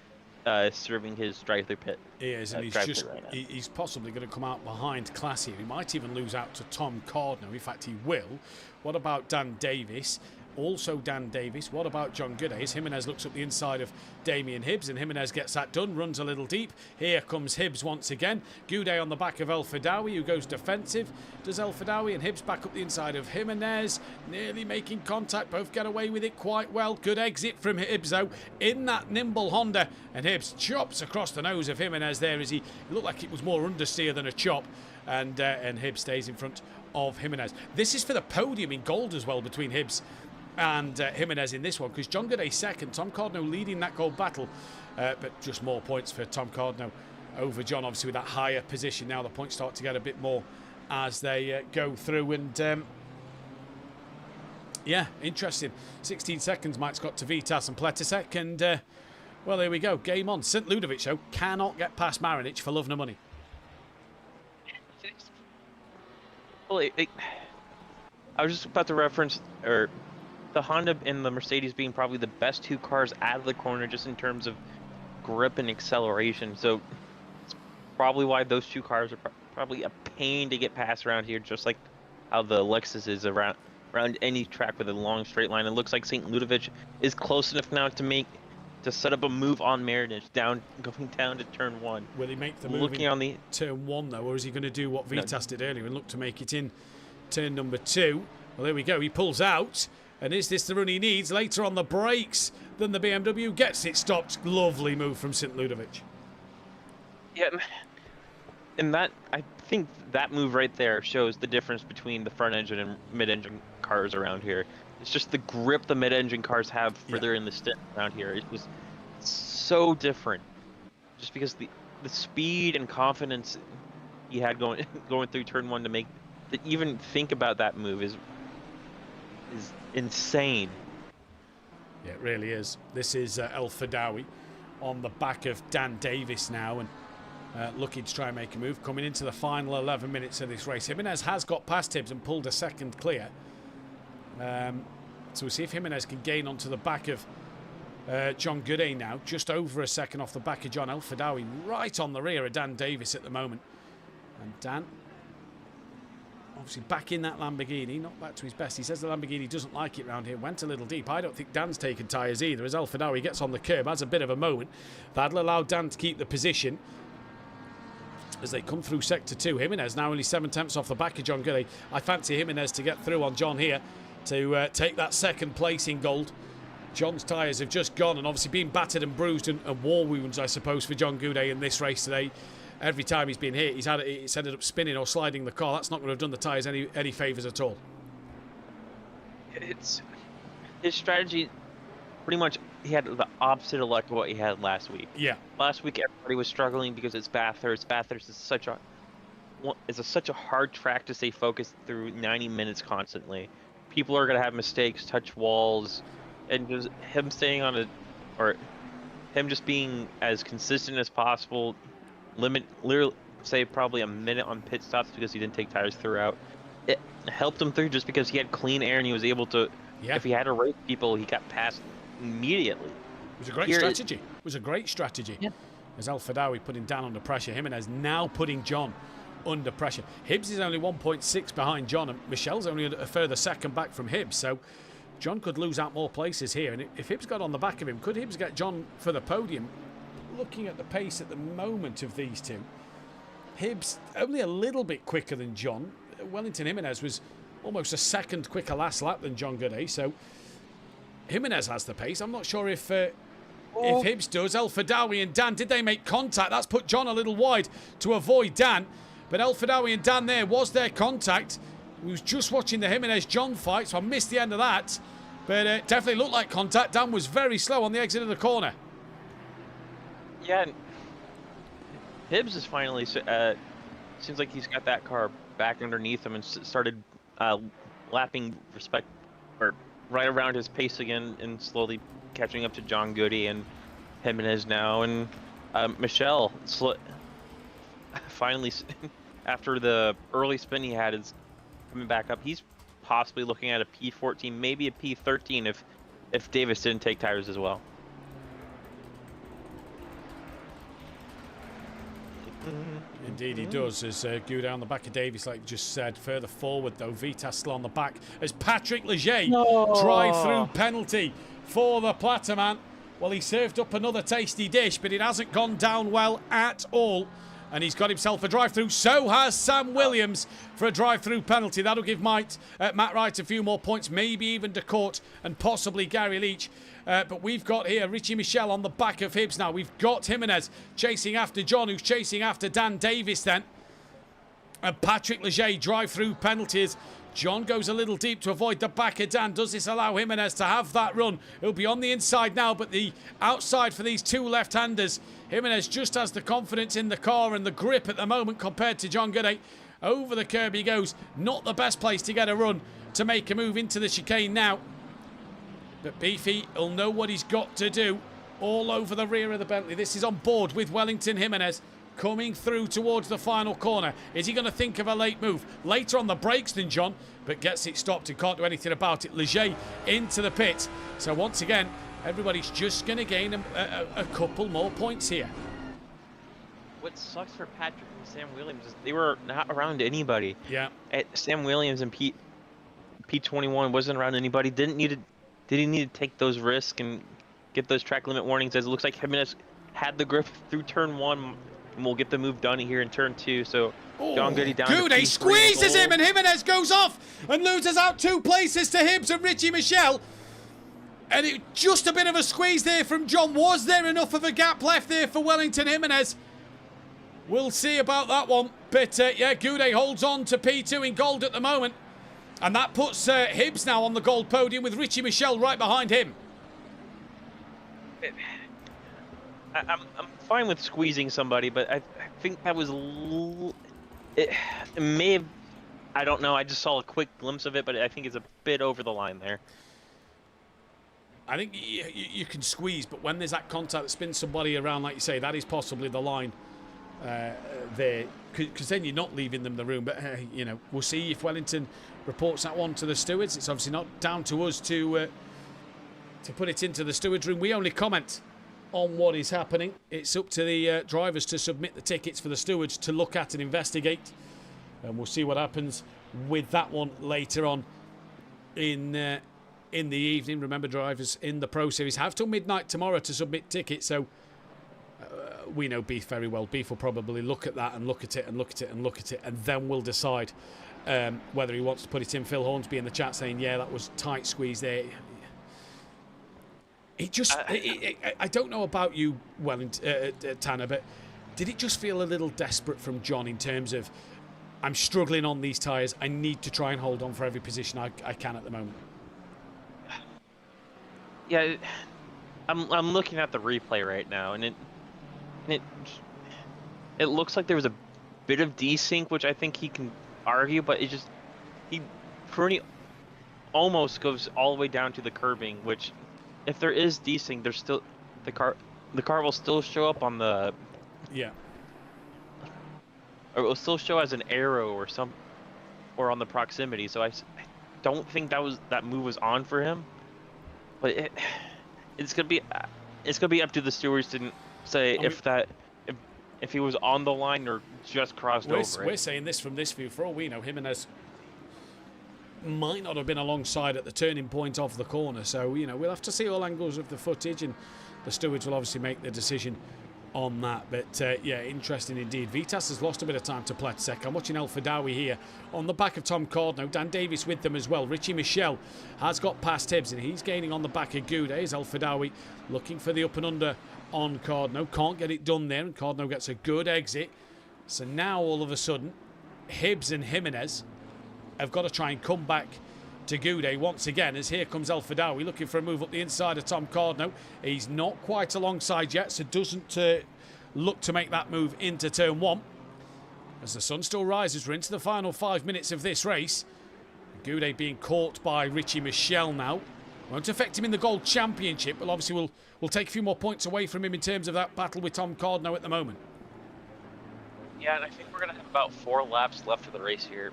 serving his drive-through pit. He is, and he's possibly going to come out behind Classy. He might even lose out to Tom Cardno. In fact, he will. What about Dan Davis? Also Dan Davis. What about John Goodays? Jimenez looks up the inside of Damien Hibbs, and Jimenez gets that done, runs a little deep. Here comes Hibbs once again. Goudet on the back of El Fadawi, who goes defensive. Does El Fadawi, and Hibbs back up the inside of Jimenez, nearly making contact. Both get away with it quite well. Good exit from Hibbs, though, in that nimble Honda, and Hibbs chops across the nose of Jimenez there as he looked like it was more understeer than a chop, and Hibbs stays in front of Jimenez. This is for the podium in gold as well between Hibbs and Jimenez in this one, because John Gooday second, Tom Cardno leading that gold battle, but just more points for Tom Cardno over John, obviously with that higher position. Now the points start to get a bit more as they go through, and yeah, interesting. 16 seconds Mike's got to Vitas and Pletisek, and well, there we go, game on. St. Ludovic, though, cannot get past Marinich for love nor money. Well, I was just about to reference, or the Honda and the Mercedes being probably the best two cars out of the corner just in terms of grip and acceleration. So it's probably why those two cars are probably a pain to get past around here, just like how the Lexus is around any track with a long straight line. It looks like St. Ludovic is close enough now to set up a move on Marinich, going down to turn 1. Will he make the move on the turn 1 though, or is he going to do what Vitas did earlier and look to make it in turn number 2? Well, there we go. He pulls out. And is this the run he needs? Later on the brakes, then the BMW gets it stopped. Lovely move from St. Ludovic. Yeah, and I think that move right there shows the difference between the front engine and mid-engine cars around here. It's just the grip the mid-engine cars have further in the stint around here. It was so different, just because the speed and confidence he had going through turn 1 to even think about that move is insane. Yeah, it really is. This is El Fadawi on the back of Dan Davis now, and looking to try and make a move. Coming into the final 11 minutes of this race, Jimenez has got past Hibbs and pulled a second clear. So we'll see if Jimenez can gain onto the back of John Gooday now. Just over a second off the back of John. El Fadawi right on the rear of Dan Davis at the moment. And Dan, obviously back in that Lamborghini, not back to his best. He says the Lamborghini doesn't like it round here. Went a little deep. I don't think Dan's taken tyres either, as El Fadawi gets on the curb, has a bit of a moment. That'll allow Dan to keep the position as they come through sector 2. Jimenez now only 7 tenths off the back of John Gooday. I fancy Jimenez to get through on John here to take that second place in gold. John's tyres have just gone, and obviously been battered and bruised and war wounds, I suppose, for John Gooday in this race today. Every time he's been hit, it's ended up spinning or sliding the car. That's not going to have done the tyres any favours at all. It's his strategy. Pretty much, he had the opposite of luck of what he had last week. Yeah. Last week, everybody was struggling because it's Bathurst. Bathurst is such a hard track to stay focused through 90 minutes constantly. People are going to have mistakes, touch walls, and just him staying on him just being as consistent as possible. Literally, say probably a minute on pit stops because he didn't take tires throughout. it helped him through just because he had clean air and he was able to. Yeah. If he had to race people, he got past immediately. It was a great strategy. It was a great strategy. Yeah. As Al-Fadawi putting down under pressure. Jimenez now putting John under pressure. Hibbs is only 1.6 behind John, and Michel's only a further second back from Hibbs. So John could lose out more places here. And if Hibbs got on the back of him, could Hibbs get John for the podium? Looking at the pace at the moment of these two, Hibbs only a little bit quicker than John. Wellington Jimenez was almost a second quicker last lap than John Gooday. So Jimenez has the pace. I'm not sure if Hibbs does. El-Fadawi and Dan, did they make contact? That's put John a little wide to avoid Dan. But El-Fadawi and Dan there was their contact. We was just watching the Jimenez-John fight, so I missed the end of that. But it definitely looked like contact. Dan was very slow on the exit of the corner. Yeah, Hibbs is finally, seems like he's got that car back underneath him and started lapping right around his pace again and slowly catching up to John Gooday and Jimenez now. And Michel finally, after the early spin he had, is coming back up. He's possibly looking at a P14, maybe a P13 if Davis didn't take tires as well. Indeed he does, as Gooday on the back of Davis, like you just said. Further forward though, Vitas still on the back as Patrick Leger drive-through penalty for the Platterman. Well, he served up another tasty dish, but it hasn't gone down well at all. And he's got himself a drive-through. So has Sam Williams for a drive-through penalty. That'll give Matt Wright a few more points, maybe even De Court and possibly Gary Leach. But we've got here Richie Michel on the back of Hibbs now. We've got Jimenez chasing after John, who's chasing after Dan Davis then. And Patrick Leger drive-through penalties. John goes a little deep to avoid the back of Dan. Does this allow Jimenez to have that run? He'll be on the inside now, but the outside for these two left-handers. Jimenez just has the confidence in the car and the grip at the moment compared to John Gooday. Over the curb he goes. Not the best place to get a run to make a move into the chicane now. But Beefy will know what he's got to do. All over the rear of the Bentley. This is on board with Wellington Jimenez. Coming through towards the final corner. Is he going to think of a late move? Later on the brakes than John, but gets it stopped and can't do anything about it. Leger into the pit. So once again, everybody's just going to gain a couple more points here. What sucks for Patrick and Sam Williams is they were not around anybody. Yeah. Sam Williams and P21 wasn't around anybody. Didn't need to take those risks and get those track limit warnings, as it looks like Jimenez had the grip through turn 1. And we'll get the move done here in turn 2. So John Gooday down. Gooday squeezes him, and Jimenez goes off and loses out 2 places to Hibbs and Richie Michel. And it just a bit of a squeeze there from John. Was there enough of a gap left there for Wellington Jimenez? We'll see about that one. But yeah, Gooday holds on to P2 in gold at the moment. And that puts Hibbs now on the gold podium with Richie Michel right behind him. I'm fine with squeezing somebody, but I think that was it may have, I don't know, I just saw a quick glimpse of it, but I think it's a bit over the line there. I think you can squeeze, but when there's that contact that spins somebody around, like you say, that is possibly the line there, because then you're not leaving them the room. But you know, we'll see if Wellington reports that one to the stewards. It's obviously not down to us to put it into the stewards room. We only comment on what is happening. It's up to the drivers to submit the tickets for the stewards to look at and investigate, and we'll see what happens with that one later on in the evening. Remember, drivers in the Pro Series have till midnight tomorrow to submit tickets, so we know Beef very well. Beef will probably look at that and look at it and look at it and look at it, and then we'll decide whether he wants to put it in. Phil Hornsby in the chat saying, yeah, that was tight squeeze there. It just, I don't know about you, Wellington, Tanner, but did it just feel a little desperate from John in terms of, I'm struggling on these tyres, I need to try and hold on for every position I can at the moment? Yeah, I'm looking at the replay right now, and it looks like there was a bit of desync, which I think he can argue, but he pretty almost goes all the way down to the curbing, which, if there is desync, there's still the car will still show up on the, yeah, or it will still show as an arrow or or on the proximity. So I don't think that move was on for him. But it's gonna be up to the stewards to say if he was on the line or just crossed over. We're saying this from this view. For all we know, Jimenez might not have been alongside at the turning point of the corner. So, we'll have to see all angles of the footage, and the stewards will obviously make the decision on that. But, yeah, interesting indeed. Vitas has lost a bit of time to Pletzek. I'm watching El Fadawi here on the back of Tom Cordno. Dan Davis with them as well. Richie Michel has got past Hibbs, and he's gaining on the back of Goudet. Is El Fadawi looking for the up and under on Cordno. Can't get it done there, and Cordno gets a good exit. So now, all of a sudden, Hibbs and Jimenez have got to try and come back to Goudet once again, as here comes El Fadawi looking for a move up the inside of Tom Cordno. He's not quite alongside yet, so doesn't look to make that move into turn 1. As the sun still rises, we're into the final 5 minutes of this race. Goudet being caught by Richie Michel now. Won't affect him in the Gold Championship, but obviously we'll take a few more points away from him in terms of that battle with Tom Cordno at the moment. Yeah, and I think we're going to have about 4 laps left of the race here.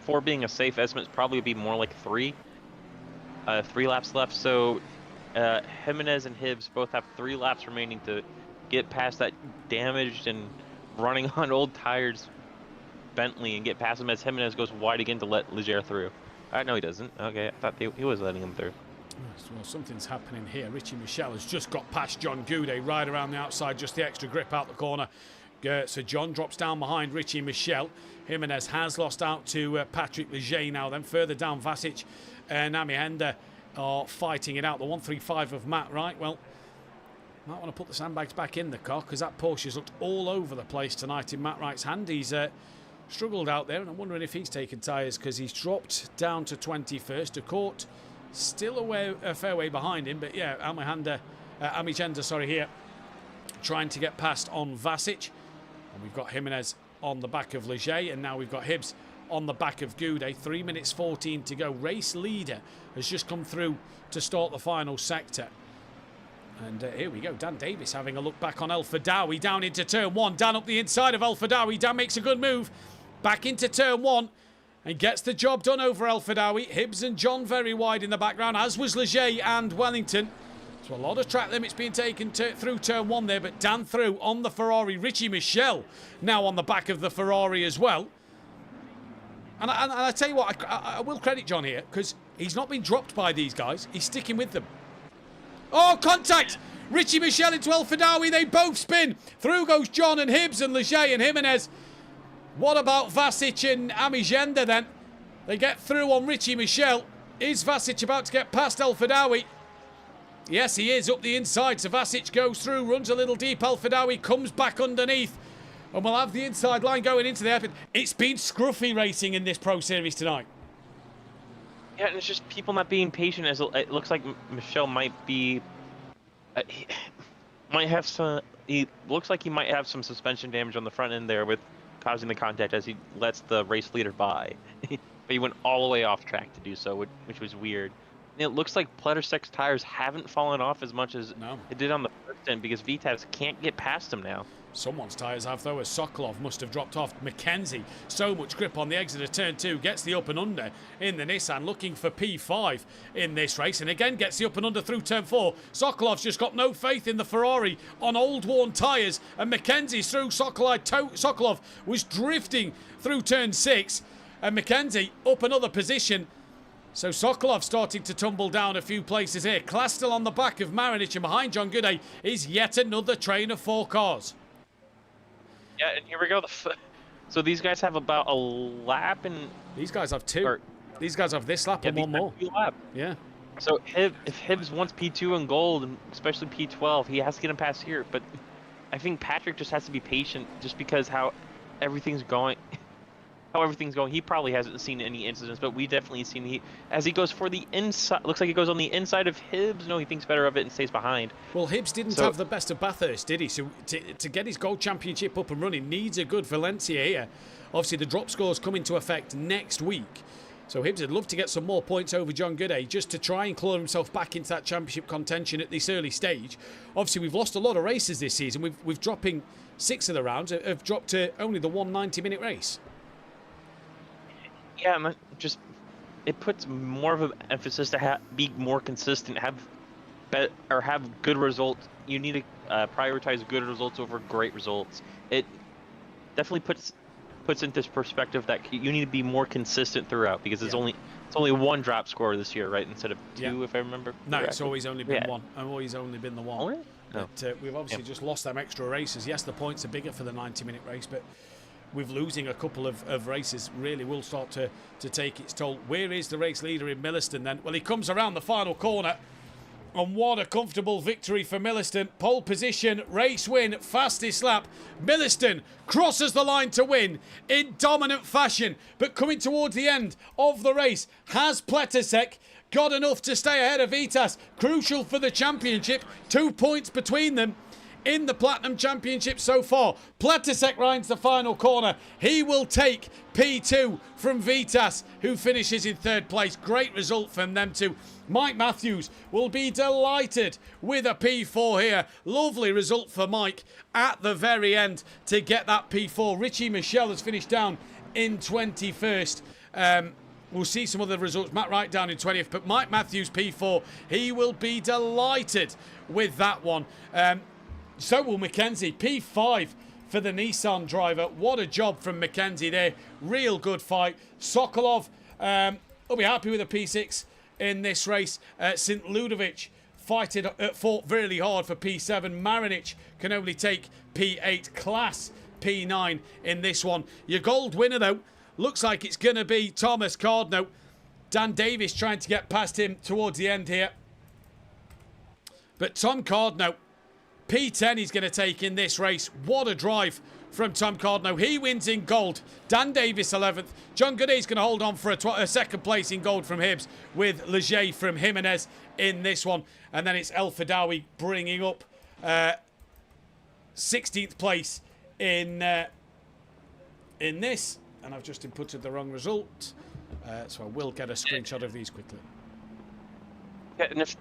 4 being a safe estimate, it's probably be more like 3. 3 laps left, so Jimenez and Hibbs both have 3 laps remaining to get past that damaged and running on old tires Bentley and get past him as Jimenez goes wide again to let Leger through. No, he doesn't. Okay, I thought he was letting him through. Well, something's happening here. Richie Michel has just got past John Goudet right around the outside, just the extra grip out the corner. So John drops down behind Richie Michel. Jimenez has lost out to Patrick Leger now. Then further down, Vasic and Amihenda are fighting it out. The 135 of Matt Wright. Well, might want to put the sandbags back in the car, because that Porsche's looked all over the place tonight in Matt Wright's hand. He's struggled out there, and I'm wondering if he's taken tyres, because he's dropped down to 21st. De Court still a fair way behind him, but yeah, Amigenda, here, trying to get past on Vasic. And we've got Jimenez on the back of Leger, and now we've got Hibbs on the back of Goudet. 3 minutes 14 to go. Race leader has just come through to start the final sector. And here we go. Dan Davis having a look back on El Fadawi down into turn 1. Dan up the inside of El Fadawi. Dan makes a good move back into turn 1 and gets the job done over El Fadawi. Hibbs and John very wide in the background, as was Leger and Wellington. So a lot of track limits being taken through turn 1 there, but Dan through on the Ferrari. Richie Michel now on the back of the Ferrari as well. And I tell you what, I will credit John here, because he's not been dropped by these guys. He's sticking with them. Oh, contact! Richie Michel into El Fadawi. They both spin. Through goes John and Hibbs and Leger and Jimenez. What about Vasic and Amigenda then? They get through on Richie Michel. Is Vasic about to get past El Fadawi? Yes, he is up the inside. So Vasic goes through, runs a little deep. El Fadawi comes back underneath. And we'll have the inside line going into the airport. It's been scruffy racing in this Pro Series tonight. Yeah, and it's just people not being patient. As it looks like Michel might be, he looks like he might have some suspension damage on the front end there, with causing the contact as he lets the race leader by. But he went all the way off track to do so, which was weird. And it looks like Pletzek's tires haven't fallen off as much as it did on the first end, because Vitas can't get past him now. Someone's tyres have, though, as Sokolov must have dropped off. Mackenzie, so much grip on the exit of turn 2, gets the up and under in the Nissan, looking for P5 in this race, and again gets the up and under through turn 4. Sokolov's just got no faith in the Ferrari on old worn tyres, and Mackenzie's through. Sokolov was drifting through turn 6, and Mackenzie up another position. So Sokolov starting to tumble down a few places here. Class still on the back of Marinich, and behind John Goudet is yet another train of 4 cars. Yeah, and here we go. So these guys have about a lap, and these guys have 2. These guys have this lap and one more. Yeah. So if Hibbs wants P2 and gold, and especially P12, he has to get him past here. But I think Patrick just has to be patient, just because how everything's going. He probably hasn't seen any incidents, but we definitely seen as he goes for the inside. Looks like he goes on the inside of Hibbs. No, he thinks better of it and stays behind. Well, Hibbs didn't have the best of Bathurst, did he? So to get his Gold Championship up and running, needs a good Valencia here. Obviously, the drop scores come into effect next week. So Hibbs would love to get some more points over John Goudet, just to try and claw himself back into that championship contention at this early stage. Obviously, we've lost a lot of races this season. We've dropping 6 of the rounds have dropped to only the 190-minute race. Yeah, just it puts more of an emphasis to be more consistent, have good results. You need to prioritize good results over great results. It definitely puts into perspective that you need to be more consistent throughout, because it's only one drop score this year, right? Instead of two, if I remember correctly. No, it's always only been one. I've always only been the one. Oh, really? But we've obviously just lost them extra races. Yes, the points are bigger for the 90-minute race, but with losing a couple of races really will start to take its toll. Where is the race leader in Milliston then? Well, he comes around the final corner. And what a comfortable victory for Milliston. Pole position, race win, fastest lap. Milliston crosses the line to win in dominant fashion. But coming towards the end of the race, has Pletisek got enough to stay ahead of Vitas? Crucial for the championship. 2 points between them in the Platinum Championship so far. Pletisek rides the final corner. He will take P2 from Vitas, who finishes in third place. Great result from them two. Mike Matthews will be delighted with a P4 here. Lovely result for Mike at the very end to get that P4. Richie Michelle has finished down in 21st. We'll see some other results. Matt Wright down in 20th, but Mike Matthews P4, he will be delighted with that one. So will Mackenzie. P5 for the Nissan driver. What a job from Mackenzie there. Real good fight. Sokolov will be happy with a P6 in this race. St. Ludovic fought really hard for P7. Marinic can only take P8. Class P9 in this one. Your gold winner, though, looks like it's going to be Thomas Cardno. Dan Davis trying to get past him towards the end here. But Tom Cardno, P10 he's going to take in this race. What a drive from Tom Cardno. He wins in gold. Dan Davis 11th. John Gooday's going to hold on for a second place in gold from Hibbs, with Leger from Jimenez in this one. And then it's El Fadawi bringing up 16th place in this. And I've just inputted the wrong result. So I will get a screenshot of these quickly. Yeah, and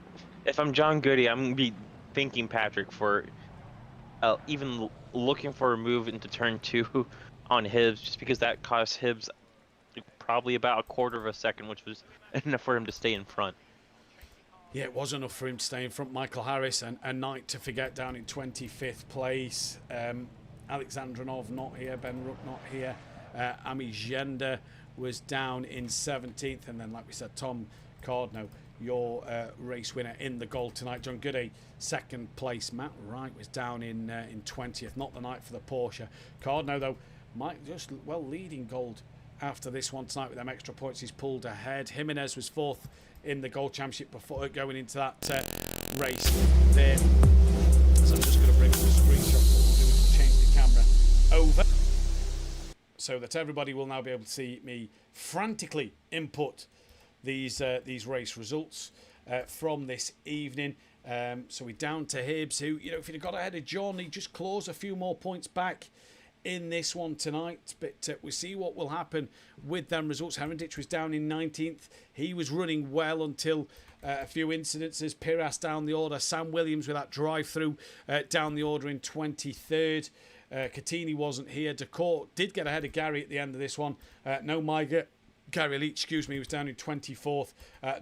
if I'm John Goody, I'm going to be thanking Patrick for even looking for a move into turn 2 on Hibbs, just because that cost Hibbs probably about a quarter of a second, which was enough for him to stay in front. Yeah, it was enough for him to stay in front. Michael Harris and Knight to forget down in 25th place. Alexandrinov not here, Ben Rook not here. Ami Gender was down in 17th, and then, like we said, Tom Cardno, your race winner in the gold tonight. John Goody, second place. Matt Wright was down in 20th. Not the night for the Porsche. Cardno, though, might just leading gold after this one tonight with them extra points. He's pulled ahead. Jimenez was 4th in the gold championship before going into that race there. So I'm just going to bring up the screenshot. What we'll do is change the camera over so that everybody will now be able to see me frantically input these race results from this evening. So we're down to Hibbs, who, if he'd have got ahead of John, he'd just claws a few more points back in this one tonight. But we'll see what will happen with them results. Herendich was down in 19th. He was running well until a few incidences. Piras down the order. Sam Williams with that drive-through down the order in 23rd. Catini wasn't here. Decourt did get ahead of Gary at the end of this one. No Miger. Gary Leach, was down in 24th.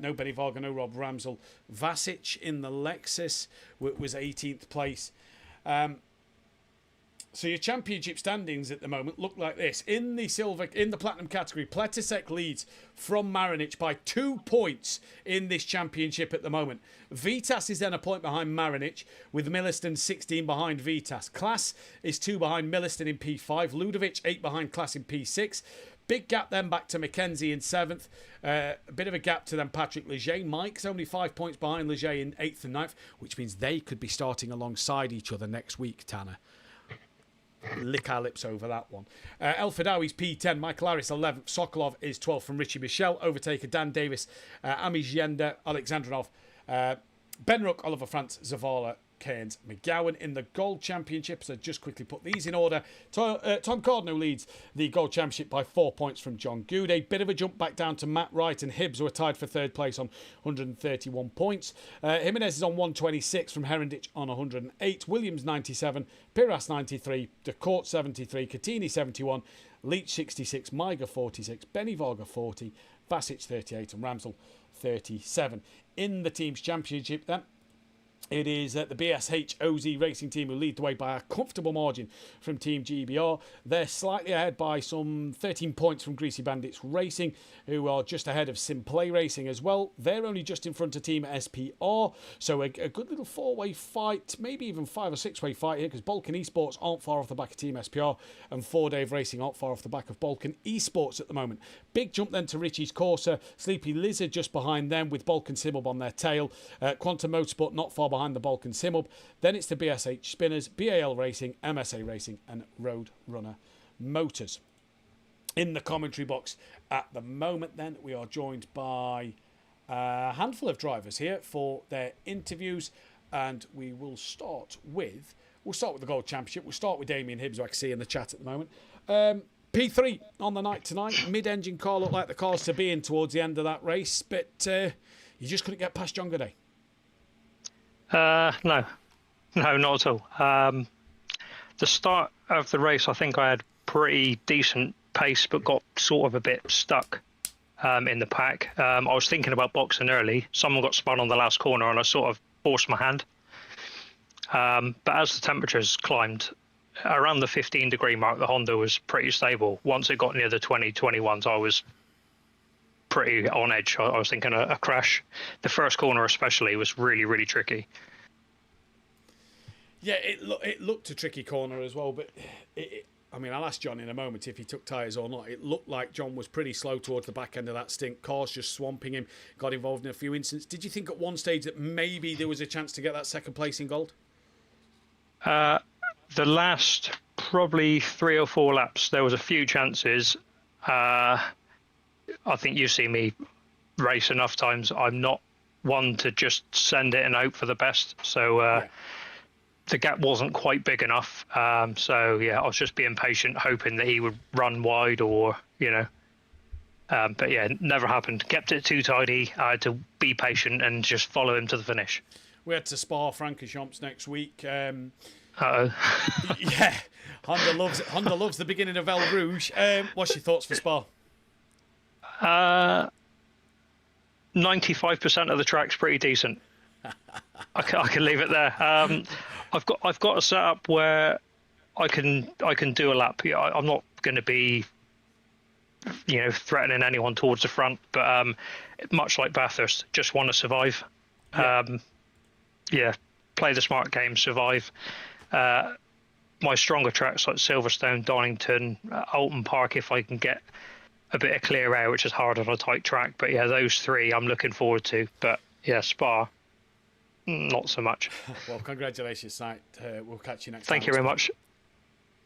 No Benny Varga, no Rob Ramsell. Vasic in the Lexus was 18th place. So your championship standings at the moment look like this. In the platinum category, Pletisek leads from Marinic by 2 points in this championship at the moment. Vitas is then a point behind Marinic, with Milliston 16 behind Vitas. Class is 2 behind Milliston in P5. Ludovic 8 behind Class in P6. Big gap then back to Mackenzie in 7th. A bit of a gap to then Patrick Leger. Mike's only 5 points behind Leger in 8th and 9th, which means they could be starting alongside each other next week, Tanner. Lick our lips over that one. El Fadawi's P10. Michael Harris 11th. Sokolov is 12th from Richie Michelle. Overtaker Dan Davis. Ami Gender. Alexandrinov. Ben Rook. Oliver France. Zavala. Cairns, McGowan in the Gold Championship. So just quickly put these in order. Tom Cardno leads the Gold Championship by 4 points from John Goudet. Bit of a jump back down to Matt Wright and Hibbs, who are tied for third place on 131 points. Jimenez is on 126 from Herendich on 108. Williams 97. Piras 93. Decourt 73. Catini 71. Leach 66, Miger 46, Benny Varga 40, Vasic 38 and Ramsel 37. In the Teams Championship then, it is the BSH OZ Racing Team who lead the way by a comfortable margin from Team GBR. They're slightly ahead by some 13 points from Greasy Bandits Racing, who are just ahead of SimPlay Racing as well. They're only just in front of Team SPR, so a good little four-way fight, maybe even five or six-way fight here, because Balkan Esports aren't far off the back of Team SPR, and 4Dave Racing aren't far off the back of Balkan Esports at the moment. Big jump then to Richie's Corsa, Sleepy Lizard just behind them with Balkan Simub on their tail, Quantum Motorsport not far behind the Balkan Simub. Then it's the BSH Spinners, BAL Racing, MSA Racing and Road Runner Motors. In the commentary box at the moment then, we are joined by a handful of drivers here for their interviews, and we will start with the Gold Championship. We'll start with Damien Hibbs, who I can see in the chat at the moment. P3 on the night tonight. Mid-engine car looked like the cars to be in towards the end of that race, but you just couldn't get past John Goday. No, not at all. The start of the race, I think I had pretty decent pace, but got sort of a bit stuck in the pack. I was thinking about boxing early. Someone got spun on the last corner, and I sort of forced my hand. But as the temperatures climbed, around the 15-degree mark, the Honda was pretty stable. Once it got near the 21s, I was pretty on edge. I was thinking a crash. The first corner especially was really, really tricky. Yeah, it looked a tricky corner as well, but I mean, I'll ask John in a moment if he took tyres or not. It looked like John was pretty slow towards the back end of that stint. Cars just swamping him, got involved in a few incidents. Did you think at one stage that maybe there was a chance to get that second place in gold? The last probably 3 or 4 laps, there was a few chances. I think you've seen me race enough times. I'm not one to just send it and hope for the best. So the gap wasn't quite big enough. So, yeah, I was just being patient, hoping that he would run wide or, but, yeah, it never happened. Kept it too tidy. I had to be patient and just follow him to the finish. We had to Spa Francorchamps next week. Uh-oh. Yeah, Honda loves the beginning of El Rouge. What's your thoughts for Spa? 95% of the track's pretty decent. I can leave it there. I've got a setup where I can do a lap. Yeah, I'm not going to be threatening anyone towards the front, but much like Bathurst, just want to survive. Play the smart game, survive. My stronger tracks like Silverstone, Donington, Alton Park, if I can get a bit of clear air, which is hard on a tight track. But yeah, those 3 I'm looking forward to. But yeah, Spa, not so much. Well, congratulations, Knight. We'll catch you next time. Thank you very much.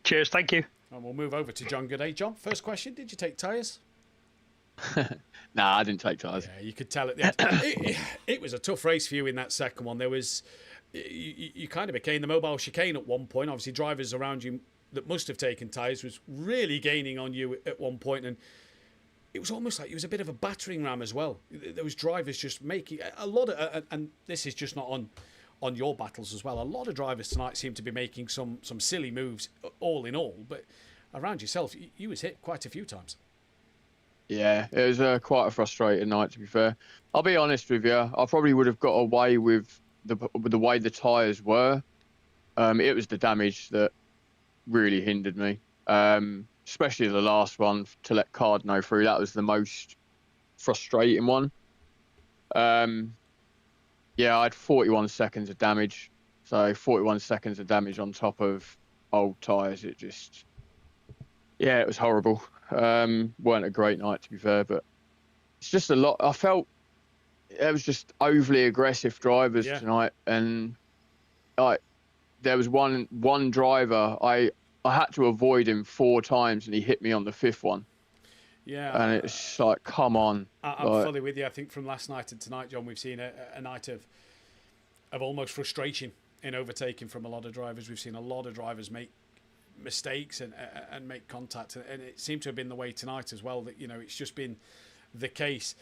Cheers, thank you. And we'll move over to John Goday. John, first question, did you take tyres? Nah, I didn't take tyres. Yeah, you could tell at the end. It was a tough race for you in that second one. There was, you kind of became the mobile chicane at one point. Obviously, drivers around you that must have taken tyres was really gaining on you at one point, and it was almost like it was a bit of a battering ram as well. There was drivers just making a lot of, and this is just not on your battles as well. A lot of drivers tonight seem to be making some silly moves, all in all. But around yourself, you was hit quite a few times. Yeah, it was quite a frustrating night, to be fair. I'll be honest with you. I probably would have got away with the way the tyres were. It was the damage that really hindered me. Especially the last one to let Cardno through. That was the most frustrating one. Yeah, I had 41 seconds of damage. So 41 seconds of damage on top of old tyres. It just, yeah, it was horrible. Weren't a great night, to be fair, but it's just a lot. I felt it was just overly aggressive drivers tonight, and there was one driver I had to avoid him 4 times, and he hit me on the 5th one. Yeah, and it's like, come on. I'm fully with you. I think from last night and tonight, John, we've seen a night of almost frustration in overtaking from a lot of drivers. We've seen a lot of drivers make mistakes and make contact, and it seemed to have been the way tonight as well. That it's just been the case.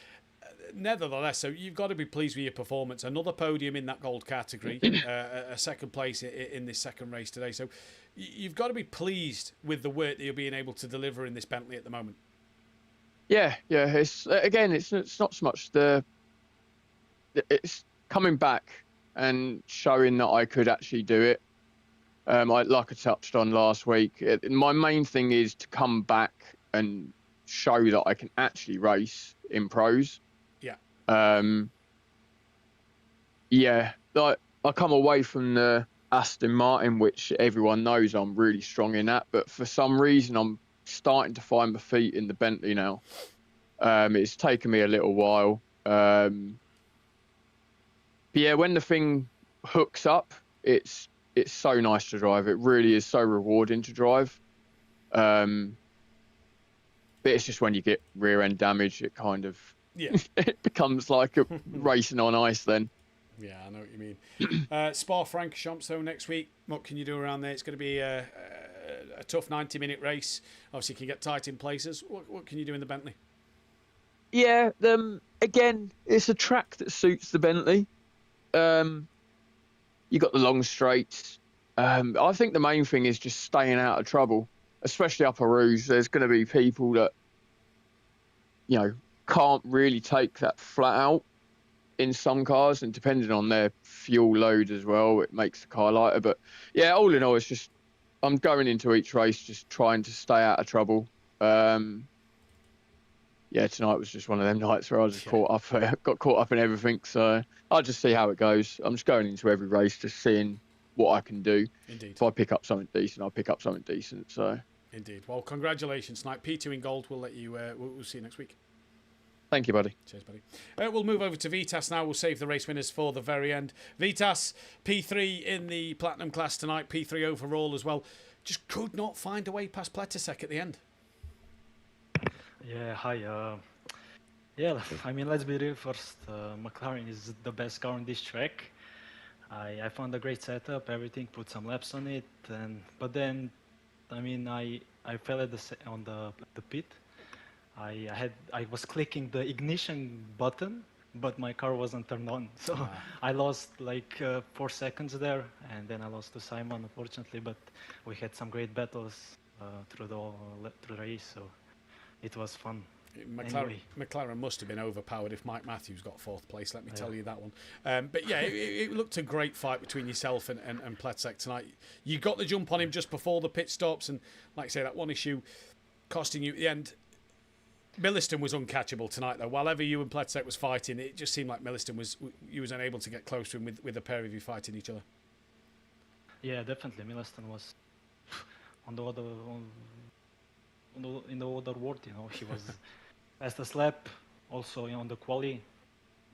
Nevertheless, so you've got to be pleased with your performance. Another podium in that gold category, a second place in this second race today. So you've got to be pleased with the work that you're being able to deliver in this Bentley at the moment. Yeah. It's again, it's not so much it's coming back and showing that I could actually do it. Like I touched on last week, my main thing is to come back and show that I can actually race in pros. Yeah. Like I come away from the Aston Martin, which everyone knows I'm really strong in that, but for some reason I'm starting to find my feet in the Bentley now. It's taken me a little while. But yeah, when the thing hooks up, it's so nice to drive. It really is so rewarding to drive. But it's just when you get rear end damage, it kind of it becomes like a racing on ice then. Yeah, I know what you mean. Spa-Francorchamps though next week. What can you do around there? It's going to be a tough 90-minute race. Obviously, you can get tight in places. What can you do in the Bentley? Yeah, again, it's a track that suits the Bentley. You got the long straights. I think the main thing is just staying out of trouble, especially up a Rouge. There's going to be people that, can't really take that flat out in some cars, and depending on their fuel load as well, it makes the car lighter. But yeah, all in all, it's just I'm going into each race just trying to stay out of trouble. Yeah, tonight was just one of them nights where I was got caught up in everything. So I'll just see how it goes. I'm just going into every race, just seeing what I can do. Indeed. If I pick up something decent, I'll pick up something decent. So. Indeed. Well, congratulations tonight. P2 in gold. We'll let you. We'll see you next week. Thank you, buddy. Cheers, buddy. We'll move over to Vitas now. We'll save the race winners for the very end. Vitas, P3 in the Platinum class tonight, P3 overall as well. Just could not find a way past Pletisek at the end. Yeah, hi. I mean, let's be real first. McLaren is the best car on this track. I found a great setup, everything, put some laps on it, but then, I mean, I fell at on the pit. I was clicking the ignition button, but my car wasn't turned on, so I lost like 4 seconds there, and then I lost to Simon, unfortunately. But we had some great battles through the race, so it was fun. McLaren must have been overpowered if Mike Mathews got 4th place, let me tell you that one. But yeah, it looked a great fight between yourself and Pletisek tonight. You got the jump on him just before the pit stops, and like I say, that one issue costing you at the end. Milliston was uncatchable tonight, though. While you and Pletisek was fighting, it just seemed like Milliston was unable to get close to him with the pair of you fighting each other. Yeah, definitely. Milliston was in the other world, he was fastest lap, also on the quali,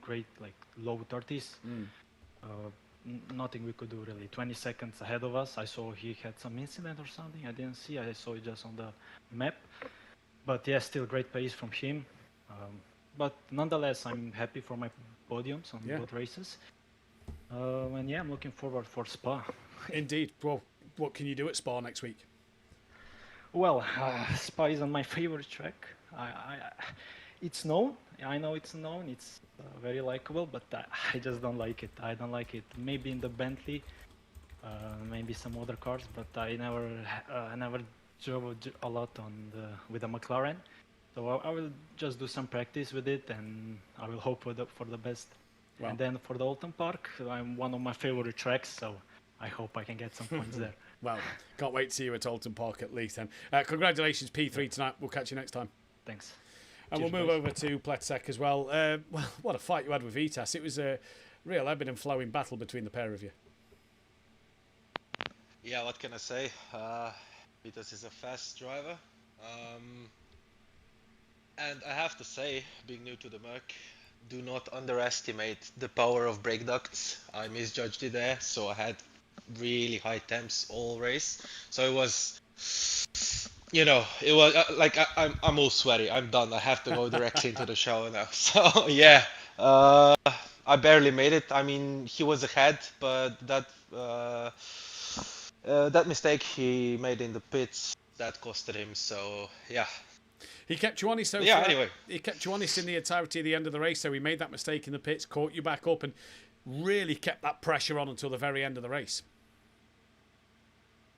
great, like low 30s. Nothing we could do really. 20 seconds ahead of us. I saw he had some incident or something. I didn't see. I saw it just on the map. But yeah, still great pace from him. But nonetheless, I'm happy for my podiums on both races. And yeah, I'm looking forward for Spa. Indeed. Well, what can you do at Spa next week? Well, Spa isn't my favorite track. It's known. I know it's known. It's very likable, but I just don't like it. I don't like it. Maybe in the Bentley, maybe some other cars, but I never drove a lot with the McLaren. So I will just do some practice with it, and I will hope for the best. Wow. And then for the Alton Park, I'm one of my favorite tracks, so I hope I can get some points there. Well, can't wait to see you at Alton Park at least then. Congratulations, P3 tonight. We'll catch you next time. Thanks. And we'll move over to Pletisek as well. Well, what a fight you had with Vitas. It was a real ebbing and flowing battle between the pair of you. Yeah, what can I say? Vitas is a fast driver. And I have to say, being new to the Merc, do not underestimate the power of brake ducts. I misjudged it there, so I had really high temps all race. So it was, it was like I'm all sweaty. I'm done. I have to go directly into the shower now. So yeah, I barely made it. I mean, he was ahead, but that mistake he made in the pits, that costed him. So yeah. He kept you honest. Anyway. He kept you honest in the entirety of the end of the race. So he made that mistake in the pits, caught you back up, and really kept that pressure on until the very end of the race.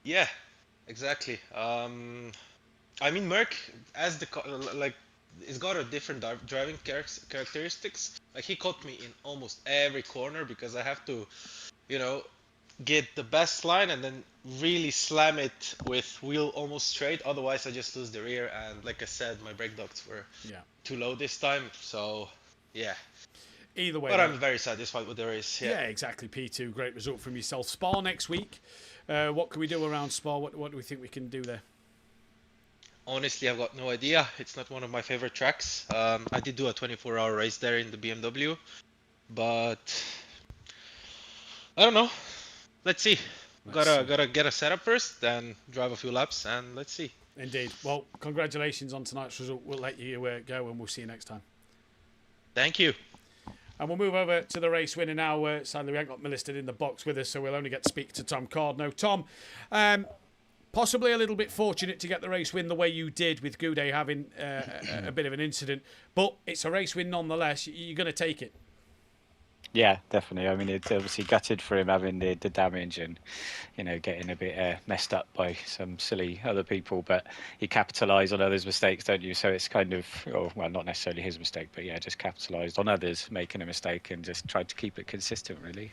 Yeah, exactly. I mean, Merc as the like, it's got a different driving characteristics. Like he caught me in almost every corner because I have to, you know, get the best line and then really slam it with wheel almost straight. Otherwise, I just lose the rear. And like I said, my brake ducts were too low this time. So yeah. Either way, but I'm very satisfied with the race. Yeah, exactly. P2, great result from yourself. Spa next week. What can we do around Spa? What do we think we can do there? Honestly, I've got no idea. It's not one of my favorite tracks. I did do a 24-hour race there in the BMW, but I don't know. Let's see. Gotta get a setup first, then drive a few laps, and let's see. Indeed. Well, congratulations on tonight's result. We'll let you go, and we'll see you next time. Thank you. And we'll move over to the race winner now. Sadly, we haven't got Milliston in the box with us, so we'll only get to speak to Tom Cardno. Tom, possibly a little bit fortunate to get the race win the way you did, with Goudet having a bit of an incident, but it's a race win nonetheless. You're going to take it. Yeah, definitely. I mean, it's obviously gutted for him having the damage and, you know, getting a bit messed up by some silly other people. But you capitalise on others' mistakes, don't you? So it's kind of, well, not necessarily his mistake, but yeah, just capitalised on others making a mistake and just tried to keep it consistent, really.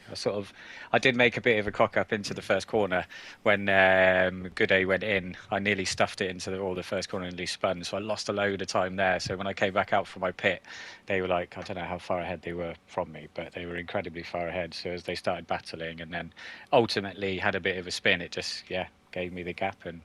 I did make a bit of a cock up into the first corner when Goudet went in. I nearly stuffed it into the first corner and nearly spun. So I lost a load of time there. So when I came back out from my pit, they were like, I don't know how far ahead they were from me, but they were incredibly far ahead. So as they started battling and then ultimately had a bit of a spin, it just gave me the gap and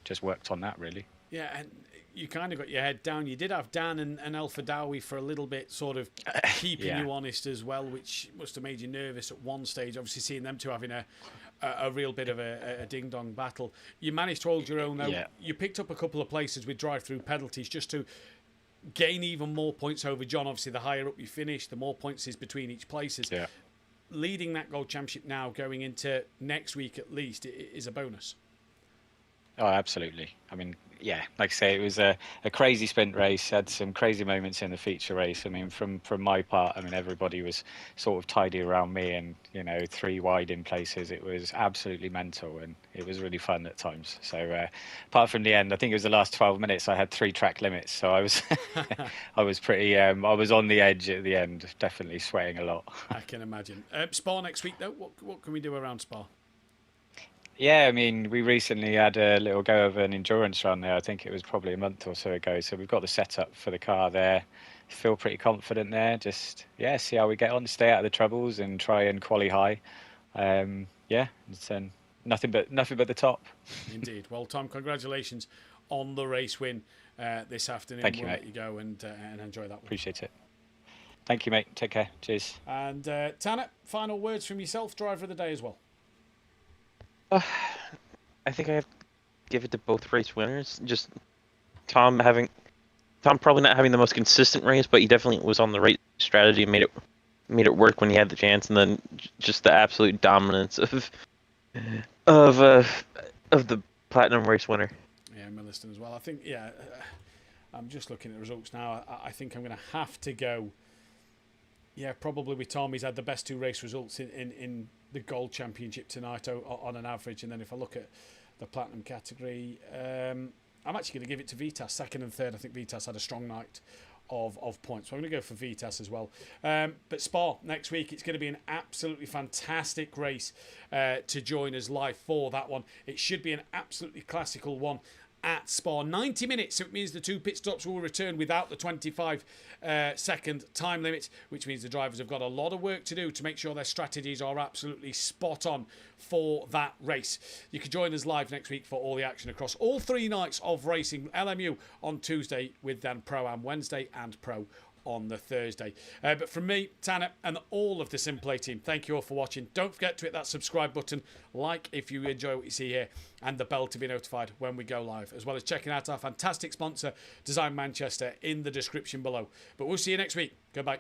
just worked on that, really. Yeah, and you kind of got your head down. You did have Dan and El Fadawi for a little bit, sort of keeping you honest as well, which must have made you nervous at one stage. Obviously, seeing them two having a real bit of a ding-dong battle. You managed to hold your own, though. Yeah. You picked up a couple of places with drive-through penalties just to gain even more points over John. Obviously, the higher up you finish, the more points is between each places. Yeah. Leading that Gold Championship now, going into next week at least, is a bonus. Oh, absolutely. I mean, yeah, like I say, it was a crazy sprint race. Had some crazy moments in the feature race. I mean, from my part, I mean, everybody was sort of tidy around me and, you know, 3 wide in places. It was absolutely mental and it was really fun at times. So apart from the end, I think it was the last 12 minutes, I had 3 track limits. So I was I was pretty, I was on the edge at the end, definitely sweating a lot. I can imagine. Spa next week, though, what can we do around Spa? Yeah, I mean, we recently had a little go of an endurance run there. I think it was probably a month or so ago. So we've got the setup for the car there. Feel pretty confident there. Just, see how we get on, stay out of the troubles and try and quali high. It's nothing but the top. Indeed. Well, Tom, congratulations on the race win this afternoon. Thank you, we'll mate. let you go and enjoy that one. Appreciate it. Thank you, mate. Take care. Cheers. And Tanner, final words from yourself, driver of the day as well. I think I have to give it to both race winners. Just Tom probably not having the most consistent race, but he definitely was on the right strategy and made it work when he had the chance. And then just the absolute dominance of the platinum race winner. Yeah, Milliston as well. I think I'm just looking at the results now. I think I'm going to have to go. Yeah, probably with Tom. He's had the best 2 race results in the Gold Championship tonight on an average. And then if I look at the Platinum category, I'm actually going to give it to Vitas, 2nd and 3rd. I think Vitas had a strong night of points. So I'm going to go for Vitas as well. But Spa next week, it's going to be an absolutely fantastic race to join us live for that one. It should be an absolutely classical one at Spa. 90 minutes, so it means the 2 pit stops will return without the 25-second time limit, which means the drivers have got a lot of work to do to make sure their strategies are absolutely spot on for that race. You can join us live next week for all the action across all 3 nights of racing. LMU on Tuesday, with then Pro-Am Wednesday and Pro on the Thursday. But from me, Tanner, and all of the SimPlay team, thank you all for watching. Don't forget to hit that subscribe button, like if you enjoy what you see here, and the bell to be notified when we go live, as well as checking out our fantastic sponsor, Design Manchester, in the description below. But we'll see you next week. Goodbye.